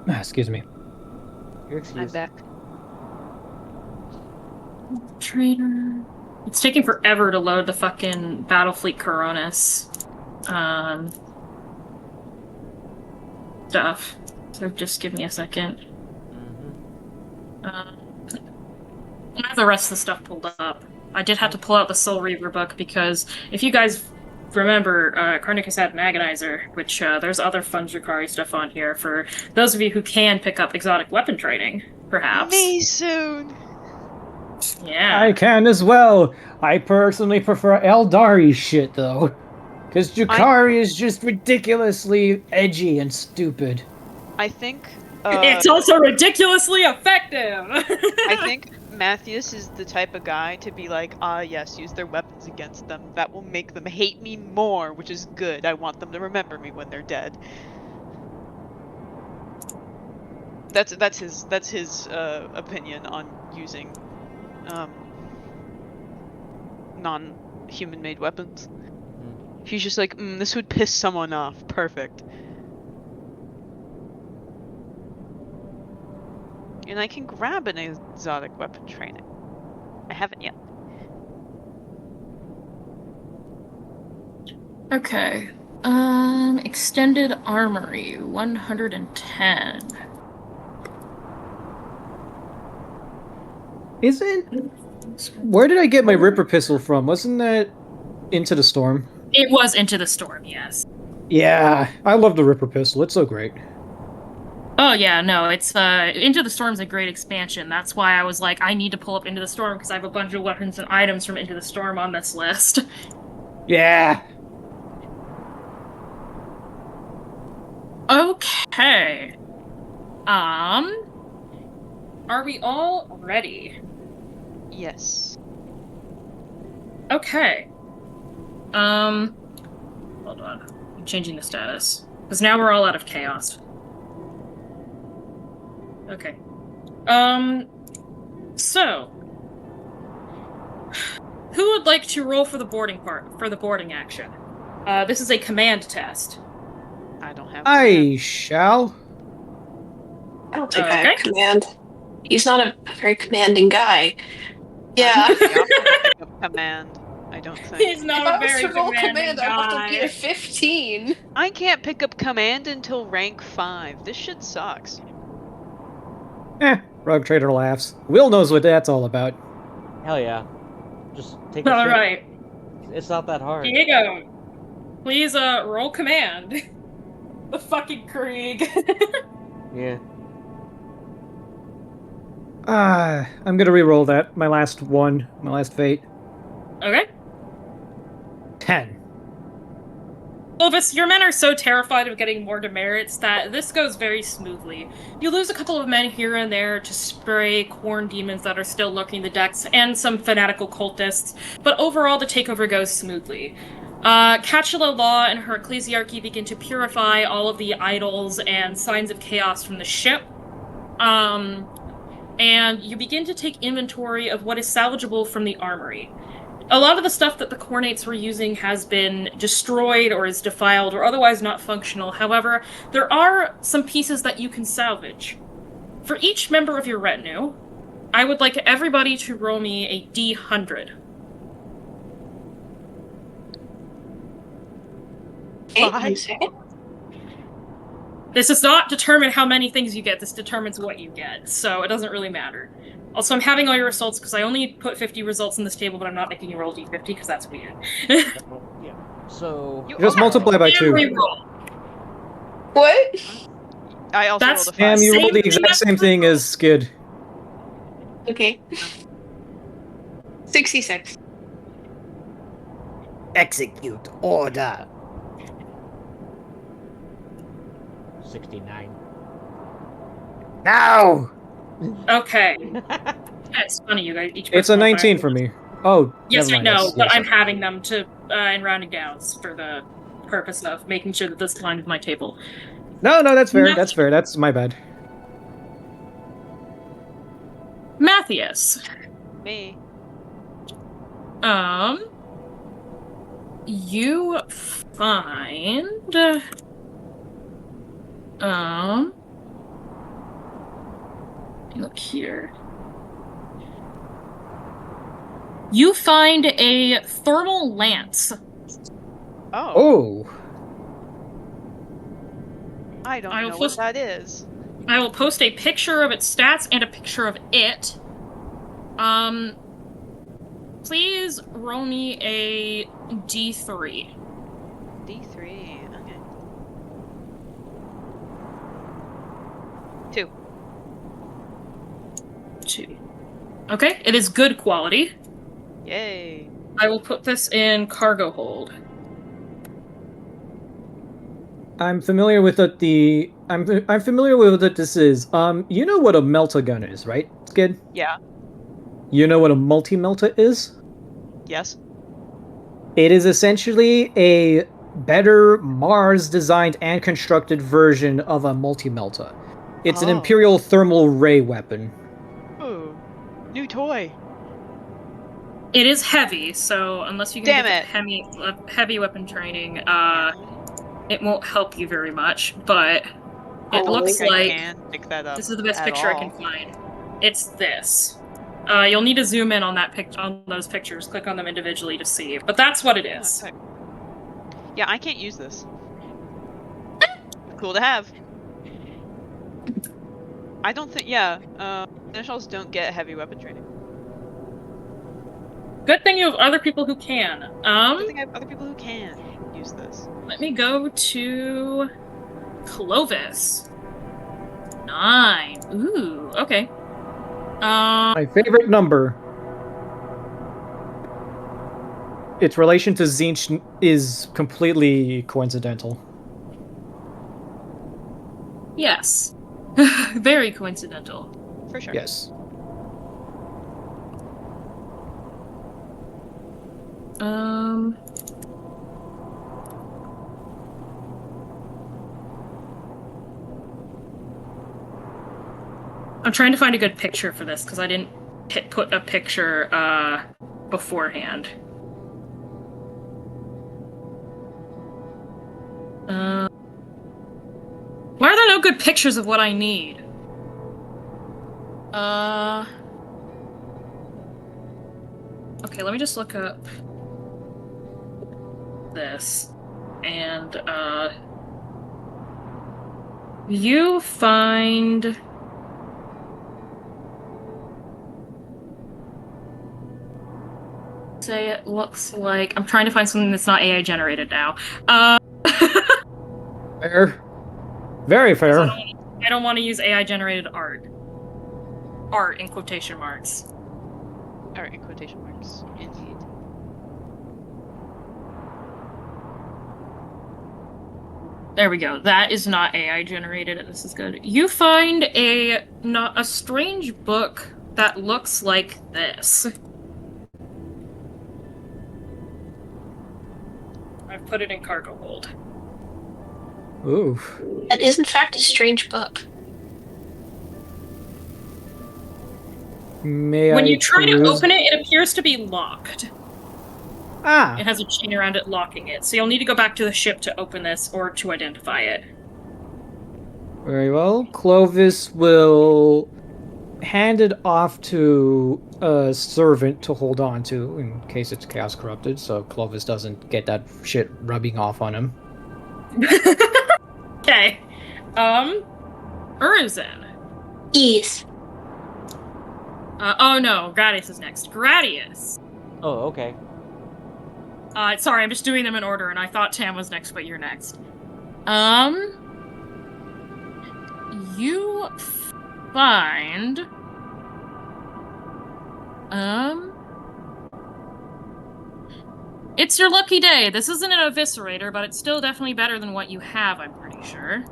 Excuse me. Your excuse. I'm back. Trader. It's taking forever to load the fucking Battlefleet Coronis stuff. So just give me a second. I have the rest of the stuff pulled up. I did have to pull out the Soul Reaver book because if you guys remember, Carnicus had an Agonizer, which there's other fun Drakari stuff on here for those of you who can pick up exotic weapon training, perhaps. Me soon. Yeah. I can as well. I personally prefer Eldari shit though, because Drakari is just ridiculously edgy and stupid. I think. It's also ridiculously effective! I think Matthias is the type of guy to be like, yes, use their weapons against them. That will make them hate me more, which is good. I want them to remember me when they're dead. That's his opinion on using non-human made weapons. He's just like, this would piss someone off. Perfect. And I can grab an exotic weapon training. I haven't yet. Okay. Extended Armory, 110. Where did I get my Ripper pistol from? Wasn't that Into the Storm? It was Into the Storm, yes. Yeah, I love the Ripper pistol. It's so great. Oh yeah, no, it's Into the Storm's a great expansion. That's why I was like, I need to pull up Into the Storm because I have a bunch of weapons and items from Into the Storm on this list. Yeah. Okay. Are we all ready? Yes. Okay. Hold on. I'm changing the status. Because now we're all out of chaos. Okay. So who would like to roll for the boarding action? This is a command test. I don't have. I shall. I don't think I have command. He's not a very commanding guy. Yeah. Command. I don't think. He's not If I a very was to roll commanding command, I have to be guy. a 15. I can't pick up command until rank 5. This shit sucks. Rogue Trader laughs. Will knows what that's all about. Hell yeah. Just take a All shit. right. It's not that hard. Diego, please roll command. The fucking Krieg. Yeah. I'm gonna re-roll that. My last fate. Okay. 10. Clovis, your men are so terrified of getting more demerits that this goes very smoothly. You lose a couple of men here and there to spray corn demons that are still lurking the decks, and some fanatical cultists, but overall the takeover goes smoothly. Catula Law and her ecclesiarchy begin to purify all of the idols and signs of chaos from the ship. And you begin to take inventory of what is salvageable from the armory. A lot of the stuff that the Cornates were using has been destroyed or is defiled or otherwise not functional. However, there are some pieces that you can salvage. For each member of your retinue, I would like everybody to roll me a D100. This does not determine how many things you get, this determines what you get, so it doesn't really matter. Also, I'm having all your results because I only put 50 results in this table, but I'm not making you roll D50 because that's weird. Yeah. So Just multiply by 2. What? I also That's rolled a 5. Damn, you rolled the Same thing exact as same thing as Skid. Okay. 66. Execute order. 69. Now! Okay. That's funny, you guys. Each It's a person rolled 19 five. for me. Oh, Yes, never I mind. know, Yes, but yes. I'm having them to in rounding downs for the purpose of making sure that this aligns with my table. No, that's fair. No. That's fair. That's my bad. Matthias. Me. You find look here. You find a thermal lance. Oh. Oh. I don't I know was what just- that is. I will post a picture of its stats and a picture of it. Please roll me a D3. D3, okay. 2. 2. Okay, it is good quality. Yay. I will put this in cargo hold. I'm familiar with what I'm familiar with what this is. You know what a melta gun is, right, Skid? Yeah. You know what a multi-melta is? Yes. It is essentially a better Mars-designed and constructed version of a multi-melta. It's an Oh. Imperial thermal ray weapon. Ooh. New toy. It is heavy, so unless you can Damn get it. heavy weapon training, it won't help you very much, but it I don't looks think I like can pick that up this is the best at picture I all. can find. It's this. You'll need to zoom in on on those pictures, click on them individually to see, but that's what it is. Okay. Yeah, I can't use this. Cool to have. I don't think, initials don't get heavy weapon training. Good thing you have other people who can. Good thing I have other people who can use this. Let me go to Clovis. 9. Ooh, okay. My favorite number. Its relation to Zinch is completely coincidental. Yes. Very coincidental. For sure. Yes. I'm trying to find a good picture for this because I didn't put a picture beforehand. Why are there no good pictures of what I need? Okay, let me just look up this. And, you find... Say it looks like... I'm trying to find something that's not AI generated now. Fair. Very fair. I don't want to use AI generated art. Art in quotation marks. Art in quotation marks. Indeed. There we go. That is not AI generated. This is good. You find a strange book that looks like this. I've put it in cargo hold. Ooh. That is, in fact, a strange book. When you try to open it, it appears to be locked. Ah. It has a chain around it locking it, so you'll need to go back to the ship to open this or to identify it. Very well. Clovis will hand it off to a servant to hold on to in case it's chaos corrupted, so Clovis doesn't get that shit rubbing off on him. Okay. Urizen. Yes. Oh no, Gradius is next. Gradius. Oh, okay. Sorry, I'm just doing them in order, and I thought Tam was next, but you're next. You find... It's your lucky day. This isn't an eviscerator, but it's still definitely better than what you have, I'm pretty sure.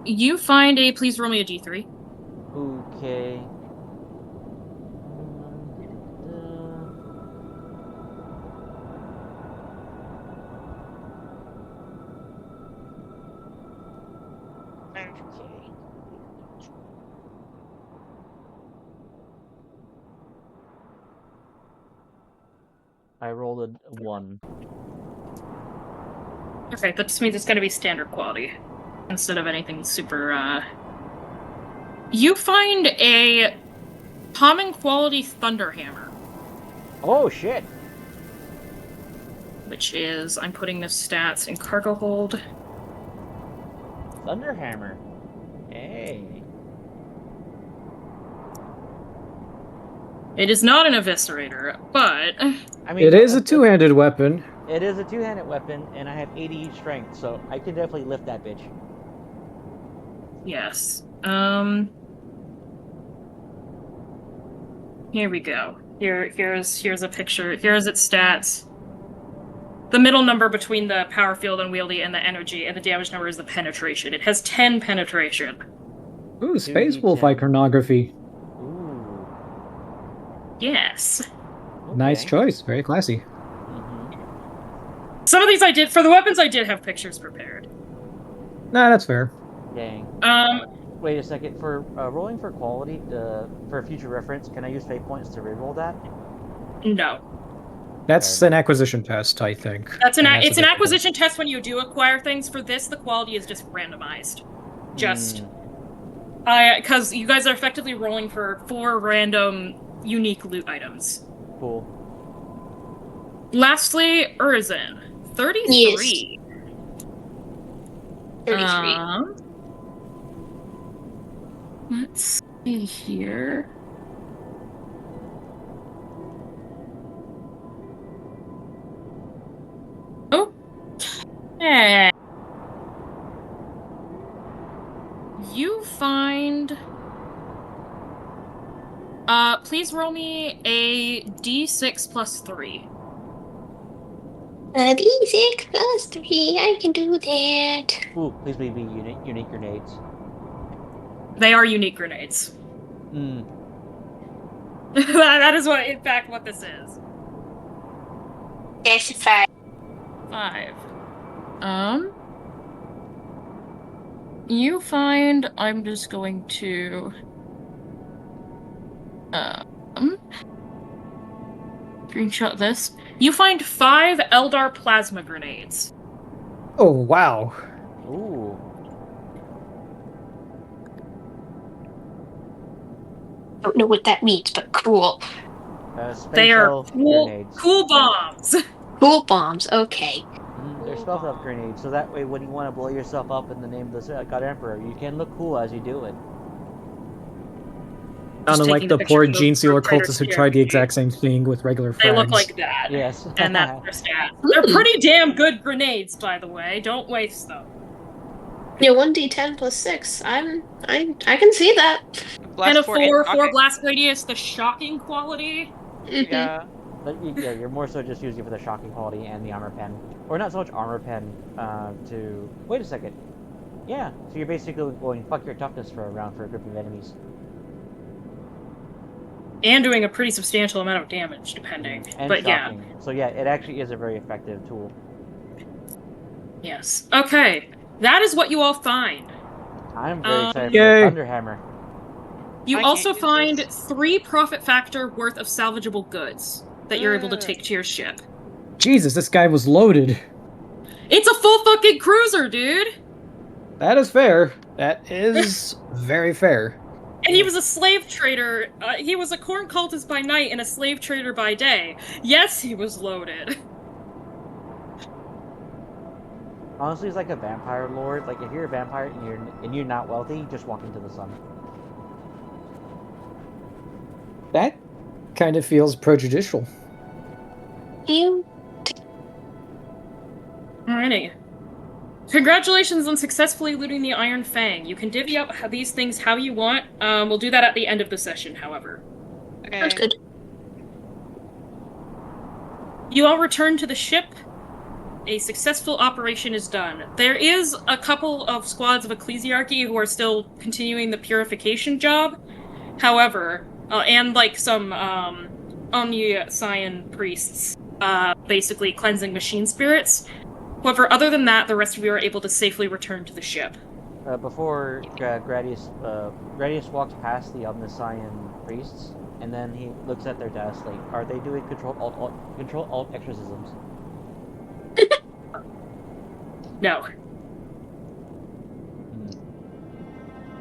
You find a... Please roll me a D3. Okay. I rolled a 1. Okay, that just means it's gonna be standard quality instead of anything super, You find a common quality thunderhammer. Oh shit! which is I'm putting the stats in cargo hold. Thunderhammer. Hey. It is not an eviscerator, but I mean, It is a two-handed weapon. It is a two-handed weapon, and I have 80 strength, so I can definitely lift that bitch. yes. Here we go. Here's a picture. Here's its stats. The middle number between the power field unwieldy and the energy, and the damage number is the penetration. It has 10 penetration. Ooh, Space Wolf iconography. Ooh. Yes. Okay. Nice choice. Very classy. Some of these I did, for the weapons I did have pictures prepared. Nah, that's fair. Dang. Um, Wait a second. For rolling for quality, for future reference, can I use fate points to reroll that? no. That's an acquisition test, I think. It's an different thing. acquisition test when you do acquire things. For this, the quality is just randomized. Because you guys are effectively rolling for 4 random unique loot items. Cool. Lastly, Urzin. 33. Yes. 33. Let's see here. Oh. Hey. You find... please roll me a d6 plus 3. A D6 plus 3, I can do that. Ooh, please be unique grenades. They are unique grenades. Hmm. That is what, in fact, what this is. That's a 5. 5. You find... I'm just going to... screenshot this. You find 5 Eldar plasma grenades. Oh, wow. Ooh. Don't know what that means, but cool. They are grenades. cool bombs. Cool bombs, okay. They're stealth up grenades, so that way when you want to blow yourself up in the name of the God Emperor, you can look cool as you do it. Sounded like the poor Gene Sealer cultists who tried the exact same thing with regular frags. They look like that. Yes. And that's their stat. They're pretty damn good grenades, by the way. Don't waste them. Yeah, 1d10 plus 6. I can see that. And a Blast 4 blast radius, the shocking quality. Mhm. Yeah. But yeah, you're more so just using it for the shocking quality and the armor pen. Or not so much armor pen, to... Wait a second. Yeah, so you're basically going fuck your toughness for a round for a group of enemies. And doing a pretty substantial amount of damage, depending. And but shocking. yeah. So yeah, it actually is a very effective tool. Yes. Okay. That is what you all find. I'm very excited Yay. for the Thunderhammer. You I also can't use find this. 3 profit factor worth of salvageable goods that you're able to take to your ship. Jesus, this guy was loaded. It's a full fucking cruiser, dude! That is fair. That is very fair. And he was a slave trader. He was a corn cultist by night and a slave trader by day. Yes, he was loaded. Honestly, it's like a vampire lord. Like if you're a vampire and you're not wealthy, just walk into the sun. That kind of feels prejudicial. You Alrighty. Congratulations on successfully looting the Iron Fang. You can divvy up these things how you want. We'll do that at the end of the session, however. Okay. sounds good. You all return to the ship. A successful operation is done. There is a couple of squads of Ecclesiarchy who are still continuing the purification job. However, and like some Omni-Scion priests, basically cleansing machine spirits. However, other than that, the rest of you are able to safely return to the ship. Before Gradius walks past the Omniscion priests, and then he looks at their desk like, are they doing Control Alt exorcisms? No.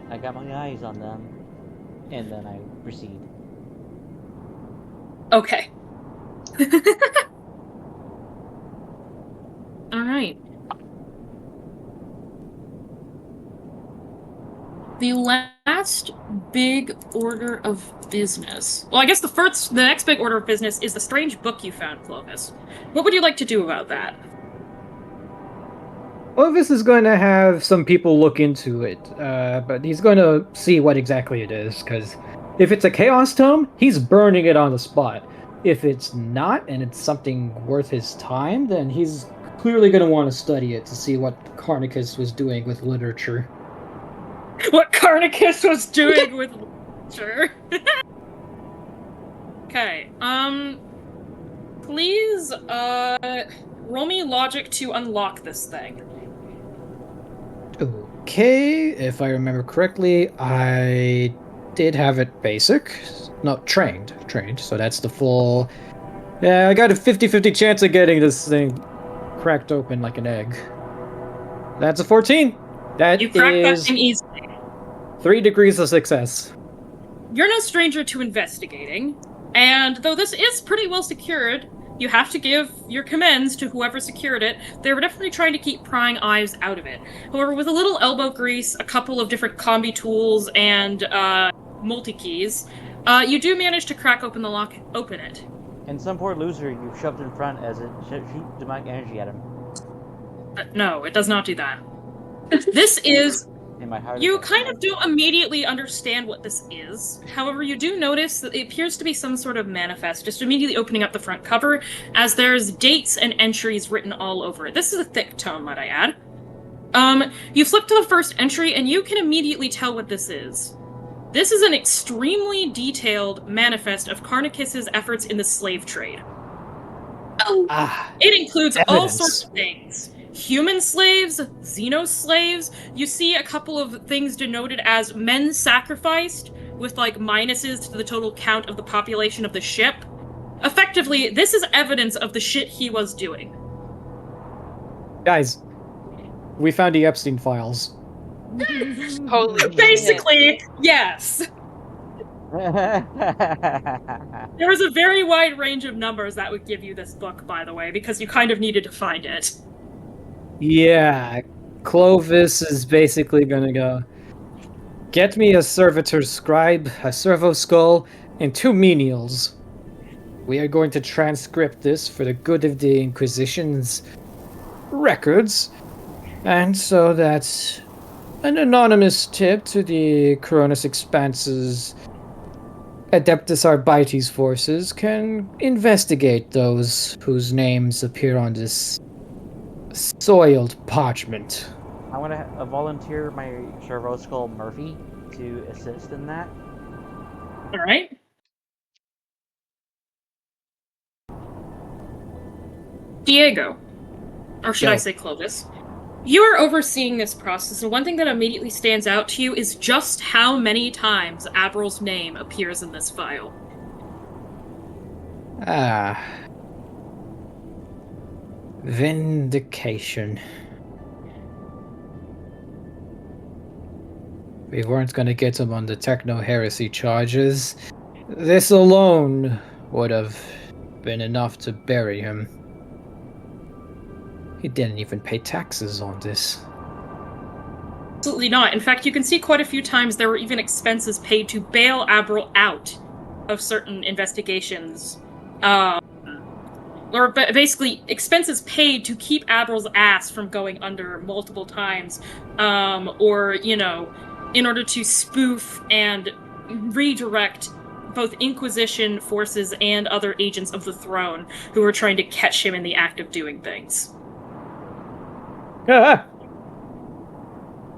I got my eyes on them, and then I proceed. Okay. right. The last big order of business. Well, I guess the next big order of business is the strange book you found, Clovis. What would you like to do about that? Clovis is going to have some people look into it, but he's going to see what exactly it is, because if it's a Chaos Tome, he's burning it on the spot. If it's not, and it's something worth his time, then he's clearly going to want to study it to see what Carnicus was doing with literature. What Carnicus was doing with literature. Okay, please, roll me logic to unlock this thing. Okay, if I remember correctly, I did have it basic. No, trained, so that's the full... Yeah, I got a 50-50 chance of getting this thing cracked open like an egg. That's a 14! That You cracked that is thing easily. 3 degrees of success. You're no stranger to investigating, and though this is pretty well secured, you have to give your commends to whoever secured it. They were definitely trying to keep prying eyes out of it. However, with a little elbow grease, a couple of different combi tools, and multi-keys, you do manage to crack open the lock, open it. And some poor loser you shoved in front as it shoots demonic energy at him. No, it does not do that. This is... In my heart. You kind of don't immediately understand what this is. However, you do notice that it appears to be some sort of manifest, just immediately opening up the front cover, as there's dates and entries written all over it. This is a thick tome, might I add. You flip to the first entry, and you can immediately tell what this is. This is an extremely detailed manifest of Carnicus's efforts in the slave trade. Oh. It includes all Evidence. sorts of things. Human slaves, Xeno slaves. You see a couple of things denoted as men sacrificed, with like minuses to the total count of the population of the ship. Effectively, this is evidence of the shit he was doing. Guys, we found the Epstein files. Holy shit. Basically, yes. There was a very wide range of numbers that would give you this book, by the way, because you kind of needed to find it. Yeah, Clovis is basically gonna go, get me a servitor's scribe, a servo skull, and 2 menials. We are going to transcript this for the good of the Inquisition's records, and so that an anonymous tip to the Coronis Expanse's Adeptus Arbites forces can investigate those whose names appear on this soiled parchment. I want to volunteer my servo skull Murphy to assist in that. All right. Diego, or should I say Clovis, you are overseeing this process, and one thing that immediately stands out to you is just how many times Abral's name appears in this file. Vindication. We weren't going to get him on the techno-heresy charges. This alone would have been enough to bury him. He didn't even pay taxes on this. Absolutely not. In fact, you can see quite a few times there were even expenses paid to bail Abral out of certain investigations. Or basically, expenses paid to keep Abral's ass from going under multiple times. Or, you know, in order to spoof and redirect both Inquisition forces and other agents of the throne who were trying to catch him in the act of doing things.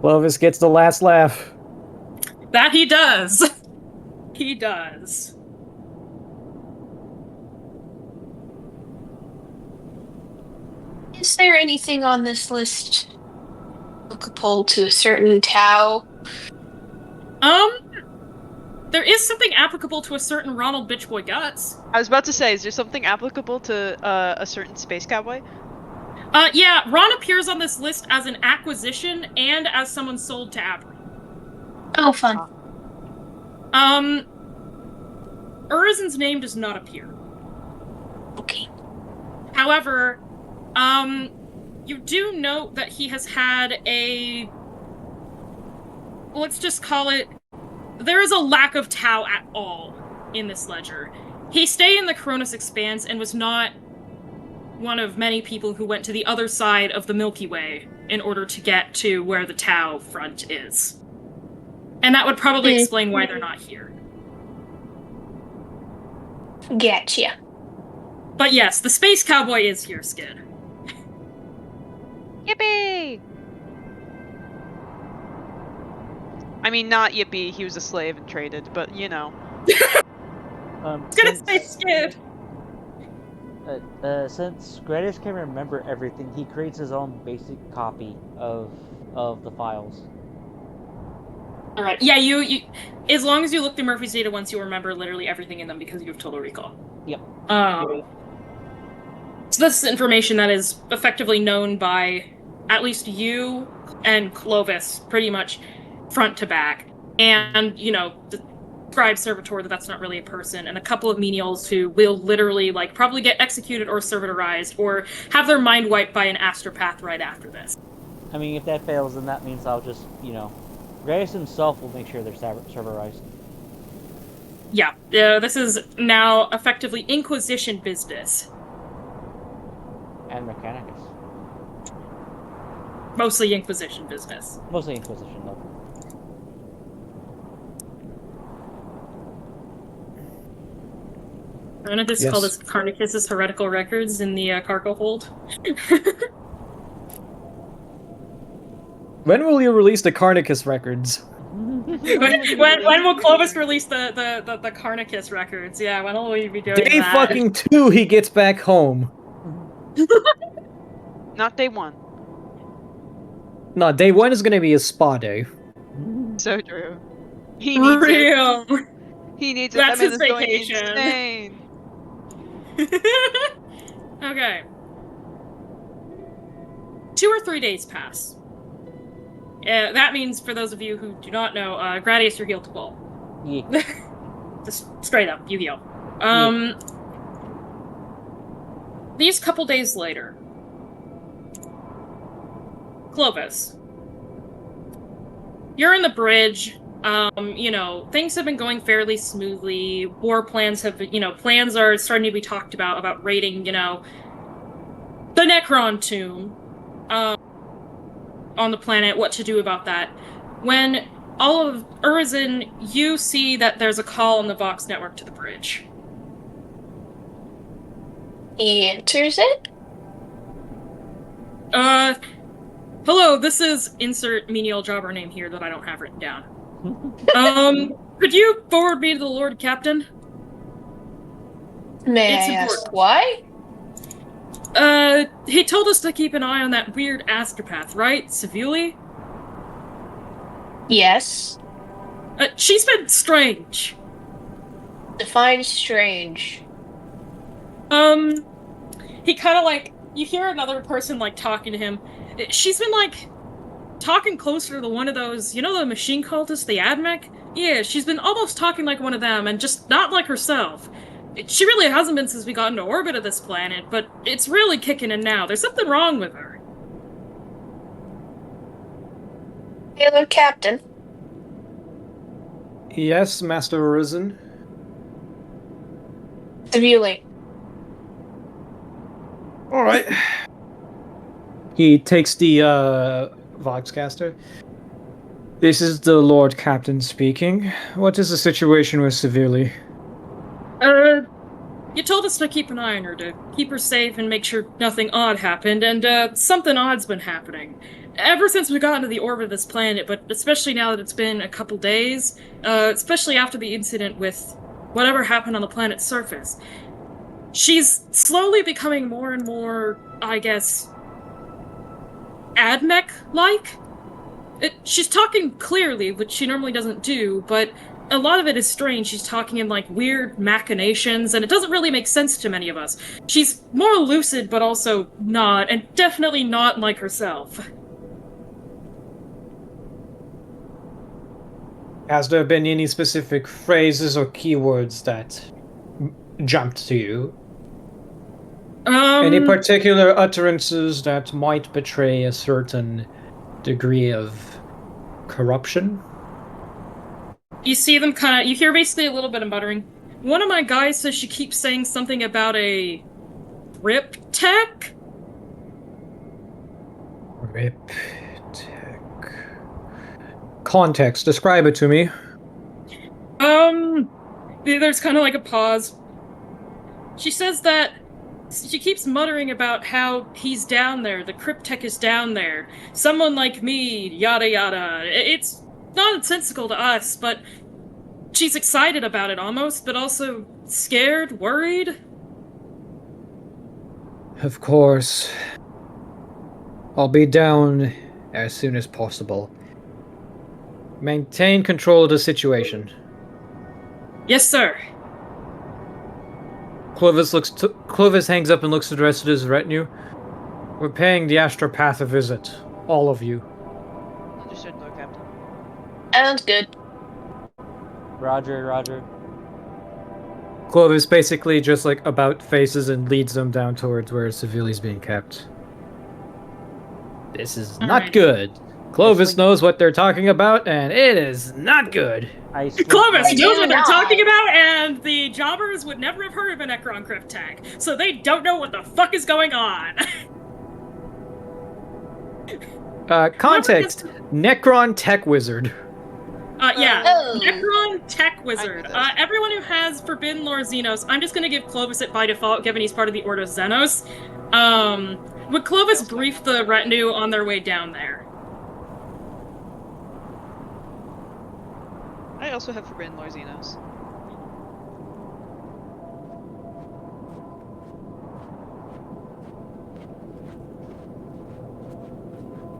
Clovis gets the last laugh. That he does. He does. Is there anything on this list applicable to a certain Tau? There is something applicable to a certain Ronald Bitchboy Guts. I was about to say, is there something applicable to a certain space cowboy? Yeah, Ron appears on this list as an acquisition and as someone sold to Abra. Oh, fun. Urizen's name does not appear. Okay. However, You do note that he has had a... Let's just call it... There is a lack of Tau at all in this ledger. He stayed in the Cronus Expanse and was not one of many people who went to the other side of the Milky Way in order to get to where the Tau front is. And that would probably explain why they're not here. Gotcha. But yes, the Space Cowboy is here, Skid. Yippee! I mean, not yippee, he was a slave and traded, but you know. I was gonna say Skid! Since Gradius can remember everything, he creates his own basic copy of the files. Alright, yeah, you as long as you look through Murphy's data once, you'll remember literally everything in them because you have total recall. Yep. So this is information that is effectively known by at least you and Clovis, pretty much front to back. And, you know, the scribe servitor that's not really a person, and a couple of menials who will literally, like, probably get executed or servitorized or have their mind wiped by an astropath right after this. I mean, if that fails, then that means I'll just, you know, Gradius himself will make sure they're servitorized. Yeah, this is now effectively Inquisition business. And Mechanicus. Mostly Inquisition business. Mostly Inquisition, though. I'm gonna just call this Carnicus's heretical records in the cargo hold. When will you release the Carnicus records? when will Clovis release the Carnicus records? Yeah, when will we be doing Day that? fucking 2, he gets back home. Not day 1. No, day 1 is gonna be a spa day. So true. He needs Real. it. He needs it. That's That man his is going vacation. insane. Okay. 2 or 3 days pass. That means, for those of you who do not know, Gradius, you're healed to full. Yeah. Just straight up, you heal. These couple days later, Clovis, you're in the bridge. You know, things have been going fairly smoothly. War plans have, plans are starting to be talked about raiding, the Necron tomb on the planet, what to do about that. When all of Urizen, you see that there's a call on the Vox network to the bridge. He enters it? Hello, this is insert menial jobber name here that I don't have written down. Could you forward me to the Lord Captain? May I ask why? He told us to keep an eye on that weird astropath, right? Savuli? Yes. She's been strange. Define strange. He kind of you hear another person talking to him. She's been talking closer to one of those, the machine cultists, the Admech? Yeah, she's been almost talking like one of them, and just not like herself. She really hasn't been since we got into orbit of this planet, but it's really kicking in now. There's something wrong with her. Hello, Captain. Yes, Master Urizen. Savuli. Alright. He takes the Voxcaster. This is the Lord Captain speaking. What is the situation with Savuli? You told us to keep an eye on her, to keep her safe and make sure nothing odd happened, and something odd's been happening. Ever since we got into the orbit of this planet, but especially now that it's been a couple days, especially after the incident with whatever happened on the planet's surface. She's slowly becoming more and more, I guess, Admech-like? She's talking clearly, which she normally doesn't do, but a lot of it is strange. She's talking in, weird machinations, and it doesn't really make sense to many of us. She's more lucid, but also not, and definitely not like herself. Has there been any specific phrases or keywords that jumped to you? Any particular utterances that might betray a certain degree of corruption? You see them you hear basically a little bit of muttering. One of my guys says she keeps saying something about a rip tech? Rip tech. Context, describe it to me. There's kind of like a pause. She says that she keeps muttering about how he's down there, the cryptech is down there. Someone like me, yada yada. It's nonsensical to us, but she's excited about it almost, but also scared, worried. Of course. I'll be down as soon as possible. Maintain control of the situation. Yes, sir. Clovis hangs up and looks at the rest of his retinue. We're paying the astropath a visit. All of you. Understood, Lord Captain. Sounds good. Roger. Clovis basically just like about faces and leads them down towards where Seville's being kept. This is not good. Clovis knows what they're talking about, and it is not good. Clovis knows what they're talking about, and the jobbers would never have heard of a Necron Cryptech, so they don't know what the fuck is going on. Context: Necron Tech Wizard. Necron Tech Wizard. Everyone who has Forbidden Lore Xenos, I'm just gonna give Clovis it by default, given he's part of the Ordo Xenos. Would Clovis brief the retinue on their way down there? I also have Forbidden Lore Xenos.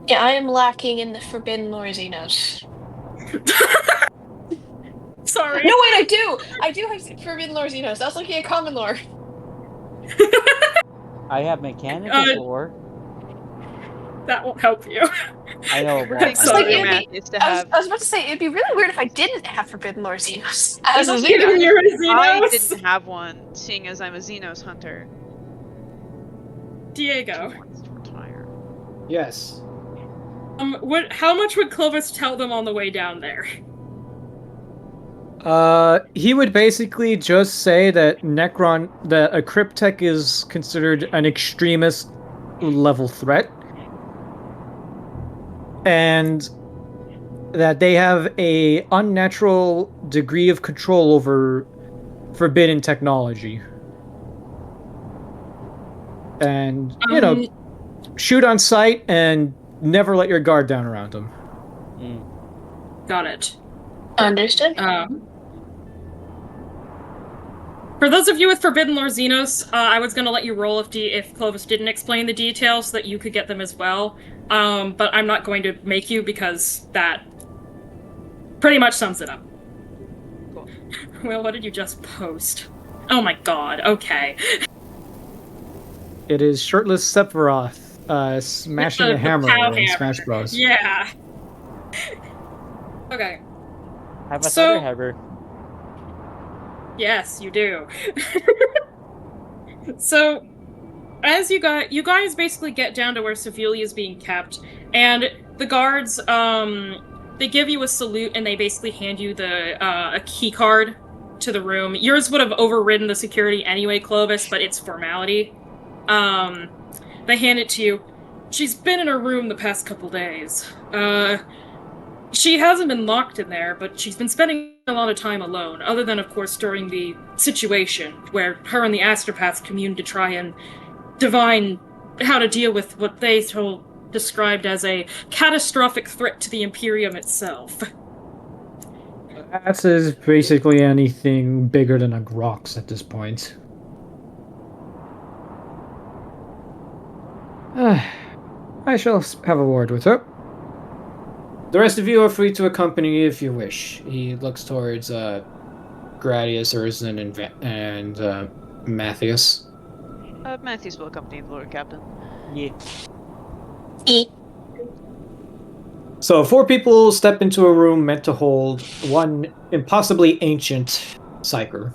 Yeah, I am lacking in the Forbidden Lore Xenos. Sorry. No, wait, I do! I do have Forbidden Lore Xenos. I was looking at Common Lore. I have mechanical lore. That won't help you. I know. I'm sorry. I was about to say, it'd be really weird if I didn't have Forbidden Lore Xenos. As a Given Xenos. you're a Xenos? I didn't have one, seeing as I'm a Xenos hunter. Diego. Who wants to retire? Yes. How much would Clovis tell them on the way down there? He would basically just say that that a cryptech is considered an extremist level threat, and that they have a unnatural degree of control over forbidden technology. And, shoot on sight and never let your guard down around them. Got it. Understood. For those of you with Forbidden Lore Xenos, I was going to let you roll if Clovis didn't explain the details so that you could get them as well. But I'm not going to make you because that pretty much sums it up. Cool. Well, what did you just post? Oh my god, okay. It is shirtless Sephiroth smashing a hammer in Smash Bros. Yeah. Okay. Have a thunder hammer. Yes, you do. So, as you guys basically get down to where Sevilla is being kept, and the guards, they give you a salute and they basically hand you a key card to the room. Yours would have overridden the security anyway, Clovis, but it's formality. They hand it to you. She's been in her room the past couple days. She hasn't been locked in there, but she's been spending a lot of time alone, other than, of course, during the situation where her and the astropaths communed to try and divine how to deal with what they described as a catastrophic threat to the Imperium itself. That is basically anything bigger than a Grox at this point. I shall have a word with her. The rest of you are free to accompany me if you wish. He looks towards Gradius, Urzen, and Matthias. Matthias will accompany the Lord Captain. Yeah. So 4 people step into a room meant to hold one impossibly ancient Psyker.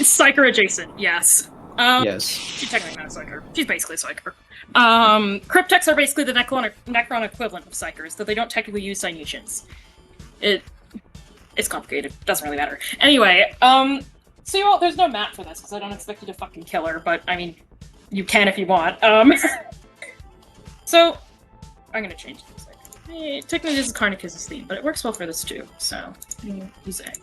It's Psyker adjacent, yes. Yes. She's technically not a psyker. She's basically a psyker. Cryptex are basically the Necron equivalent of psykers, though they don't technically use Dionysians. It's complicated. Doesn't really matter. Anyway, so you all, there's no map for this, because I don't expect you to fucking kill her, but, I mean, you can if you want. So, I'm gonna change this. Technically this is Karnicus' theme, but it works well for this too, so, use it.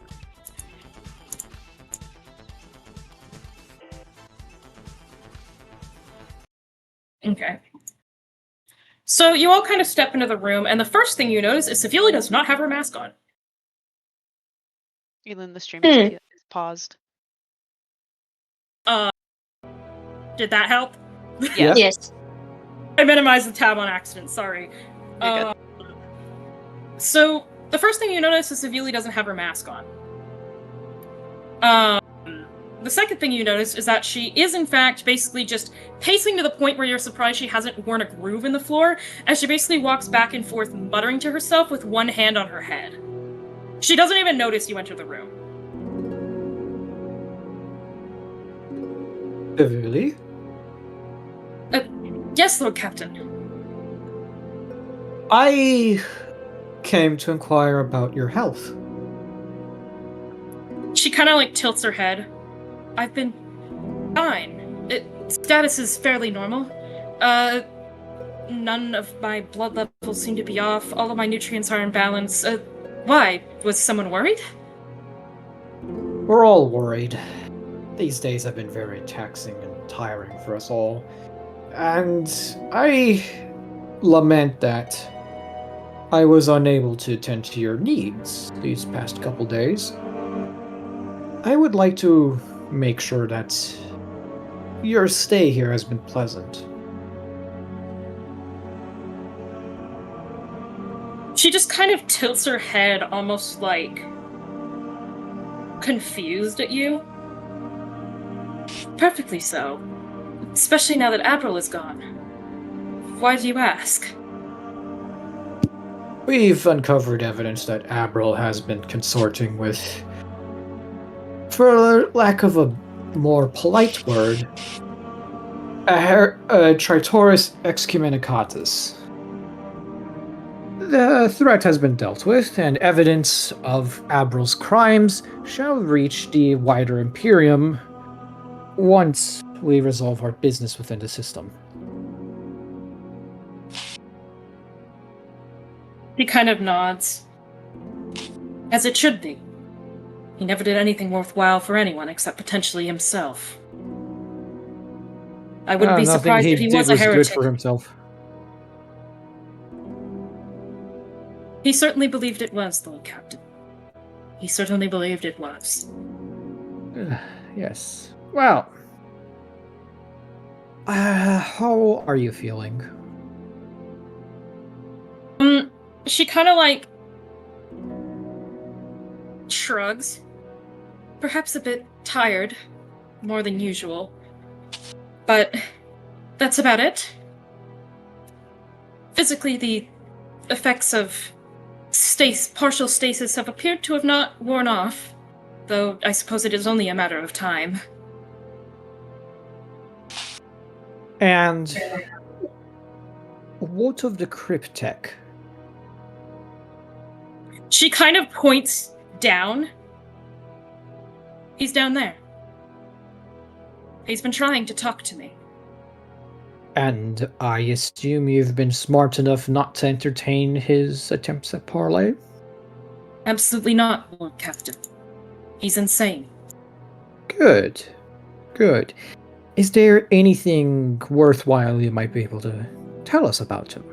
Okay. So you all kind of step into the room, and the first thing you notice is Sevilla does not have her mask on. Elin, the stream is paused. Did that help? Yeah. Yes. I minimized the tab on accident, sorry. You're good. So, the first thing you notice is Sevilla doesn't have her mask on. The second thing you notice is that she is, in fact, basically just pacing to the point where you're surprised she hasn't worn a groove in the floor, as she basically walks back and forth muttering to herself with one hand on her head. She doesn't even notice you enter the room. Really? Yes, Lord Captain. I came to inquire about your health. She kind of, like, tilts her head. I've been fine. Status is fairly normal. None of my blood levels seem to be off. All of my nutrients are in balance. Why? Was someone worried? We're all worried. These days have been very taxing and tiring for us all. And I lament that I was unable to attend to your needs these past couple days. I would like to make sure that your stay here has been pleasant. She just kind of tilts her head, almost like confused at you. Perfectly so. Especially now that April is gone. Why do you ask? We've uncovered evidence that Abril has been consorting with, for lack of a more polite word, a Tritoris excommunicatus. The threat has been dealt with, and evidence of Abril's crimes shall reach the wider Imperium once we resolve our business within the system. He kind of nods. As it should be. He never did anything worthwhile for anyone except potentially himself. I wouldn't be surprised if he was a heretic. Good for himself. He certainly believed it was, Lord Captain. He certainly believed it was. Yes. Well, how are you feeling? She kind of like shrugs. Perhaps a bit tired, more than usual. But that's about it. Physically, the effects of partial stasis have appeared to have not worn off, though I suppose it is only a matter of time. And what of the cryptech? She kind of points down. He's down there. He's been trying to talk to me. And I assume you've been smart enough not to entertain his attempts at parley? Absolutely not, Lord Captain. He's insane. Good. Good. Is there anything worthwhile you might be able to tell us about him?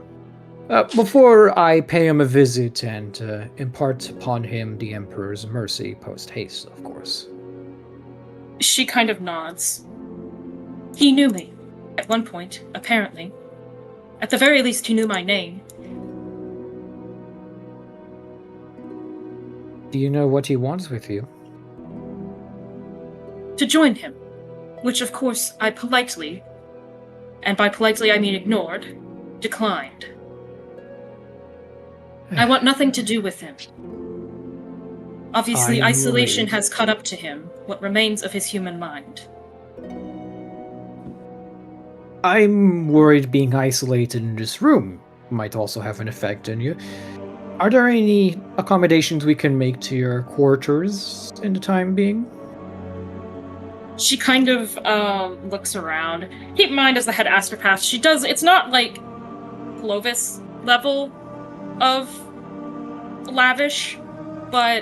Before I pay him a visit and impart upon him the Emperor's mercy post-haste, of course. She kind of nods. He knew me. At one point, apparently. At the very least, he knew my name. Do you know what he wants with you? To join him. Which, of course, I politely, and by politely I mean ignored, declined. I want nothing to do with him. Obviously, isolation has caught up to him, what remains of his human mind. I'm worried being isolated in this room might also have an effect on you. Are there any accommodations we can make to your quarters in the time being? She kind of looks around. Keep in mind, as the head astropath, she does. It's not like Clovis level of lavish, but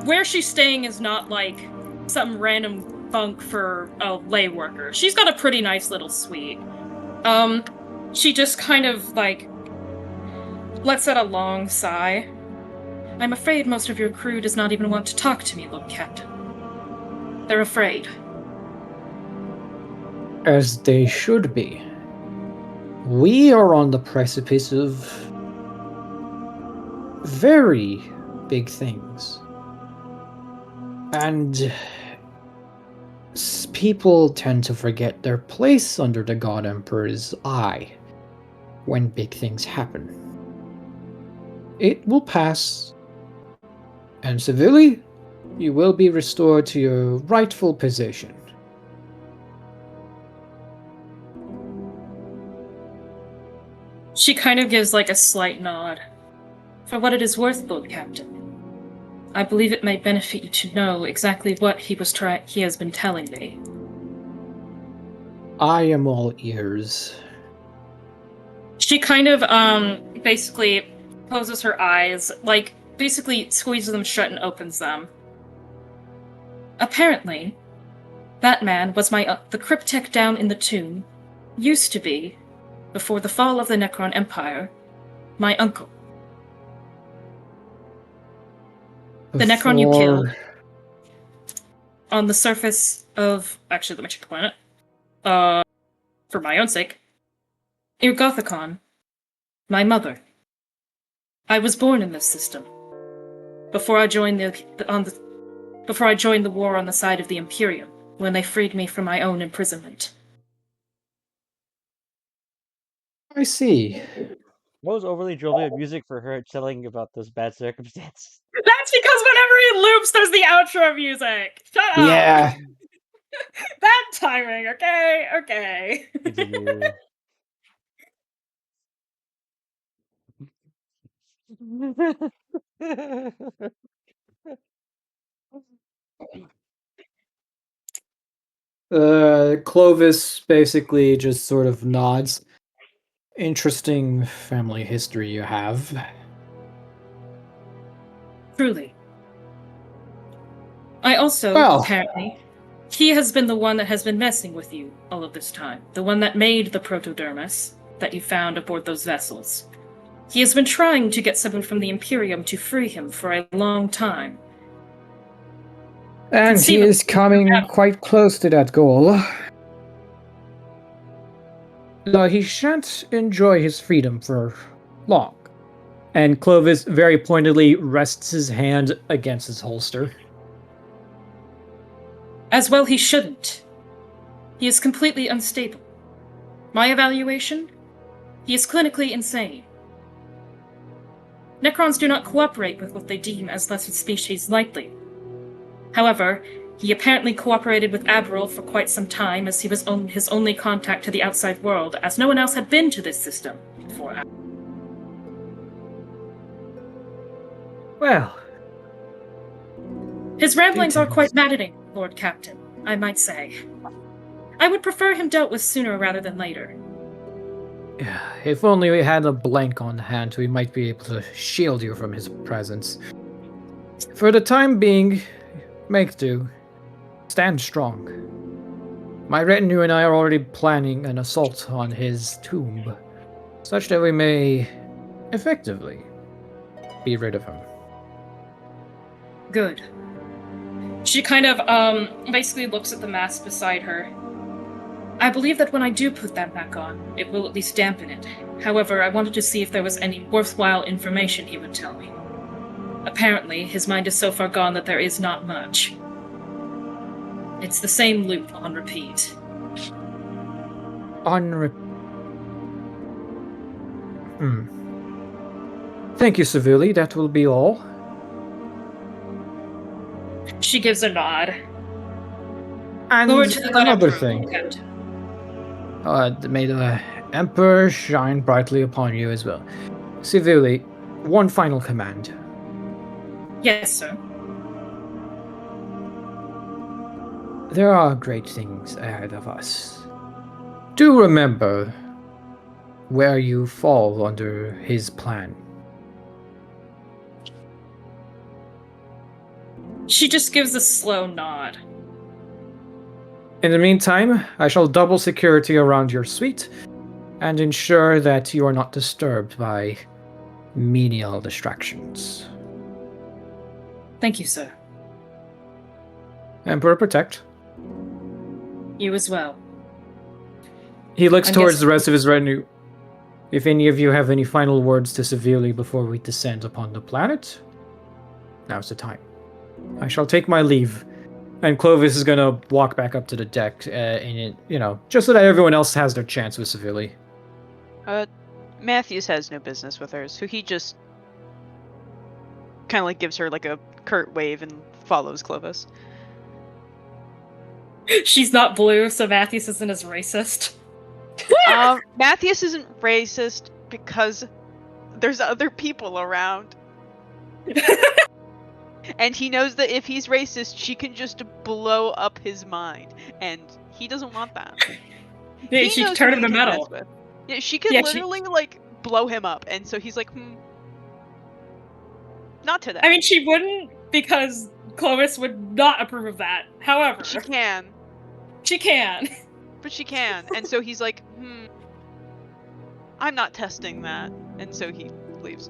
where she's staying is not like some random bunk for a lay worker. She's got a pretty nice little suite. She just kind of like lets out a long sigh. I'm afraid most of your crew does not even want to talk to me, Lord Captain. They're afraid. As they should be. We are on the precipice of very big things. And people tend to forget their place under the God Emperor's eye when big things happen. It will pass, and civilly, you will be restored to your rightful position. She kind of gives like a slight nod. For what it is worth, Lord Captain, I believe it may benefit you to know exactly what he has been telling me. I am all ears. She kind of basically closes her eyes, like basically squeezes them shut and opens them. Apparently, that man was the cryptech down in the tomb, used to be, before the fall of the Necron Empire, my uncle. The Necron you killed on the surface of... Actually, let me check the planet. For my own sake. Irgothicon. My mother. I was born in this system. Before I joined before I joined the war on the side of the Imperium, when they freed me from my own imprisonment. I see. What was overly jovial music for her telling about this bad circumstance? That's because whenever he loops, there's the outro music! Shut up! Yeah. That timing, okay? Okay. Continue. Clovis basically just sort of nods. Interesting family history you have. Truly. I also, Well. apparently, he has been the one that has been messing with you all of this time. The one that made the protodermis that you found aboard those vessels. He has been trying to get someone from the Imperium to free him for a long time. And he is coming quite close to that goal. Though he shan't enjoy his freedom for long. And Clovis very pointedly rests his hand against his holster. As well he shouldn't. He is completely unstable. My evaluation? He is clinically insane. Necrons do not cooperate with what they deem as lesser species lightly. However, he apparently cooperated with Aberril for quite some time, as he was his only contact to the outside world, as no one else had been to this system before Aberril. Well. His ramblings are quite maddening, Lord Captain, I might say. I would prefer him dealt with sooner rather than later. If only we had a blank on hand, we might be able to shield you from his presence. For the time being, make do. Stand strong. My retinue and I are already planning an assault on his tomb, such that we may effectively be rid of him. Good. She kind of, basically looks at the mask beside her. I believe that when I do put that back on, it will at least dampen it. However, I wanted to see if there was any worthwhile information he would tell me. Apparently, his mind is so far gone that there is not much. It's the same loop on repeat. Thank you, Savili. That will be all. She gives a nod. And Glory to the God another Emperor, thing. Captain. May the Emperor shine brightly upon you as well. Civili, one final command. Yes, sir. There are great things ahead of us. Do remember where you fall under his plan. She just gives a slow nod. In the meantime, I shall double security around your suite and ensure that you are not disturbed by menial distractions. Thank you, sir. Emperor protect. You as well. He looks I'm towards guessing- the rest of his retinue. If any of you have any final words to Sevili before we descend upon the planet, now's the time. I shall take my leave. And Clovis is gonna walk back up to the deck, just so that everyone else has their chance with Sevili. Matthews has no business with her, so he just kind of like gives her like a curt wave and follows Clovis. She's not blue, so Matthews isn't as racist. Matthews isn't racist because there's other people around. And he knows that if he's racist, she can just blow up his mind. And he doesn't want that. Yeah, He she knows turned who him he to can metal. mess with. Yeah, she could Yeah, literally like blow him up. And so he's like, not today. I mean, she wouldn't, because Clovis would not approve of that. However, She can. She can. But she can. And so he's like, I'm not testing that. And so he leaves.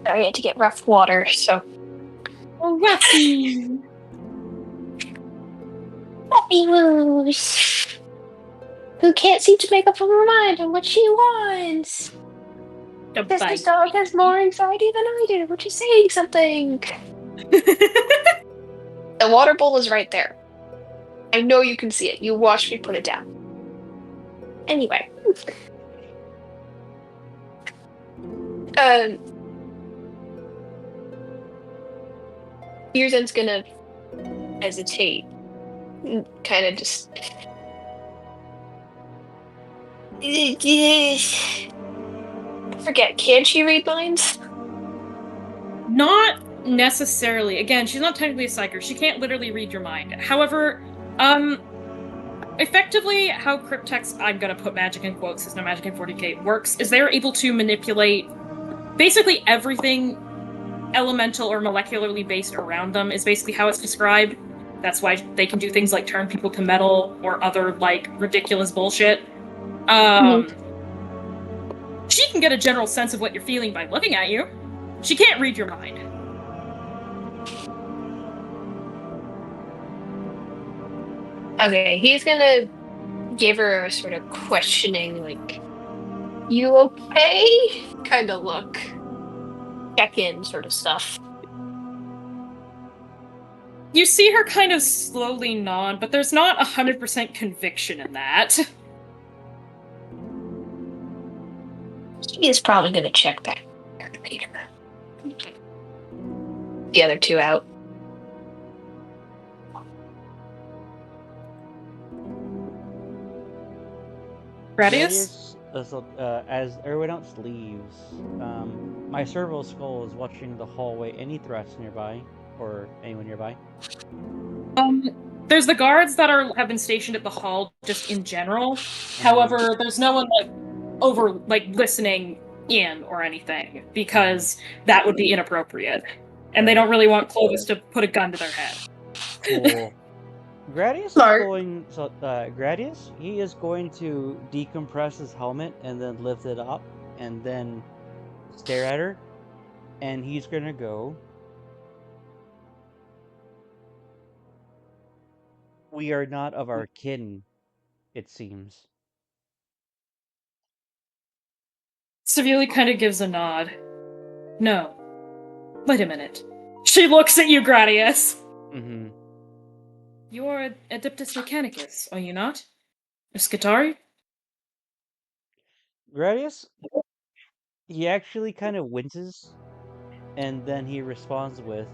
I had to get rough water, so. Oh, Ruffy! Puppy moves! Who can't seem to make up her mind on what she wants? The This bite. dog has more anxiety than I do, which is saying something. The water bowl is right there. I know you can see it. You watched me put it down. Anyway. Yuzen's gonna hesitate. Kind of just. Forget, can she read minds? Not necessarily. Again, she's not technically a psyker. She can't literally read your mind. However, effectively, how cryptex, I'm gonna put magic in quotes, there's no magic in 40k, works, is they're able to manipulate basically everything elemental or molecularly based around them, is basically how it's described. That's why they can do things like turn people to metal or other, like, ridiculous bullshit. She can get a general sense of what you're feeling by looking at you. She can't read your mind. Okay, he's gonna give her a sort of questioning, like, you okay? Kind of look. Check in sort of stuff. You see her kind of slowly nod, but there's not 100% conviction in that. She is probably gonna check back later. The other two out. Gradius? As everyone else leaves, my servo skull is watching the hallway. Any threats nearby? Or anyone nearby? There's the guards that have been stationed at the hall just in general. However, there's no one listening in or anything, because that would be inappropriate. And they don't really want Clovis to put a gun to their head. Cool. Gradius Smart. is going. So, Gradius, he is going to decompress his helmet and then lift it up and then stare at her, and he's gonna go. We are not of our kin, it seems. Sevili kind of gives a nod. No. Wait a minute. She looks at you, Gradius! Mm-hmm. You are Adeptus Mechanicus, are you not? A Skitari? Gradius, he actually kind of winces, and then he responds with,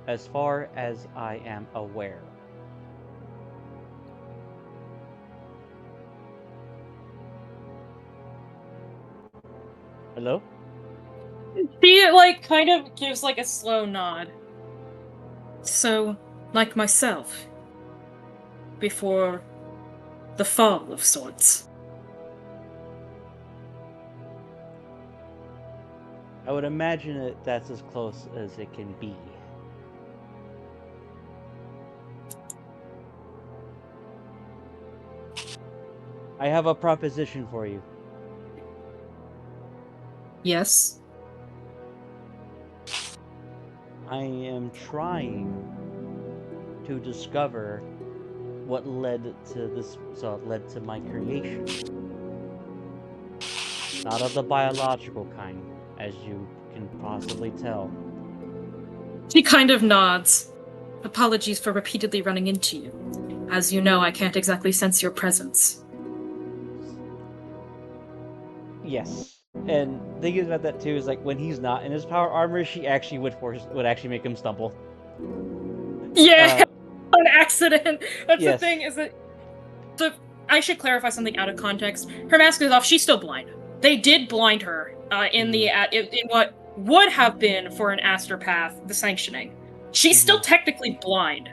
as far as I am aware. Hello? She, like, kind of gives, like, a slow nod. So, like myself, before the fall of sorts. I would imagine that's as close as it can be. I have a proposition for you. Yes? I am trying to discover what led to this, so it led to my creation. Not of the biological kind, as you can possibly tell. She kind of nods. Apologies for repeatedly running into you. As you know, I can't exactly sense your presence. Yes. And the thing about that too is like when he's not in his power armor, she actually would actually make him stumble. Yeah, on accident. That's yes. the thing, is that I should clarify something out of context. Her mask is off. She's still blind. They did blind her in what would have been for an astropath the sanctioning. She's still technically blind.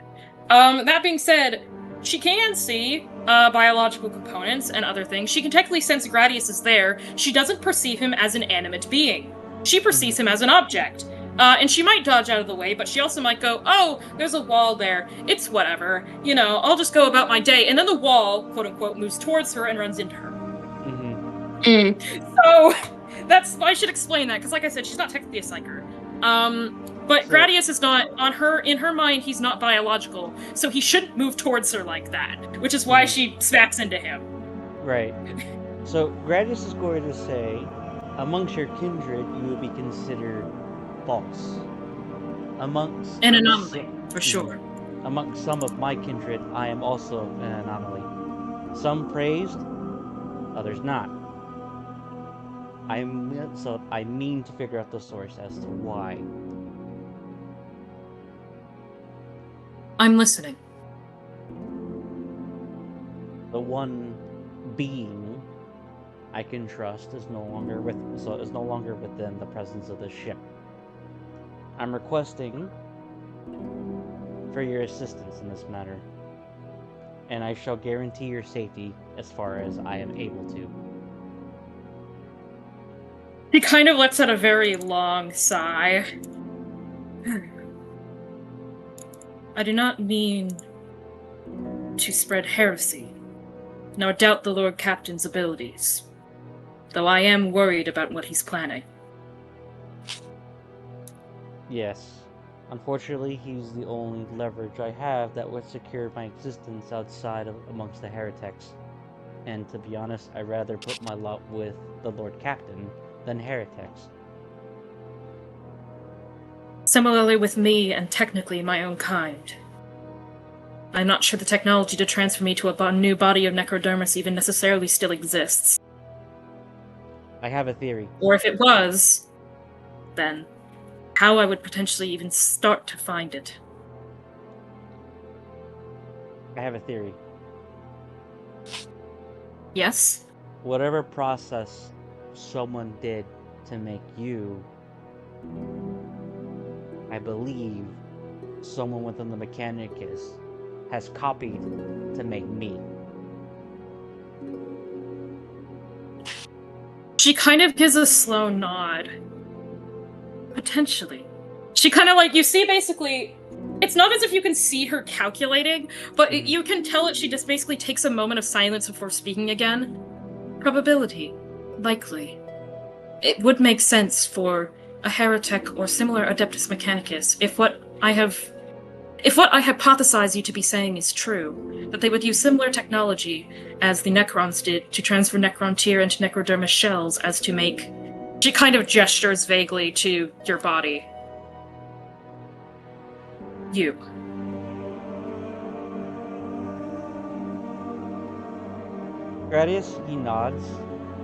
That being said, she can see biological components and other things. She can technically sense Gradius is there. She doesn't perceive him as an animate being. She perceives him as an object. And she might dodge out of the way, but she also might go, oh, there's a wall there. It's whatever. You know, I'll just go about my day. And then the wall, quote unquote, moves towards her and runs into her. So, I should explain that, because like I said, she's not technically a psyker. But Gradius is not, in her mind, he's not biological, so he shouldn't move towards her like that, which is why she smacks into him. Right. So, Gradius is going to say, amongst your kindred, you would be considered false. Amongst... An anomaly, for sure. Amongst some of my kindred, I am also an anomaly. Some praised, others not. I mean to figure out the source as to why. I'm listening. The one being I can trust is no longer within the presence of the ship. I'm requesting for your assistance in this matter, and I shall guarantee your safety as far as I am able to. He kind of lets out a very long sigh. I do not mean to spread heresy, nor doubt the Lord Captain's abilities, though I am worried about what he's planning. Yes. Unfortunately, he's the only leverage I have that would secure my existence outside of amongst the heretics. And to be honest, I'd rather put my lot with the Lord Captain than heretics. Similarly with me, and technically my own kind. I'm not sure the technology to transfer me to a new body of necrodermis even necessarily still exists. I have a theory. Or if it was, then how I would potentially even start to find it. I have a theory. Yes? Whatever process someone did to make you, I believe someone within the Mechanicus has copied to make me. She kind of gives a slow nod. Potentially. She kind of like, you see basically, it's not as if you can see her calculating, but you can tell that she just basically takes a moment of silence before speaking again. Probability. Likely. It would make sense for a heretic or similar Adeptus Mechanicus if what I hypothesize you to be saying is true, that they would use similar technology as the Necrons did to transfer Necrontyr into Necrodermis shells as to make... She kind of gestures vaguely to your body. You. Gradius, he nods,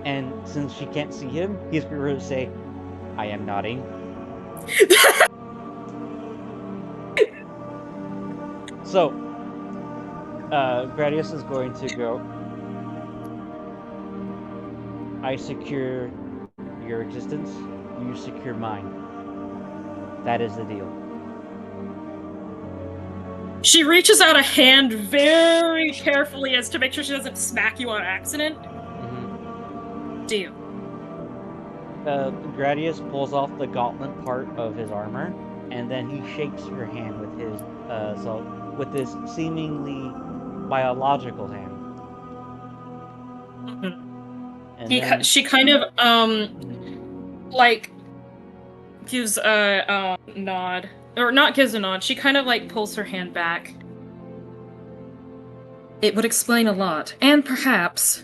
and since she can't see him, he's going to say, I am nodding. So, Gradius is going to go. I secure your existence, you secure mine. That is the deal. She reaches out a hand very carefully as to make sure she doesn't smack you on accident. Deal. Gradius pulls off the gauntlet part of his armor, and then he shakes her hand with his seemingly biological hand. She kind of like gives a nod, or not gives a nod. She kind of like pulls her hand back. It would explain a lot, and perhaps,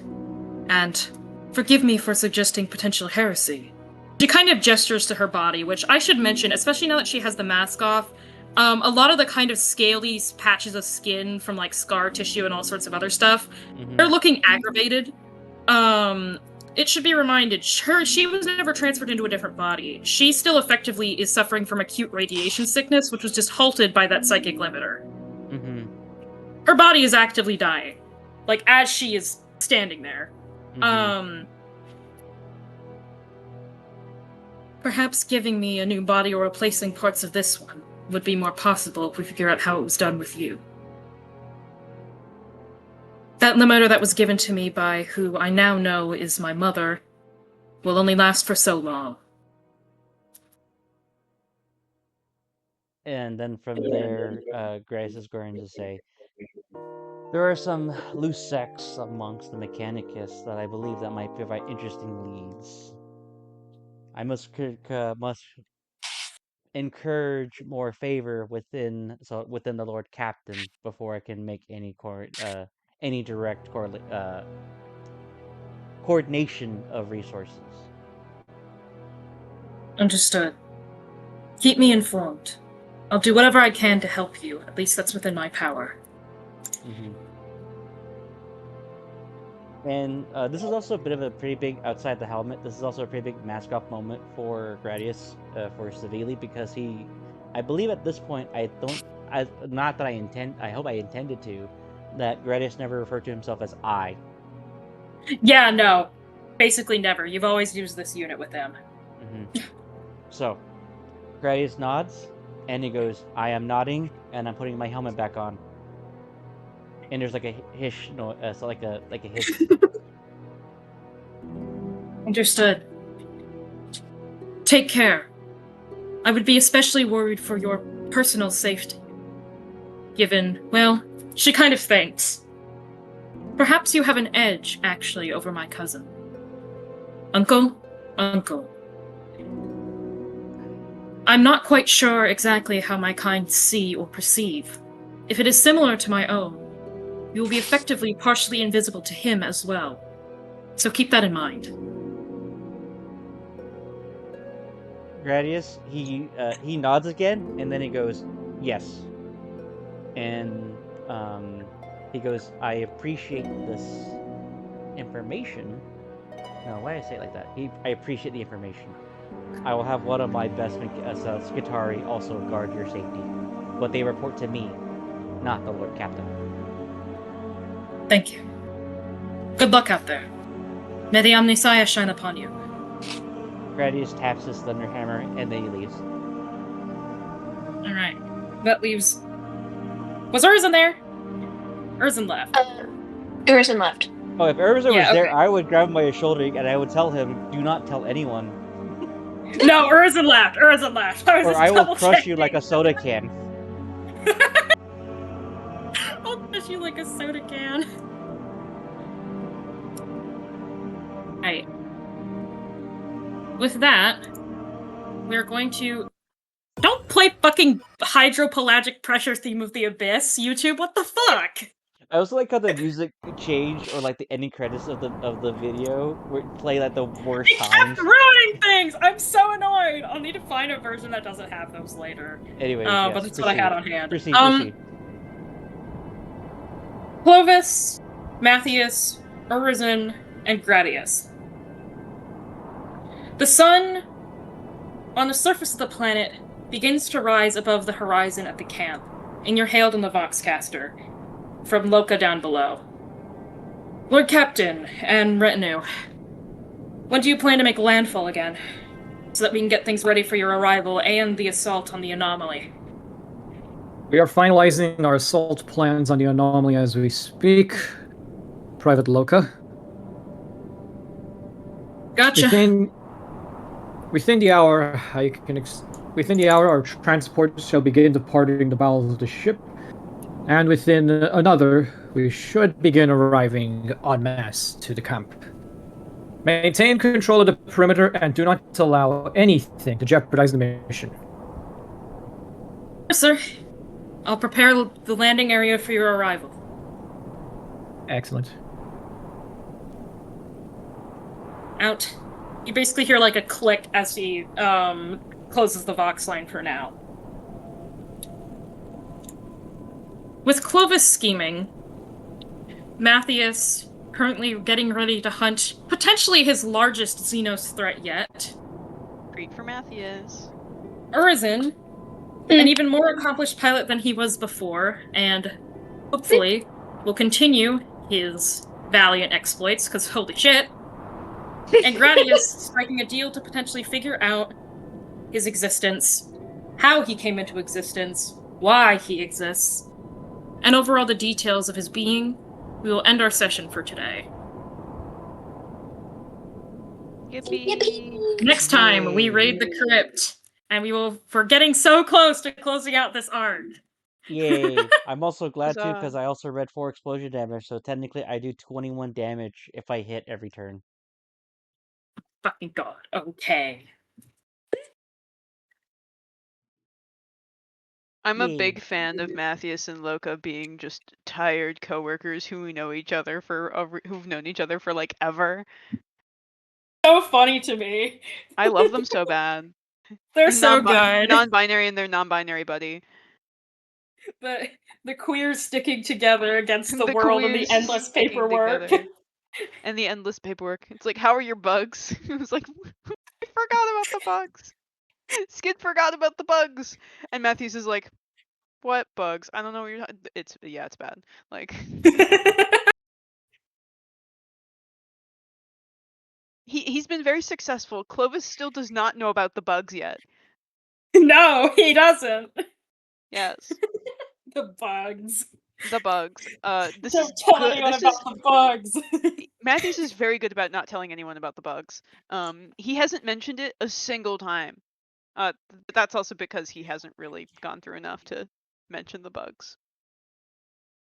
and forgive me for suggesting potential heresy. She kind of gestures to her body, which I should mention, especially now that she has the mask off. A lot of the kind of scaly patches of skin from like scar tissue and all sorts of other stuff, they're looking aggravated. It should be reminded, she was never transferred into a different body. She still effectively is suffering from acute radiation sickness, which was just halted by that psychic limiter. Her body is actively dying, like as she is standing there. Perhaps giving me a new body or replacing parts of this one would be more possible if we figure out how it was done with you. That limiter that was given to me by who I now know is my mother will only last for so long. And then from there, Grace is going to say, there are some loose sects amongst the Mechanicus that I believe that might provide interesting leads. I must encourage more favor within the Lord Captain before I can make any direct coordination of resources. Understood. Keep me informed. I'll do whatever I can to help you. At least that's within my power. And this is also a bit of a pretty big, outside the helmet, this is also a pretty big mask off moment for Gradius, for Savili, because I believe at this point, I hope I intended to, that Gradius never referred to himself as I. Yeah, no. Basically never. You've always used this unit with them. So, Gradius nods, and he goes, I am nodding, and I'm putting my helmet back on. And there's like a hiss, like a hiss. Understood. Take care. I would be especially worried for your personal safety. Given, well, she kind of thinks. Perhaps you have an edge, actually, over my cousin. Uncle? I'm not quite sure exactly how my kind see or perceive. If it is similar to my own, you will be effectively partially invisible to him as well. So keep that in mind. Gradius, he nods again, and then he goes, yes. And he goes, I appreciate this information. No, why did I say it like that? I appreciate the information. I will have one of my best Skitari also guard your safety. But they report to me, not the Lord Captain. Thank you. Good luck out there. May the Omniscience shine upon you. Gradius taps his thunderhammer, and then he leaves. Alright. That leaves... Was Urzin there? Urzin left. Urzin left. Oh, if Urzin was there, I would grab him by his shoulder, and I would tell him, do not tell anyone. No, Urzin left. Or I will crush you like a soda can. I'll crush you like a soda can. Right. With that, we're going to... Don't play fucking hydropelagic pressure theme of the abyss, YouTube. What the fuck? I also like how the music changed, or like the ending credits of the video would play at the worst times. Kept ruining things. I'm so annoyed. I'll need to find a version that doesn't have those later. Anyways, but that's what I had on hand. Proceed. Clovis, Matthias, Urzin, and Gradius. The sun on the surface of the planet begins to rise above the horizon at the camp, and you're hailed in the Voxcaster from Loka down below. Lord Captain and retinue, when do you plan to make landfall again? So that we can get things ready for your arrival and the assault on the anomaly. We are finalizing our assault plans on the anomaly as we speak. Private Loka. Gotcha. Within the hour, within the hour, our transport shall begin departing the bowels of the ship, and within another, we should begin arriving en masse to the camp. Maintain control of the perimeter and do not allow anything to jeopardize the mission. Yes, sir. I'll prepare the landing area for your arrival. Excellent. Out. You basically hear like a click as he closes the Vox line for now. With Clovis scheming, Matthias currently getting ready to hunt potentially his largest Xenos threat yet. Great for Matthias. Urizen, an even more accomplished pilot than he was before, and hopefully will continue his valiant exploits, because holy shit. And Gradius striking a deal to potentially figure out his existence, how he came into existence, why he exists, and overall the details of his being. We will end our session for today. Yippee! Next time, we raid the crypt, and we're getting so close to closing out this arc. Yay! I'm also glad too Huzzah. because I also read 4 explosion damage, so technically I do 21 damage if I hit every turn. Fucking god. Okay. I'm a Yay. big fan of Matthias and Loka being just tired coworkers who know each other who've known each other for like ever. So funny to me. I love them so bad. They're And so good. non-binary and their non-binary buddy. The queers sticking together against the world and the queers endless sticking paperwork. together. And the endless paperwork. It's like, how are your bugs? It was like, I forgot about the bugs. Skid forgot about the bugs. And Matthews is like, what bugs? I don't know what you're. It's bad. Like. He's been very successful. Clovis still does not know about the bugs yet. No, he doesn't. Yes. The bugs. The bugs. This Don't is tell good. anyone about the bugs. Matthews is very good about not telling anyone about the bugs. He hasn't mentioned it a single time. That's also because he hasn't really gone through enough to mention the bugs.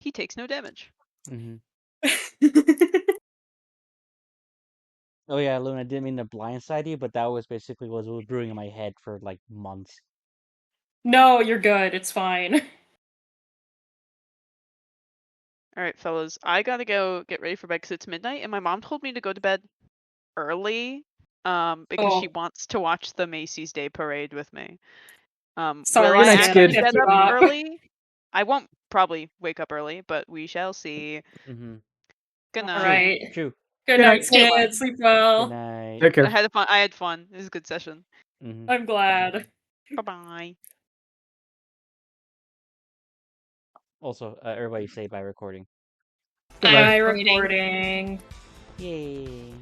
He takes no damage. Mm-hmm. Oh yeah, Luna, I didn't mean to blindside you, but that was basically what was brewing in my head for like months. No, you're good. It's fine. All right, fellas, I gotta go get ready for bed because it's midnight, and my mom told me to go to bed early, because she wants to watch the Macy's Day Parade with me. Sorry, will I Good night, actually Skid. get up Up. early? I won't probably wake up early, but we shall see. Mm-hmm. Good night. All right. True. Good Good night, night. Skid. Sleep well. Good night. Take care. I had fun. It was a good session. Mm-hmm. I'm glad. Bye bye. Also, everybody say bye recording. Goodbye. Bye, recording. Yay.